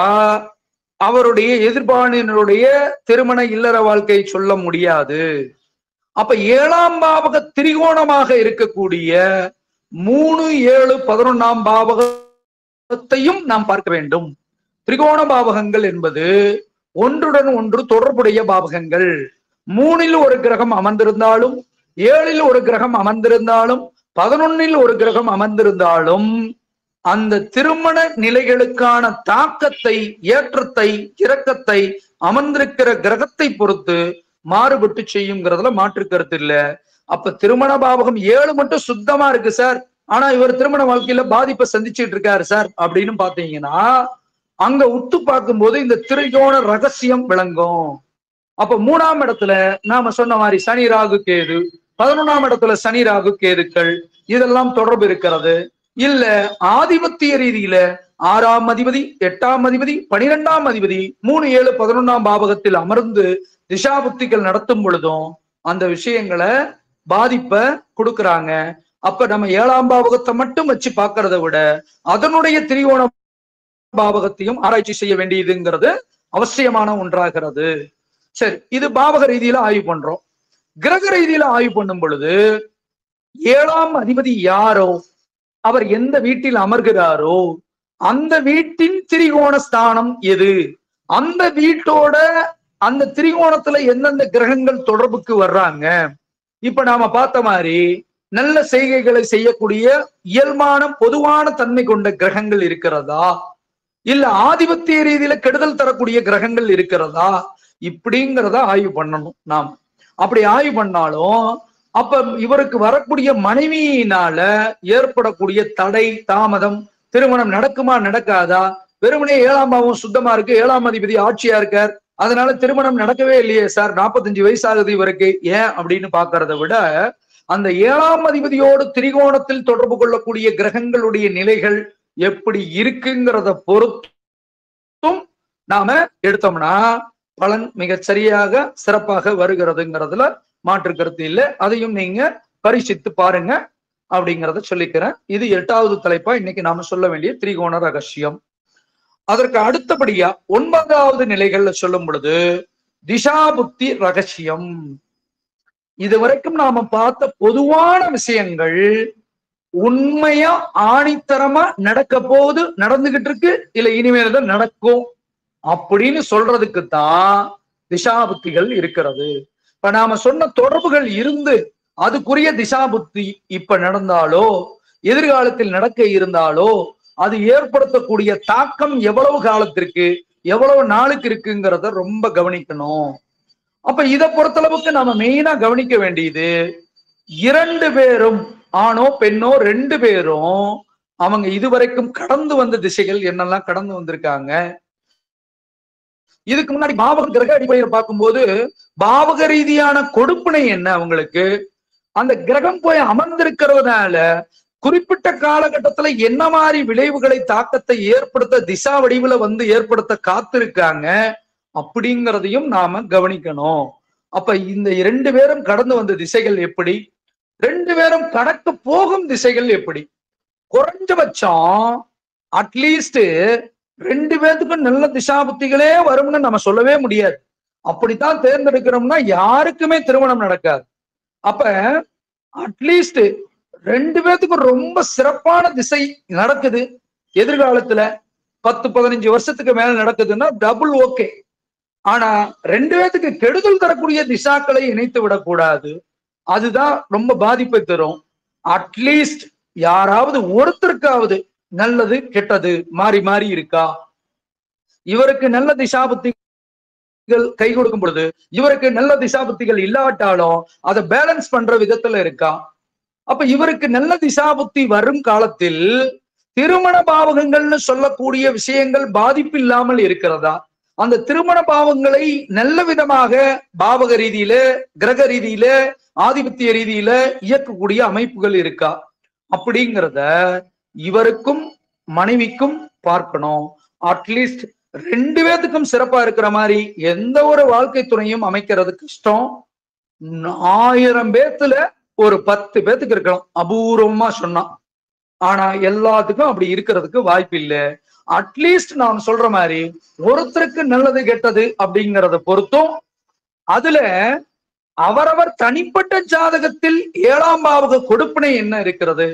அவருடைய எதிர்பாலினருடைய திருமண இல்லற வாழ்க்கை சொல்ல முடியாது. அப்ப 7ஆம் பாவக திரிகோணமாக இருக்கக்கூடிய 3, 7, 11ஆம் பாவகத்தையும் நாம் பார்க்க வேண்டும். திரிகோண பாவகங்கள் என்பது ஒன்றுடன் ஒன்று தொடர்புடைய பாவகங்கள். 3ல் ஒரு கிரகம் அமர்ந்திருந்தாலும், 7ல் ஒரு கிரகம் அமர்ந்திருந்தாலும், 11ல் ஒரு கிரகம் அமர்ந்திருந்தாலும் அந்த திருமண நிலைகளுக்கான தாக்கத்தை, ஏற்றத்தை, இறக்கத்தை அமர்ந்திருக்கிற கிரகத்தை பொறுத்து மாறுபட்டு செய்யுங்கிறதுல மாற்று கருத்து இல்ல. அப்ப திருமண பாவகம் 7 மட்டும் சுத்தமா இருக்கு சார், ஆனா இவர் திருமண வாழ்க்கையில பாதிப்பை சந்திச்சுட்டு இருக்காரு சார் அப்படின்னு பாத்தீங்கன்னா அங்க உத்து பார்க்கும்போது இந்த திரிகோண ரகசியம் விளங்கும். அப்ப 3ஆம் இடத்துல நாம சொன்ன மாதிரி சனி ராகு கேது, 11ஆம் இடத்துல சனி ராகு கேதுக்கள் இதெல்லாம் தொடர்பு இருக்கிறது. இல்ல ஆதிபத்திய ரீதியில 6ஆம் அதிபதி, 8ஆம் அதிபதி, 12ஆம் அதிபதி 3, 7, 11ஆம் பாவகத்தில் அமர்ந்து திசாபுத்திகள் நடத்தும் பொழுதும் அந்த விஷயங்களை பாதிப்பை கொடுக்கறாங்க. அப்ப நம்ம 7ஆம் பாவகத்தை மட்டும் வச்சு பார்க்கறத விட அதனுடைய திரிகோண பாவகத்தையும் ஆராய்ச்சி செய்ய வேண்டியதுங்கிறது அவசியமான ஒன்றாகிறது. சரி, இது பாவக ரீதியில ஆய்வு பண்றோம். கிரக ரீதியில ஆய்வு பண்ணும் பொழுது 7ஆம் அதிபதி யாரோ, அவர் எந்த வீட்டில் அமர்கிறாரோ அந்த வீட்டின் திரிகோண ஸ்தானம் எது, அந்த வீட்டோட அந்த திரிகோணத்துல எந்தெந்த கிரகங்கள் தொடர்புக்கு வர்றாங்க. இப்ப நாம பார்த்த மாதிரி நல்ல செய்கைகளை செய்யக்கூடிய இயல்பான பொதுவான தன்மை கொண்ட கிரகங்கள் இருக்கிறதா, இல்ல ஆதிபத்திய ரீதியில கெடுதல் தரக்கூடிய கிரகங்கள் இருக்கிறதா, இப்படிங்கிறத ஆய்வு பண்ணணும். நாம் அப்படி ஆய்வு பண்ணாலும் அப்ப இவருக்கு வரக்கூடிய மனைவியினால ஏற்படக்கூடிய தடை தாமதம், திருமணம் நடக்குமா நடக்காதா, வெறுமனே 7ஆம் பாவம் சுத்தமா இருக்கு, 7ஆம் அதிபதி ஆட்சியா இருக்கார், அதனால திருமணம் நடக்கவே இல்லையே சார், 45 வயசு ஆகுது இவருக்கு, ஏன் அப்படின்னு பாக்குறத விட அந்த 7ஆம் அதிபதியோடு திரிகோணத்தில் தொடர்பு கொள்ளக்கூடிய கிரகங்களுடைய நிலைகள் எப்படி இருக்குங்கிறத பொறுத்தும் நாம எடுத்தோம்னா பலன் மிக சரியாக சிறப்பாக வருகிறதுங்கிறதுல மாற்று கருத்து இல்லை. அதையும் நீங்க பரிசித்து பாருங்க அப்படிங்கிறத சொல்லிக்கிறேன். இது 8வது தலைப்பா இன்னைக்கு நாம சொல்ல வேண்டிய திரிகோண ரகசியம். அதற்கு அடுத்தபடியா 9வது நிலைகள்ல சொல்லும் பொழுது திசாபுத்தி ரகசியம். இதுவரைக்கும் நாம பார்த்த பொதுவான விஷயங்கள் உண்மையா ஆணித்தரமா நடக்க போது நடந்துகிட்டு இருக்கு, இல்ல இனிமேல் தான் நடக்கும் அப்படின்னு சொல்றதுக்கு தான் திசாபுத்திகள் இருக்கிறது. இப்ப நாம சொன்ன தொடர்புகள் இருந்து அதுக்குரிய திசாபுத்தி இப்ப நடந்தாலோ எதிர்காலத்தில் நடக்க இருந்தாலோ அது ஏற்படுத்தக்கூடிய தாக்கம் எவ்வளவு காலத்திற்கு எவ்வளவு நாளுக்கு இருக்குங்கிறத ரொம்ப கவனிக்கணும். அப்ப இதை பொறுத்தளவுக்கு நாம மெயினா கவனிக்க வேண்டியது 2 பேரும் ஆணோ பெண்ணோ 2 பேரும் அவங்க இதுவரைக்கும் கடந்து வந்த திசைகள் என்னெல்லாம் கடந்து வந்திருக்காங்க. இதுக்கு முன்னாடி பாவக கிரக அடிப்படையில் பார்க்கும்போது பாவக ரீதியான கொடுப்பினை என்ன, அவங்களுக்கு அந்த கிரகம் போய் அமர்ந்திருக்கிறதுனால குறிப்பிட்ட காலகட்டத்துல என்ன மாதிரி விளைவுகளை தாக்கத்தை ஏற்படுத்த திசா வடிவுல வந்து ஏற்படுத்த காத்திருக்காங்க அப்படிங்கிறதையும் நாம கவனிக்கணும். அப்ப இந்த 2 பேரும் கடந்து வந்த திசைகள் எப்படி, 2 பேரும் கடக்க போகும் திசைகள் எப்படி, குறைஞ்சபட்சம் அட்லீஸ்ட் 2 பேர்த்துக்கும் நல்ல திசாபுத்திகளே வரும்னு நம்ம சொல்லவே முடியாது. அப்படித்தான் தேர்ந்தெடுக்கிறோம்னா யாருக்குமே திருமணம் நடக்காது. அப்ப அட்லீஸ்ட் 2 பேர்த்துக்கும் ரொம்ப சிறப்பான திசை நடக்குது, எதிர்காலத்துல 10-15 வருஷத்துக்கு மேல நடக்குதுன்னா டபுள் ஓகே. ஆனா 2 பேர்த்துக்கு கெடுதல் தரக்கூடிய திசாக்களை இணைத்து விடக்கூடாது. அதுதான் ரொம்ப பாதிப்பை தரும். அட்லீஸ்ட் யாராவது ஒருத்தருக்காவது நல்லது கெட்டது மாறி மாறி இருக்கா, இவருக்கு நல்ல திசாபுத்திகள் கை கொடுக்கும் பொழுது இவருக்கு நல்ல திசாபுத்திகள் இல்லாட்டாலும் அதை பேலன்ஸ் பண்ற விதத்துல இருக்கா. அப்ப இவருக்கு நல்ல திசாபுத்தி வரும் காலத்தில் திருமண பாவகங்கள்னு சொல்லக்கூடிய விஷயங்கள் பாதிப்பு இல்லாமல் இருக்கிறதா, அந்த திருமண பாவங்களை நல்ல விதமாக பாவக ரீதியில கிரக ரீதியில ஆதிபத்திய ரீதியில இயக்கக்கூடிய அமைப்புகள் இருக்கா அப்படிங்கிறத இவருக்கும் மனைவிக்கும் பார்க்கணும். அட்லீஸ்ட் 2 பேத்துக்கும் சிறப்பா இருக்கிற மாதிரி எந்த ஒரு வாழ்க்கை துணையும் அமைக்கிறது கஷ்டம். 1000 பேத்துல ஒரு 10 பேத்துக்கு இருக்கலாம் அபூர்வமா சொன்னா. ஆனா எல்லாத்துக்கும் அப்படி இருக்கிறதுக்கு வாய்ப்பு இல்லை. அட்லீஸ்ட் நான் சொல்ற மாதிரி ஒருத்தருக்கு நல்லது கெட்டது அப்படிங்கிறத பொறுத்தும் அதுல அவரவர் தனிப்பட்ட ஜாதகத்தில் 7ஆம் பாவக கொடுப்பினை என்ன இருக்கிறது,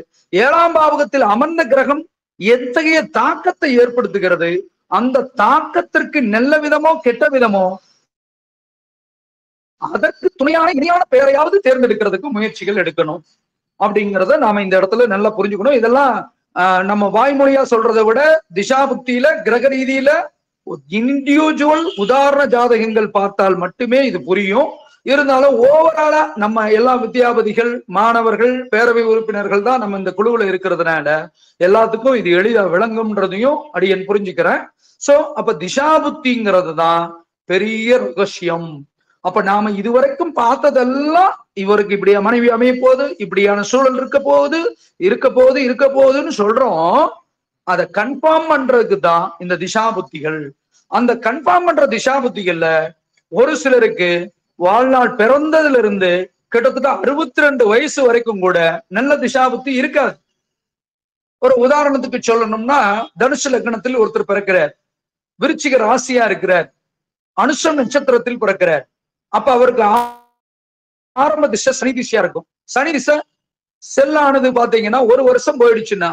7ஆம் பாவகத்தில் அமர்ந்த கிரகம் எத்தகைய தாக்கத்தை ஏற்படுத்துகிறது, அந்த தாக்கத்திற்கு நல்ல விதமோ கெட்ட விதமோ அதற்கு துணையான இணையான பெயரையாவது தேர்ந்தெடுக்கிறதுக்கு முயற்சிகள் எடுக்கணும் அப்படிங்கிறத நாம இந்த இடத்துல நல்லா புரிஞ்சுக்கணும். இதெல்லாம் நம்ம வாய்மொழியா சொல்றதை விட திசாபுத்தியில கிரக ரீதியில இண்டிவிஜுவல் உதாரண ஜாதகங்கள் பார்த்தால் மட்டுமே இது புரியும். இருந்தாலும் ஓவராலா நம்ம எல்லா வித்யாபதிகள் மாணவர்கள் பேரவை உறுப்பினர்கள் தான் நம்ம இந்த குழுவுல இருக்கிறதுனால எல்லாத்துக்கும் இது எளிதா விளங்கும்ன்றதையும் அடியன் புரிஞ்சுக்கிறேன். சோ அப்ப திசாபுத்திங்கிறது தான் பெரிய ரகசியம். அப்ப நாம இதுவரைக்கும் பார்த்ததெல்லாம் இவருக்கு இப்படியா மனைவி அமைய போகுது, இப்படியான சூழல் இருக்க போகுதுன்னு சொல்றோம். அதை கன்ஃபார்ம் பண்றதுக்கு தான் இந்த திசாபுத்திகள். அந்த கன்ஃபார்ம் பண்ற திசாபுத்திகள்ல ஒரு சிலருக்கு வாழ்நாள் பிறந்ததுல இருந்து கிட்டத்தட்ட 62 வயசு வரைக்கும் கூட நல்ல திசாபுத்தி இருக்காது. ஒரு உதாரணத்துக்கு சொல்லணும்னா தனுசு லக்னத்தில் ஒருத்தர் பிறக்கிறார், விருச்சிக ராசியா இருக்கிறார், அனுஷம் நட்சத்திரத்தில் பிறக்கிறார். அப்ப அவருக்கு ஆரம்ப திசை சனி திசையா இருக்கும். சனி திசை செல்லானது பாத்தீங்கன்னா 1 வருஷம் போயிடுச்சுன்னா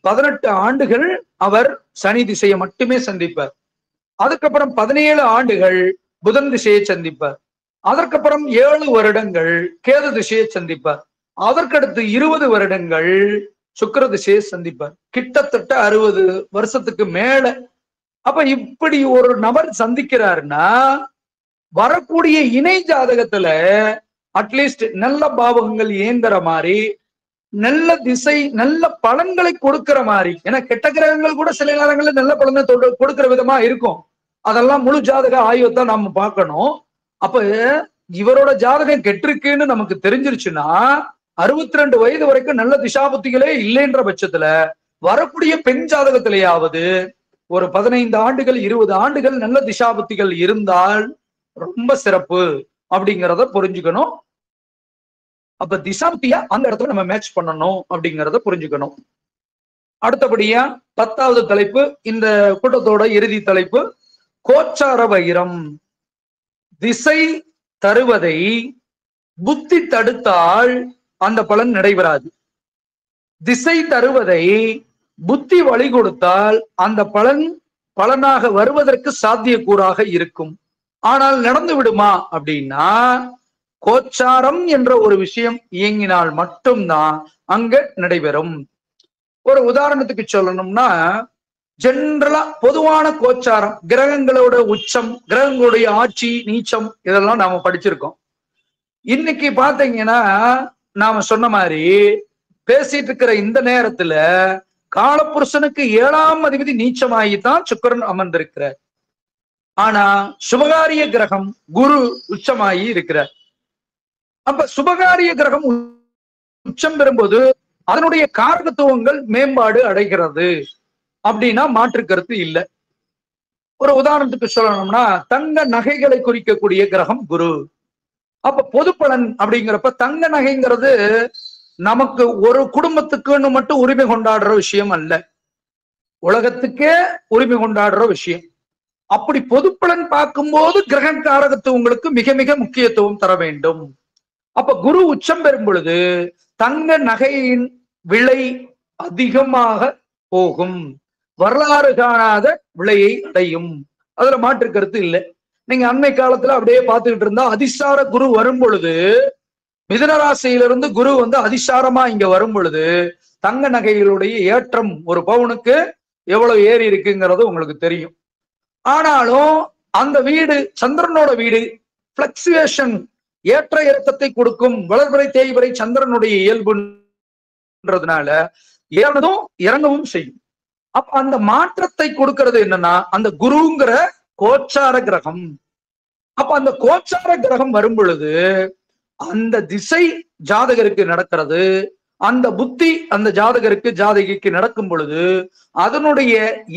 18 ஆண்டுகள் அவர் சனி திசையை மட்டுமே சந்திப்பார். அதுக்கப்புறம் 17 ஆண்டுகள் புதன் திசையை சந்திப்பார். அதற்கப்புறம் 7 வருடங்கள் கேது திசையை சந்திப்பார். அதற்கடுத்து 20 வருடங்கள் சுக்கிர திசையை சந்திப்பார். கிட்டத்தட்ட 60 வருஷத்துக்கு மேல. அப்ப இப்படி ஒரு நபர் சந்திக்கிறாருன்னா வரக்கூடிய இணை ஜாதகத்துல அட்லீஸ்ட் நல்ல பாவகங்கள் இயங்குற மாதிரி நல்ல திசை நல்ல பலன்களை கொடுக்கிற மாதிரி, ஏன்னா கெட்ட கிரகங்கள் கூட சில நேரங்களில் நல்ல பலனை கொடுக்கிற விதமா இருக்கும். அதெல்லாம் முழு ஜாதக ஆய்வத்தான் நாம பார்க்கணும். அப்ப இவரோட ஜாதகம் கெட்டிருக்குன்னு நமக்கு தெரிஞ்சிருச்சுன்னா 62 வயது வரைக்கும் நல்ல திசாபுத்திகளே இல்லைன்ற பட்சத்துல வரக்கூடிய பெண் ஜாதகத்திலேயாவது ஒரு 15 ஆண்டுகள் 20 ஆண்டுகள் நல்ல திசாபுத்திகள் இருந்தால் ரொம்ப சிறப்பு அப்படிங்கிறத புரிஞ்சுக்கணும். அப்ப திசாபுத்தியா அந்த இடத்துல நம்ம மேட்ச் பண்ணணும் அப்படிங்கிறத புரிஞ்சுக்கணும். அடுத்தபடியா 10வது தலைப்பு, இந்த கூட்டத்தோட இறுதி தலைப்பு, கோச்சார வைரம். திசை தருவதை புத்தி தடுத்தால் அந்த பலன் நடைபெறாது. திசை தருவதை புத்தி வழி கொடுத்தால் அந்த பலனாக வருவதற்கு சாத்தியக்கூறாக இருக்கும். ஆனால் நடந்து விடுமா அப்படின்னா, கோச்சாரம் என்ற ஒரு விஷயம் இயங்கினால் மட்டும்தான் அங்க நடைபெறும். ஒரு உதாரணத்துக்கு சொல்லணும்னா, ஜெனரலா பொதுவான கோச்சாரம், கிரகங்களோட உச்சம், கிரகங்களுடைய ஆட்சி நீச்சம், இதெல்லாம் நாம படிச்சிருக்கோம். இன்னைக்கு பாத்தீங்கன்னா நாம சொன்ன மாதிரி பேசிட்டு இருக்கிற இந்த நேரத்துல காலபுருஷனுக்கு 7ஆம் அதிபதி நீச்சமாகித்தான் சுக்கிரன் அமர்ந்திருக்கிறார். ஆனா சுபகாரிய கிரகம் குரு உச்சமாகி இருக்கிறார். அப்ப சுபகாரிய கிரகம் உச்சம் பெறும்போது அதனுடைய காரகத்துவங்கள் மேம்பாடு அடைகிறது அப்படின்னா மாற்று கருத்து இல்லை. ஒரு உதாரணத்துக்கு சொல்லணும்னா, தங்க நகைகளை குறிக்கக்கூடிய கிரகம் குரு. அப்ப பொது பலன் அப்படிங்கிறப்ப தங்க நகைங்கிறது நமக்கு ஒரு குடும்பத்துக்குன்னு மட்டும் உரிமை கொண்டாடுற விஷயம் அல்ல, உலகத்துக்கே உரிமை கொண்டாடுற விஷயம். அப்படி பொது பலன் பார்க்கும்போது கிரக காரகத்துவங்களுக்கு மிக மிக முக்கியத்துவம் தர வேண்டும். அப்ப குரு உச்சம் பெறும் பொழுது தங்க நகையின் விலை அதிகமாக போகும், வரலாறு காணாத விலையை அடையும். அதுல மாற்று கருத்து இல்லை. நீங்க அண்மை காலத்துல அப்படியே பார்த்துக்கிட்டு இருந்தா, அதிசார குரு வரும் பொழுது, மிதுனராசியிலிருந்து குரு அதிசாரமா இங்க வரும் பொழுது தங்க நகைகளுடைய ஏற்றம் ஒரு பவுனுக்கு எவ்வளவு ஏறி இருக்குங்கிறது உங்களுக்கு தெரியும். ஆனாலும் அந்த வீடு சந்திரனோட வீடு, பிளக்சுவேஷன், ஏற்ற இறக்கத்தை கொடுக்கும், வளர்வரை தேய்வரை சந்திரனுடைய இயல்புன்றதுனால ஏறதும் இறங்கவும் செய்யும். அப்ப அந்த மாற்றத்தை கொடுக்கிறது என்னன்னா அந்த குருங்கிற கோச்சார கிரகம். அப்ப அந்த கோச்சார கிரகம் வரும் பொழுது அந்த திசை ஜாதகருக்கு நடக்கிறது, அந்த புத்தி அந்த ஜாதகருக்கு ஜாதகிக்கு நடக்கும் பொழுது அதனுடைய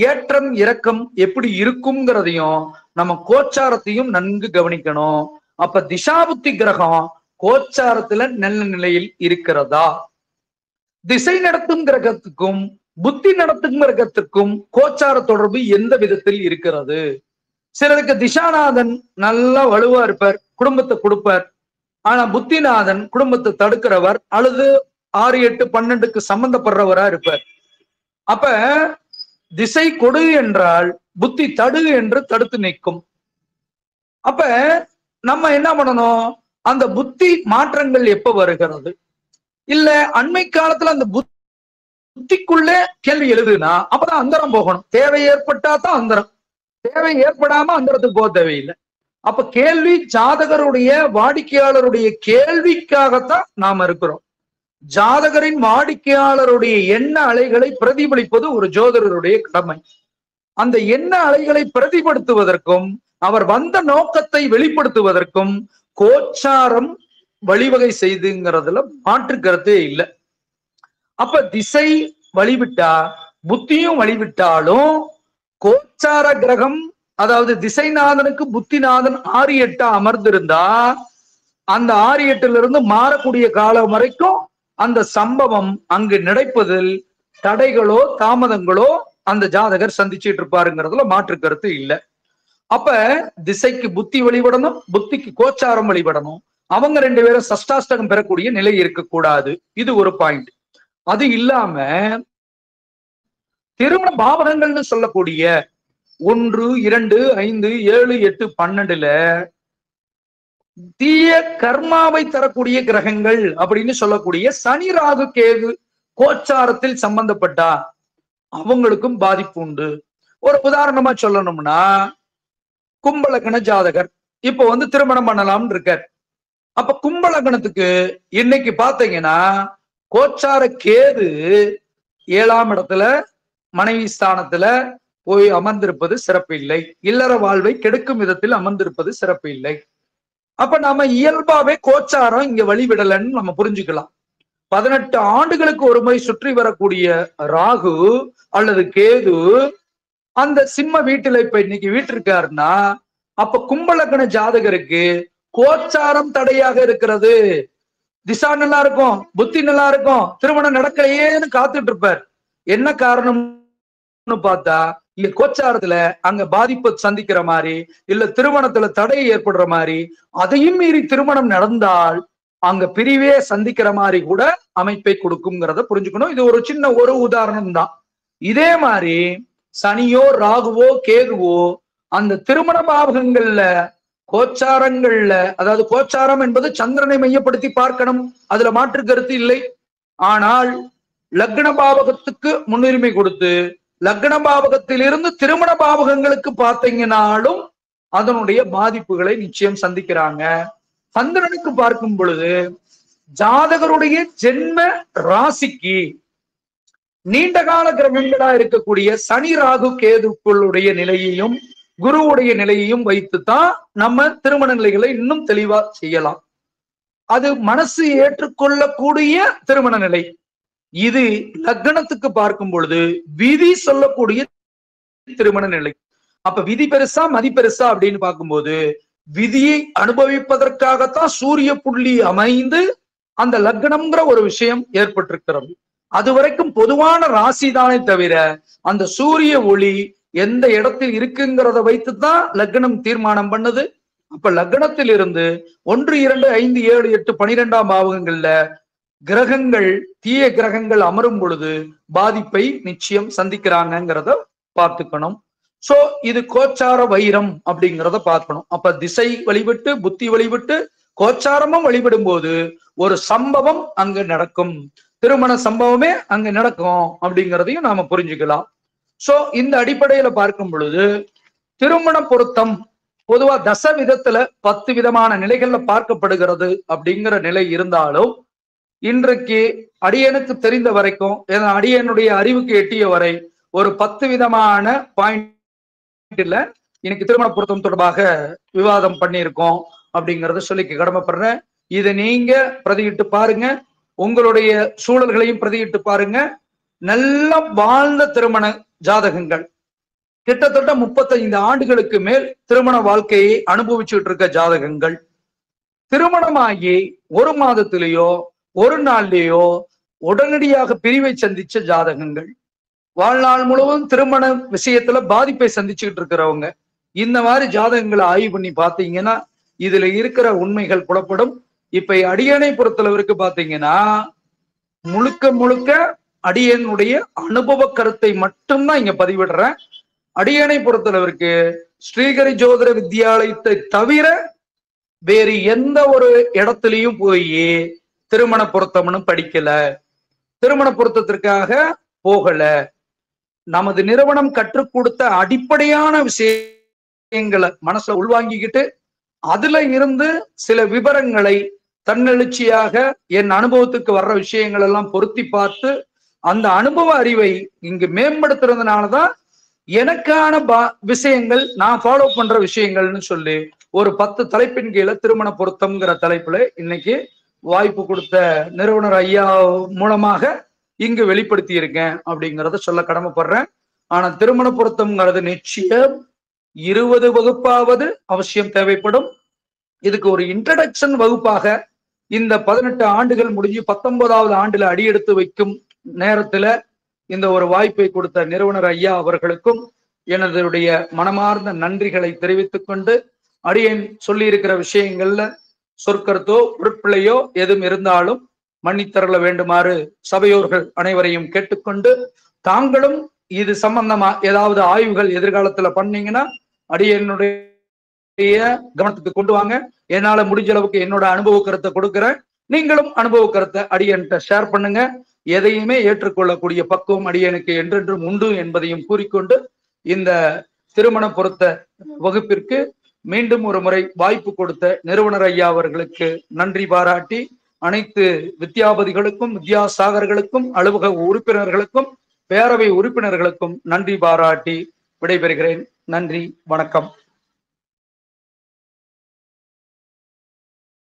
ஏற்றம் இறக்கம் எப்படி இருக்குங்கிறதையும் நம்ம கோச்சாரத்தையும் நன்கு கவனிக்கணும். அப்ப திசாபுத்தி கிரகம் கோச்சாரத்துல நல்ல நிலையில் இருக்கிறதா, திசை நடத்தும் கிரகத்துக்கும் புத்தி நடத்தும் கிரகத்துக்கும் கோச்சார தொடர்பு எந்த விதத்தில் இருக்கிறது. சிலருக்கு திசாநாதன் நல்லா வலுவா இருப்பார், குடும்பத்தை கொடுப்பார். ஆனா புத்திநாதன் குடும்பத்தை தடுக்கிறவர் அல்லது 6, 8, 12க்கு சம்பந்தப்படுறவரா இருப்பார். அப்ப திசை கொடு என்றால் புத்தி தடு என்று தடுத்து நிற்கும். அப்ப நம்ம என்ன பண்ணணும், அந்த புத்தி மாற்றங்கள் எப்ப வருகிறது, இல்ல அண்மை காலத்துல அந்த புத்திக்குள்ளே கேள்வி எழுதுனா அப்பதான் அந்தரம் போகணும். தேவை ஏற்பட்டா தான் அந்தரம், தேவை ஏற்படாம அந்தரத்துக்கு போக தேவையில்லை. அப்ப கேள்வி ஜாதகருடைய வாடிக்கையாளருடைய கேள்விக்காகத்தான் நாம இருக்கிறோம். ஜாதகரின் வாடிக்கையாளருடைய எண்ண அலைகளை பிரதிபலிப்பது ஒரு ஜோதிடருடைய கடமை. அந்த எண்ண அலைகளை பிரதிபடுத்துவதற்கும் அவர் வந்த நோக்கத்தை வெளிப்படுத்துவதற்கும் கோச்சாரம் வழிவகை செய்துங்கிறதுல மாற்று கருத்தே இல்லை. அப்ப திசை வழிவிட்டா புத்தியும் வழிவிட்டாலும் கோச்சார கிரகம், அதாவது திசைநாதனுக்கு புத்திநாதன் 6, 8 அமர்ந்திருந்தா அந்த 6, 8ல இருந்து மாறக்கூடிய காலம் வரைக்கும் அந்த சம்பவம் அங்கு நடப்பதில் தடைகளோ தாமதங்களோ அந்த ஜாதகர் சந்திச்சுட்டு இருப்பாருங்கிறதுல மாற்று கருத்து இல்லை. அப்ப திசைக்கு புத்தி வழிபடணும், புத்திக்கு கோச்சாரம் வழிபடணும். அவங்க 2 பேரும் சஷ்டாஷ்டகம் பெறக்கூடிய நிலை இருக்கக்கூடாது. இது ஒரு பாயிண்ட். அது இல்லாம திருமண பாவகங்கள்னு சொல்லக்கூடிய 1, 2, 5, 7, 8, 12ல தீய கர்மாவை தரக்கூடிய கிரகங்கள் அப்படின்னு சொல்லக்கூடிய சனி ராகு கேது கோச்சாரத்தில் சம்பந்தப்பட்டா அவங்களுக்கும் பாதிப்பு உண்டு. ஒரு உதாரணமா சொல்லணும்னா, கும்பலக்கண ஜாதகர் இப்போ திருமணம் பண்ணலாம்னு இருக்கார். அப்ப கும்பலக்கணத்துக்கு இன்னைக்கு பாத்தீங்கன்னா கோச்சார கேது 7ஆம் இடத்துல மனைவி ஸ்தானத்துல போய் அமர்ந்திருப்பது சிறப்பு இல்லை, இல்லற வாழ்வை கெடுக்கும் விதத்தில் அமர்ந்திருப்பது சிறப்பு இல்லை. அப்ப நாம இயல்பாவே கோச்சாரம் இங்க வழிவிடலன்னு நம்ம புரிஞ்சுக்கலாம். 18 ஆண்டுகளுக்கு ஒரு முறை சுற்றி வரக்கூடிய ராகு அல்லது கேது அந்த சிம்ம வீட்டுல இப்ப இன்னைக்கு வீட்டிருக்காருன்னா, அப்ப கும்பலக்கண ஜாதகருக்கு கோச்சாரம் தடையாக இருக்கிறது. திசா நல்லா இருக்கும், புத்தி நல்லா இருக்கும், திருமணம் நடக்கலையேன்னு காத்துட்டு இருப்பார். என்ன காரணம்னு பார்த்தா, இங்க கோச்சாரத்துல அங்க பாதிப்பு சந்திக்கிற மாதிரி, இல்ல திருமணத்துல தடை ஏற்படுற மாதிரி, அதையும் மீறி திருமணம் நடந்தால் அங்க பிரிவே சந்திக்கிற மாதிரி கூட அமைப்பை கொடுக்குங்கிறத புரிஞ்சுக்கணும். இது ஒரு சின்ன ஒரு உதாரணம் தான். இதே மாதிரி சனியோ ராகுவோ கேதுவோ அந்த திருமண பாவகங்கள்ல கோச்சாரங்கள்ல, அதாவது கோச்சாரம் என்பது சந்திரனை மையப்படுத்தி பார்க்கணும், அதுல மாற்று கருத்து இல்லை. ஆனால் லக்ன பாவகத்துக்கு முன்னுரிமை கொடுத்து லக்ன பாவகத்திலிருந்து திருமண பாவகங்களுக்கு பார்த்தீங்கன்னாலும் அதனுடைய பாதிப்புகளை நிச்சயம் சந்திக்கிறாங்க. சந்திரனுக்கு பார்க்கும் பொழுது ஜாதகருடைய ஜென்ம ராசிக்கு நீண்ட கால கிரகங்களா இருக்கக்கூடிய சனி ராகு கேதுக்களுடைய நிலையையும் குருவுடைய நிலையையும் வைத்துத்தான் நம்ம திருமண நிலைகளை இன்னும் தெளிவா செய்யலாம். அது மனசு ஏற்றுக்கொள்ளக்கூடிய திருமண நிலை. இது லக்னத்துக்கு பார்க்கும் பொழுது விதி சொல்லக்கூடிய திருமண நிலை. அப்ப விதி பெருசா மதி பெருசா அப்படின்னு பார்க்கும்போது, விதியை அனுபவிப்பதற்காகத்தான் சூரிய புள்ளி அமைந்து அந்த லக்னம்ங்கிற ஒரு விஷயம் ஏற்பட்டிருக்கிறது. அது வரைக்கும் பொதுவான ராசி தானே தவிர அந்த சூரிய ஒளி எந்த இடத்தில் இருக்குங்கிறத வைத்துதான் லக்னம் தீர்மானம் பண்ணுது. அப்ப லக்னத்தில் இருந்து 1, 2, 5, 7, 8, 12ஆம் பாவகங்கள்ல கிரகங்கள் தீய கிரகங்கள் அமரும் பொழுது பாதிப்பை நிச்சயம் சந்திக்கிறாங்கிறத பார்த்துக்கணும். சோ இது கோச்சார வைரம் அப்படிங்கிறத பார்க்கணும். அப்ப திசை வழிபட்டு புத்தி வழிபட்டு கோச்சாரமும் வழிபடும் போது ஒரு சம்பவம் அங்க நடக்கும், திருமண சம்பவமே அங்க நடக்கும் அப்படிங்கிறதையும் நாம புரிஞ்சுக்கலாம். சோ இந்த அடிப்படையில பார்க்கும் பொழுது திருமண பொருத்தம் பொதுவா தச விதத்துல 10 விதமான நிலைகள்ல பார்க்கப்படுகிறது அப்படிங்கிற நிலை இருந்தாலும், இன்றைக்கு அடியனுக்கு தெரிந்த வரைக்கும், அடியனுடைய அறிவுக்கு எட்டிய வரை ஒரு 10 விதமான பாயிண்ட்ல இன்னைக்கு திருமண பொருத்தம் தொடர்பாக விவாதம் பண்ணியிருக்கோம் அப்படிங்கறத சொல்லிக்க கடமைப்படுறேன். இதை நீங்க பிரதியிட்டு பாருங்க, உங்களுடைய சூழல்களையும் பிரதியிட்டு பாருங்க. நல்ல வாழ்ந்த திருமண ஜாதகங்கள் கிட்டத்தட்ட 35 ஆண்டுகளுக்கு மேல் திருமண வாழ்க்கையை அனுபவிச்சுட்டு இருக்க ஜாதகங்கள், திருமணமாகி 1 மாதத்திலேயோ 1 நாள்லயோ உடனடியாக பிரிவை சந்திச்ச ஜாதகங்கள், வாழ்நாள் முழுவதும் திருமண விஷயத்துல பாதிப்பை சந்திச்சுக்கிட்டு இருக்கிறவங்க, இந்த மாதிரி ஜாதகங்களை ஆய்வு பண்ணி பார்த்தீங்கன்னா இதுல இருக்கிற உண்மைகள் புலப்படும். இப்ப அடியனை பொறுத்தளவிற்கு பாத்தீங்கன்னா முழுக்க முழுக்க அடியனுடைய அனுபவ கருத்தை மட்டும்தான் இங்க பதிவிடுறேன். அடியனை பொறுத்தளவிற்கு ஸ்ரீகரி ஜோதிட வித்யாலயத்தை தவிர வேறு எந்த ஒரு இடத்துலயும் போய் திருமண பொருத்தம்னு படிக்கல, திருமண பொருத்தத்திற்காக போகல. நமது நிறுவனம் கற்றுக் கொடுத்த அடிப்படையான விஷயங்களை மனசுல உள்வாங்கிக்கிட்டு அதுல இருந்து சில விவரங்களை தன்னெழுச்சியாக என் அனுபவத்துக்கு வர்ற விஷயங்கள் எல்லாம் பொருத்தி பார்த்து அந்த அனுபவ அறிவை இங்கு மேம்படுத்துறதுனாலதான் எனக்கான விஷயங்கள் நான் ஃபாலோ பண்ற விஷயங்கள்னு சொல்லி ஒரு 10 தலைப்பின் கீழே திருமண பொருத்தம்ங்கிற தலைப்புல இன்னைக்கு வாய்ப்பு கொடுத்த நிறுவனர் ஐயா மூலமாக இங்கு வெளிப்படுத்தி இருக்கேன் அப்படிங்கிறத சொல்ல கடமைப்படுறேன். ஆனா திருமண பொருத்தம்ங்கிறது நிச்சயம் 20 வகுப்பாவது அவசியம் தேவைப்படும். இதுக்கு ஒரு இன்ட்ரடக்ஷன் வகுப்பாக இந்த 18 ஆண்டுகள் முடிஞ்சு 19வது ஆண்டுல அடியெடுத்து வைக்கும் நேரத்துல இந்த ஒரு வாய்ப்பை கொடுத்த நிறுவனர் ஐயா அவர்களுக்கும் எனதுடைய மனமார்ந்த நன்றிகளை தெரிவித்துக் கொண்டு, அடியேன் சொல்லி இருக்கிற விஷயங்கள்ல சொற்கருத்தோ பொருட்பிழையோ எதுவும் இருந்தாலும் மன்னித்தரல வேண்டுமாறு சபையோர்கள் அனைவரையும் கேட்டுக்கொண்டு, தாங்களும் இது சம்பந்தமா ஏதாவது ஆய்வுகள் எதிர்காலத்துல பண்ணீங்கன்னா அடியனுடைய கவனத்துக்கு கொண்டு வாங்க. என்னால முடிஞ்ச அளவுக்கு என்னோட அனுபவ கருத்தை கொடுக்கிறேன், நீங்களும் அனுபவ கருத்தை அடியன்ட்ட ஷேர் பண்ணுங்க. எதையுமே ஏற்றுக்கொள்ளக்கூடிய பக்குவம் அடியனுக்கு என்றென்றும் உண்டு என்பதையும் கூறிக்கொண்டு, இந்த திருமண பொருத்த வகுப்பிற்கு மீண்டும் ஒரு முறை வாய்ப்பு கொடுத்த நிறுவனர் ஐயா அவர்களுக்கு நன்றி பாராட்டி, அனைத்து வித்யாபதிகளுக்கும் வித்யாசாகர்களுக்கும் அலுவலக உறுப்பினர்களுக்கும் பேரவை உறுப்பினர்களுக்கும் நன்றி பாராட்டி விடைபெறுகிறேன். நன்றி, வணக்கம்.